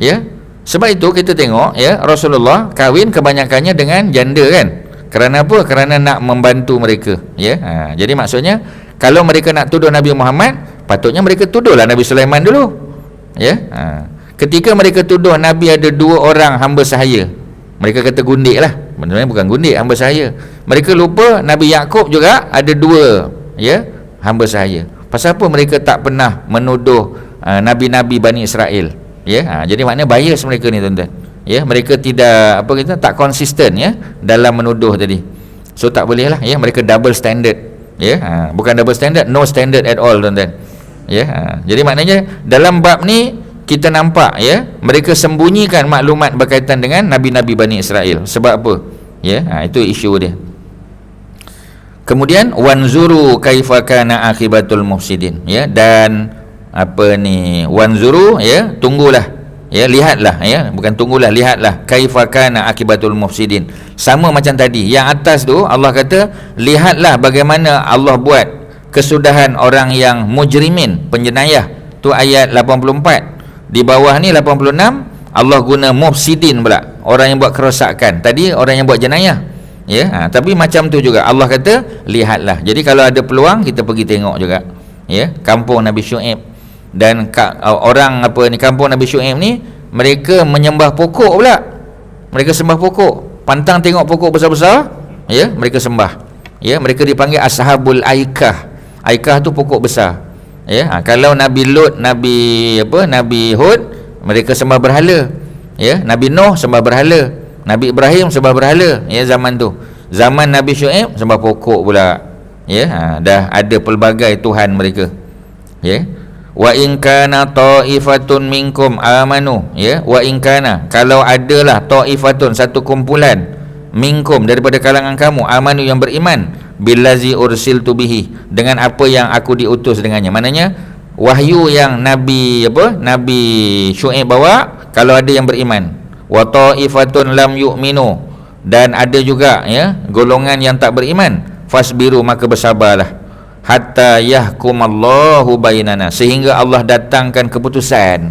[SPEAKER 1] ya. Sebab itu kita tengok, ya, Rasulullah kahwin kebanyakannya dengan janda, kan? Kerana apa? Kerana nak membantu mereka, ya. Jadi maksudnya kalau mereka nak tuduh Nabi Muhammad, patutnya mereka tuduhlah Nabi Sulaiman dulu, ya. Ketika mereka tuduh Nabi ada 2 orang hamba sahaya, mereka kata gundik lah, sebenarnya bukan gundik, hamba sahaya. Mereka lupa Nabi Yaqub juga ada 2, ya, hamba sahaya. Pasal apa mereka tak pernah menuduh Nabi-Nabi Bani Israel, ya. Jadi maknanya bias mereka ni, tuan-tuan, ya. Mereka tidak, apa kita, tak konsisten, ya, dalam menuduh tadi. So tak boleh lah, ya. Mereka double standard, ya. Bukan double standard, no standard at all, tuan-tuan, ya. Jadi maknanya dalam bab ni kita nampak, ya, mereka sembunyikan maklumat berkaitan dengan Nabi-Nabi Bani Israel. Sebab apa? Ya, itu isu dia. Kemudian wanzuru kaifa kana akibatul mufsidin, ya. Dan apa ni, wanzuru, ya, tunggulah, ya, lihatlah, ya, bukan tunggulah, lihatlah, kaifa kana akibatul mufsidin. Sama macam tadi yang atas tu, Allah kata lihatlah bagaimana Allah buat kesudahan orang yang mujrimin, penjenayah, tu ayat 84. Di bawah ni 86 Allah guna mufsidin pula, orang yang buat kerosakan. Tadi orang yang buat jenayah, ya. Tapi macam tu juga Allah kata lihatlah. Jadi kalau ada peluang kita pergi tengok juga, ya, kampung Nabi Syuaib. Dan orang apa ni, kampung Nabi Syuaib ni, mereka menyembah pokok pula. Mereka sembah pokok, pantang tengok pokok besar-besar, ya, mereka sembah, ya. Mereka dipanggil ashabul aikah. Aikah tu pokok besar, ya. Kalau Nabi Lut, Nabi Hud, mereka sembah berhala, ya. Nabi Nuh sembah berhala, Nabi Ibrahim sembah berhala, ya, zaman tu. Zaman Nabi Syuaib sembah pokok pula, ya. Dah ada pelbagai tuhan mereka, ya. Wa in kana ta'ifatun minkum amanu, ya. Wa in kana, kalau adalah ta'ifatun, satu kumpulan, minkum, daripada kalangan kamu, amanu, yang beriman, billazi ursiltu bihi, dengan apa yang aku diutus dengannya. Maknanya wahyu yang Nabi Syuaib bawa, kalau ada yang beriman. Wa ta'ifatun lam yu'minu, dan ada juga, ya, golongan yang tak beriman, fasbiru, maka bersabarlah, hatta yahkumallahu bainana, sehingga Allah datangkan keputusan,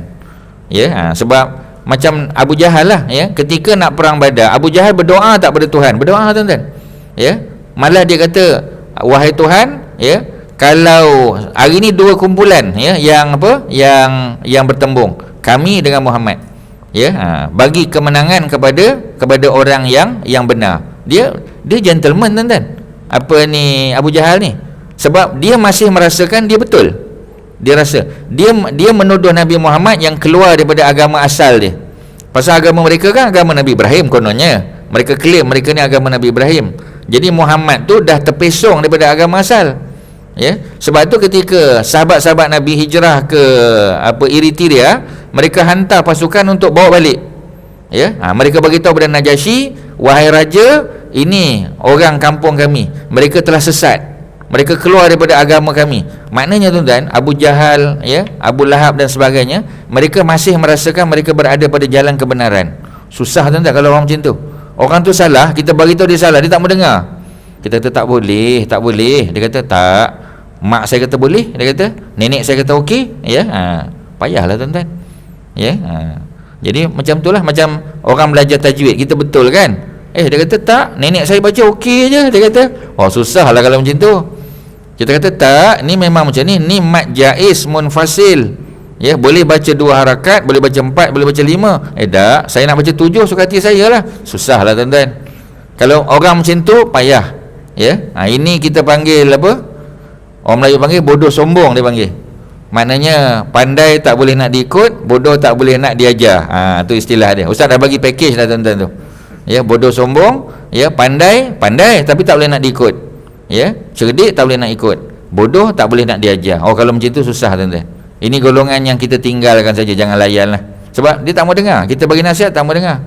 [SPEAKER 1] ya. Sebab macam Abu Jahal lah, ya, ketika nak perang Badar, Abu Jahal berdoa tak pada Tuhan, berdoa, tuan-tuan, ya. Malah dia kata, wahai Tuhan, ya, kalau hari ni 2 kumpulan, ya, yang apa, yang bertembung, kami dengan Muhammad, ya, bagi kemenangan kepada orang yang benar. Dia gentleman, tuan-tuan, apa ni, Abu Jahal ni. Sebab dia masih merasakan dia betul. Dia rasa dia menuduh Nabi Muhammad yang keluar daripada agama asal dia. Pasal agama mereka kan agama Nabi Ibrahim kononnya. Mereka klaim mereka ni agama Nabi Ibrahim. Jadi Muhammad tu dah terpesong daripada agama asal, ya. Sebab tu ketika sahabat-sahabat Nabi hijrah ke Eritrea, mereka hantar pasukan untuk bawa balik, ya. Mereka beritahu kepada Najasyi, wahai raja, ini orang kampung kami, mereka telah sesat, mereka keluar daripada agama kami. Maknanya, tuan-tuan, Abu Jahal, ya, Abu Lahab dan sebagainya, mereka masih merasakan mereka berada pada jalan kebenaran. Susah, tuan-tuan, kalau orang macam tu. Orang tu salah, kita beritahu dia salah, dia tak mau dengar. Kita kata tak boleh. Dia kata tak. Mak saya kata boleh, dia kata. Nenek saya kata okey, ya. Payahlah, tuan-tuan, ya. Jadi macam itulah, macam orang belajar tajwid, kita betul kan? Dia kata tak, nenek saya baca okey je, dia kata. Oh, susahlah kalau macam tu. Kita kata tak, ni memang macam ni mad jaiz munfasil, Ya, boleh baca 2 harakat, boleh baca 4, boleh baca 5. Tak, saya nak baca 7 suka hati saya lah. Susahlah tuan-tuan. Kalau orang macam tu payah. Ya. Ini kita panggil apa? Orang Melayu panggil bodoh sombong, dia panggil. Maknanya pandai tak boleh nak diikut, bodoh tak boleh nak diajar. Tu istilah dia. Ustaz dah bagi package dah tuan-tuan tu. Ya, bodoh sombong, ya, pandai tapi tak boleh nak diikut. Ya, cerdik tak boleh nak ikut. Bodoh tak boleh nak diajar. Kalau macam tu susah tuan-tuan. Ini golongan yang kita tinggalkan saja, jangan layan lah. Sebab dia tak mau dengar. Kita bagi nasihat tak mau dengar.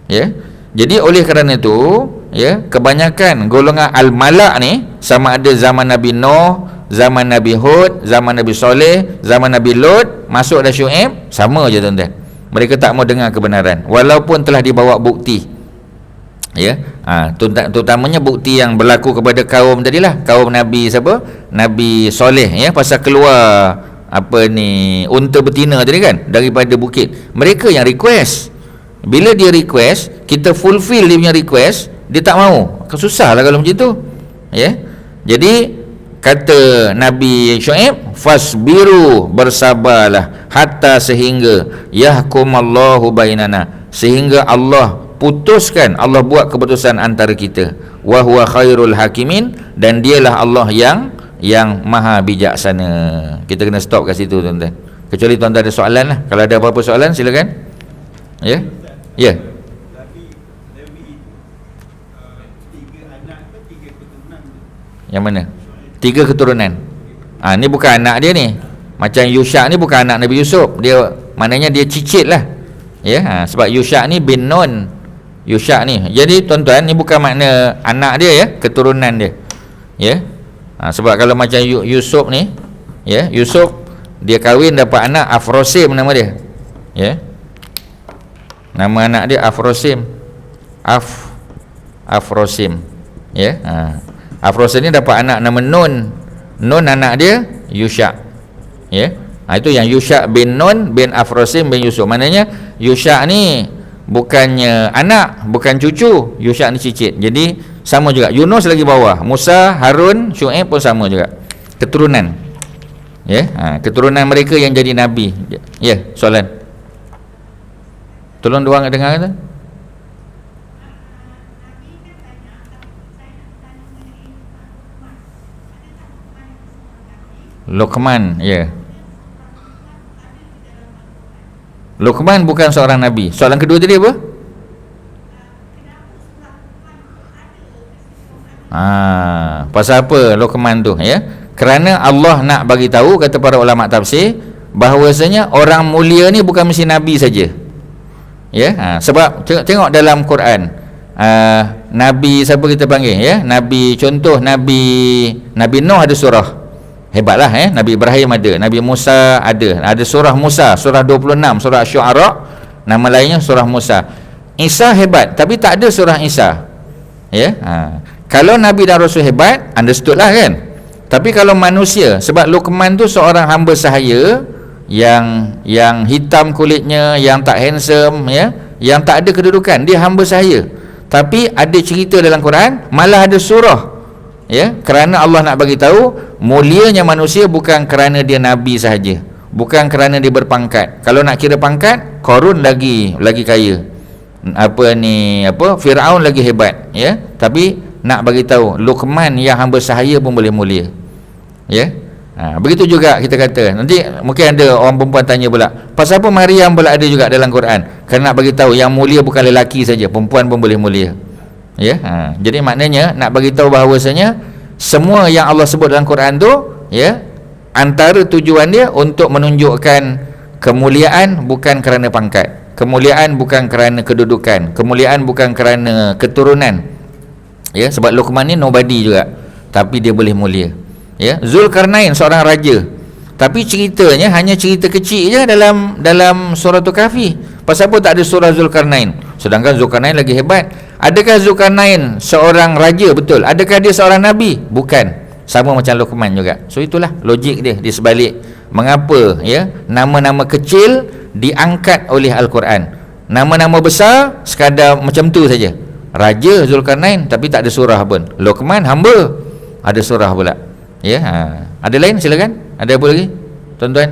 [SPEAKER 1] Ya. Jadi oleh kerana itu, ya, kebanyakan golongan al-malak ni sama ada zaman Nabi Nuh, zaman Nabi Hud, zaman Nabi Soleh, zaman Nabi Lut, masuk dah Syuaib, sama je tuan-tuan. Mereka tak mau dengar kebenaran walaupun telah dibawa bukti. Ya. Terutamanya bukti yang berlaku kepada kaum tadilah, kaum Nabi siapa? Nabi Soleh, ya, pasal keluar unta betina tadi kan daripada bukit. Mereka yang request. Bila dia request, kita fulfill dia punya request, dia tak mau. Susah lah kalau macam tu. Ya. Jadi kata Nabi Syuaib, fasbiru, bersabarlah, hatta sehingga yahkumallahu bainana, sehingga Allah putuskan, Allah buat keputusan antara kita. Wa huwa khairul hakimin, dan dialah Allah yang maha bijaksana. Kita kena stop kat situ tuan-tuan. Kecuali tuan-tuan ada soalan lah. Kalau ada apa-apa soalan silakan. Ya. Ya. Yang mana? 3 keturunan. Ni bukan anak dia ni. Macam Yusha ni bukan anak Nabi Yusuf. Dia maknanya dia cicit lah. Ya, sebab Yusha ni bin Nun. Yusha ni. Jadi tuan-tuan, ni bukan makna anak dia, ya, keturunan dia. Ya. Sebab kalau macam Yusuf ni, ya, Yusuf dia kahwin dapat anak Afrosim nama dia. Ya. Nama anak dia Afrosim. Afrosim. Ya. Afrosim ni dapat anak nama Nun. Nun anak dia Yusha. Ya. Itu yang Yusha bin Nun bin Afrosim bin Yusuf. Maknanya Yusha ni bukannya anak, bukan cucu. Yusha ni cicit. Jadi sama juga. Yunus lagi bawah. Musa, Harun, Syuaib pun sama juga. Keturunan. Ya. Keturunan mereka yang jadi nabi. Ya, soalan. Tolong doang dengar kata. Luqman, ya. Luqman bukan seorang nabi. Soalan kedua tadi apa? Pasal apa Luqman tu, ya? Kerana Allah nak bagi tahu, kata para ulama tafsir, bahawasanya orang mulia ni bukan mesti nabi saja. Ya, sebab tengok dalam Quran, nabi siapa kita panggil, ya? Nabi, contoh Nabi Nuh ada surah. Hebatlah, ya. Nabi Ibrahim ada, Nabi Musa ada surah Musa, surah 26, surah Syu'ara, nama lainnya surah Musa. Isa hebat, tapi tak ada surah Isa. Ya. Kalau Nabi dan Rasul hebat, understood lah kan. Tapi kalau manusia, sebab Luqman tu seorang hamba sahaya yang hitam kulitnya, yang tak handsome, ya, yang tak ada kedudukan, dia hamba sahaya. Tapi ada cerita dalam Quran, malah ada surah, ya, kerana Allah nak bagi tahu mulianya manusia bukan kerana dia nabi sahaja, bukan kerana dia berpangkat. Kalau nak kira pangkat, Qarun lagi kaya, Firaun lagi hebat, ya. Tapi nak bagi tahu Luqman yang hamba sahaya pun boleh mulia. Ya. Begitu juga kita kata. Nanti mungkin ada orang perempuan tanya pula, pasal apa Maryam pula ada juga dalam Quran? Kerana nak bagi tahu yang mulia bukan lelaki saja, perempuan pun boleh mulia. Ya. Jadi maknanya nak bagi tahu bahawasanya semua yang Allah sebut dalam Quran tu, ya, antara tujuan dia untuk menunjukkan kemuliaan bukan kerana pangkat, kemuliaan bukan kerana kedudukan, kemuliaan bukan kerana keturunan. Ya, sebab Luqman ni nobody juga, tapi dia boleh mulia. Ya, Zulkarnain seorang raja, tapi ceritanya hanya cerita kecil je dalam surah Kahfi. Pasal apa tak ada surah Zulkarnain? Sedangkan Zulkarnain lagi hebat. Adakah Zulkarnain seorang raja? Betul. Adakah dia seorang nabi? Bukan. Sama macam Luqman juga. So itulah logik dia di sebalik mengapa, ya, nama-nama kecil diangkat oleh Al-Quran. Nama-nama besar sekadar macam tu saja. Raja Zulkarnain tapi tak ada surah pun. Luqman hamba, ada surah pula. Ya, ada lain silakan. Ada apa lagi? Tuan-tuan.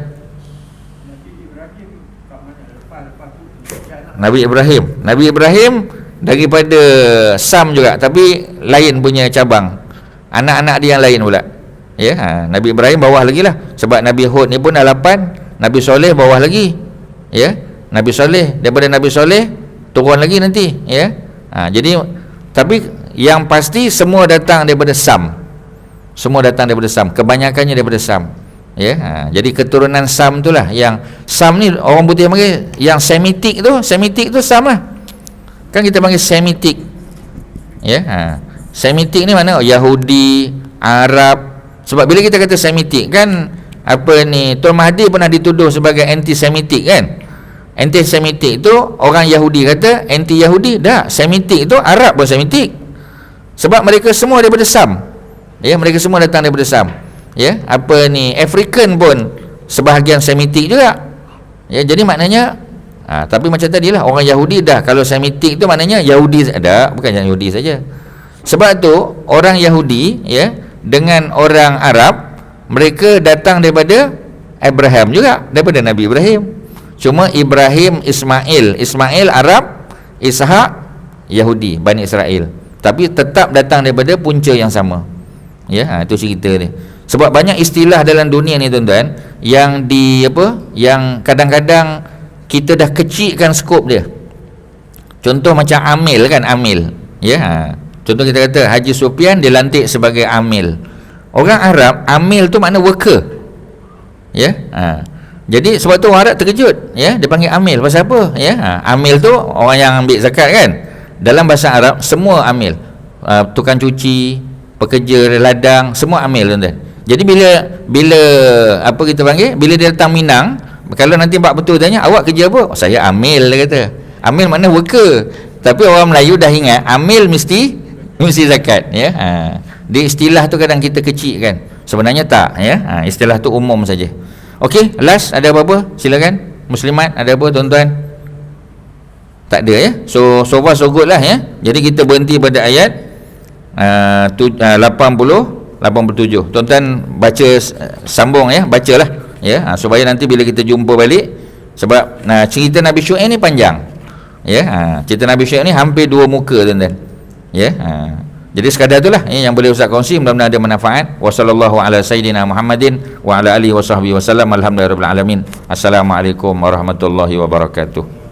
[SPEAKER 1] Nabi Ibrahim daripada Sam juga, tapi lain punya cabang, anak-anak dia yang lain pula. Ya, Nabi Ibrahim bawah lagi lah, sebab Nabi Hud ni pun dah 8, Nabi Soleh bawah lagi. Ya, Nabi Soleh, daripada Nabi Soleh turun lagi nanti. Ya, jadi tapi yang pasti semua datang daripada Sam. Kebanyakannya daripada Sam. Ya, jadi keturunan Sam itulah yang Sam ni orang putih panggil yang Semitik tu Sam lah. Kan kita panggil Semitik. Ya, Semitik ni mana? Yahudi, Arab. Sebab bila kita kata Semitik kan apa ni, Tuan Mahathir pernah dituduh sebagai anti-Semitik kan. Anti-Semitik tu orang Yahudi kata, anti-Yahudi dah. Semitik tu Arab pun Semitik. Sebab mereka semua daripada Sam. Ya, mereka semua datang daripada Sam. Ya, apa ni, African pun sebahagian Semitik juga. Ya, jadi maknanya tapi macam tadilah, orang Yahudi dah. Kalau Semitik tu maknanya Yahudi ada, bukan Yahudi saja. Sebab tu orang Yahudi ya dengan orang Arab, mereka datang daripada Abraham juga, daripada Nabi Ibrahim. Cuma Ibrahim Ismail Arab, Ishak Yahudi, Bani Israel. Tapi tetap datang daripada punca yang sama. Ya, itu cerita dia. Sebab banyak istilah dalam dunia ni tuan-tuan yang yang kadang-kadang kita dah kecilkan skop dia. Contoh macam amil kan, amil. Ya, contoh kita kata Haji Sufian dilantik sebagai amil. Orang Arab amil tu makna worker. Ya, jadi sebab tu orang Arab terkejut, ya, dia panggil amil. Pasal apa? Ya, amil tu orang yang ambil zakat kan. Dalam bahasa Arab semua amil. Tukang cuci, pekerja ladang, semua amil tuan-tuan. Jadi bila apa kita panggil, bila dia datang Minang, kalau nanti Pak Betul tanya, awak kerja apa? Oh, saya amil, dia kata. Amil makna worker. Tapi orang Melayu dah ingat amil mesti zakat, ya. Dia istilah tu kadang kita kecilkan. Sebenarnya tak, ya. Istilah tu umum saja. Okey, last ada apa-apa? Silakan. Muslimat ada apa tuan-tuan? Tak ada ya. So far so good lah ya. Jadi kita berhenti pada ayat 87. Tuan-tuan baca sambung ya, bacalah ya, supaya nanti bila kita jumpa balik, sebab cerita Nabi Syuaib ni panjang. Ya, cerita Nabi Syuaib ni hampir 2 muka tuan-tuan. Ya, jadi sekadar itulah yang boleh Ustaz kongsi, mudah-mudahan ada manfaat. Wassallallahu ala sayyidina Muhammadin wa ala alihi wasahbihi wasallam. Alhamdulillahirabbil alamin. Assalamualaikum warahmatullahi wabarakatuh.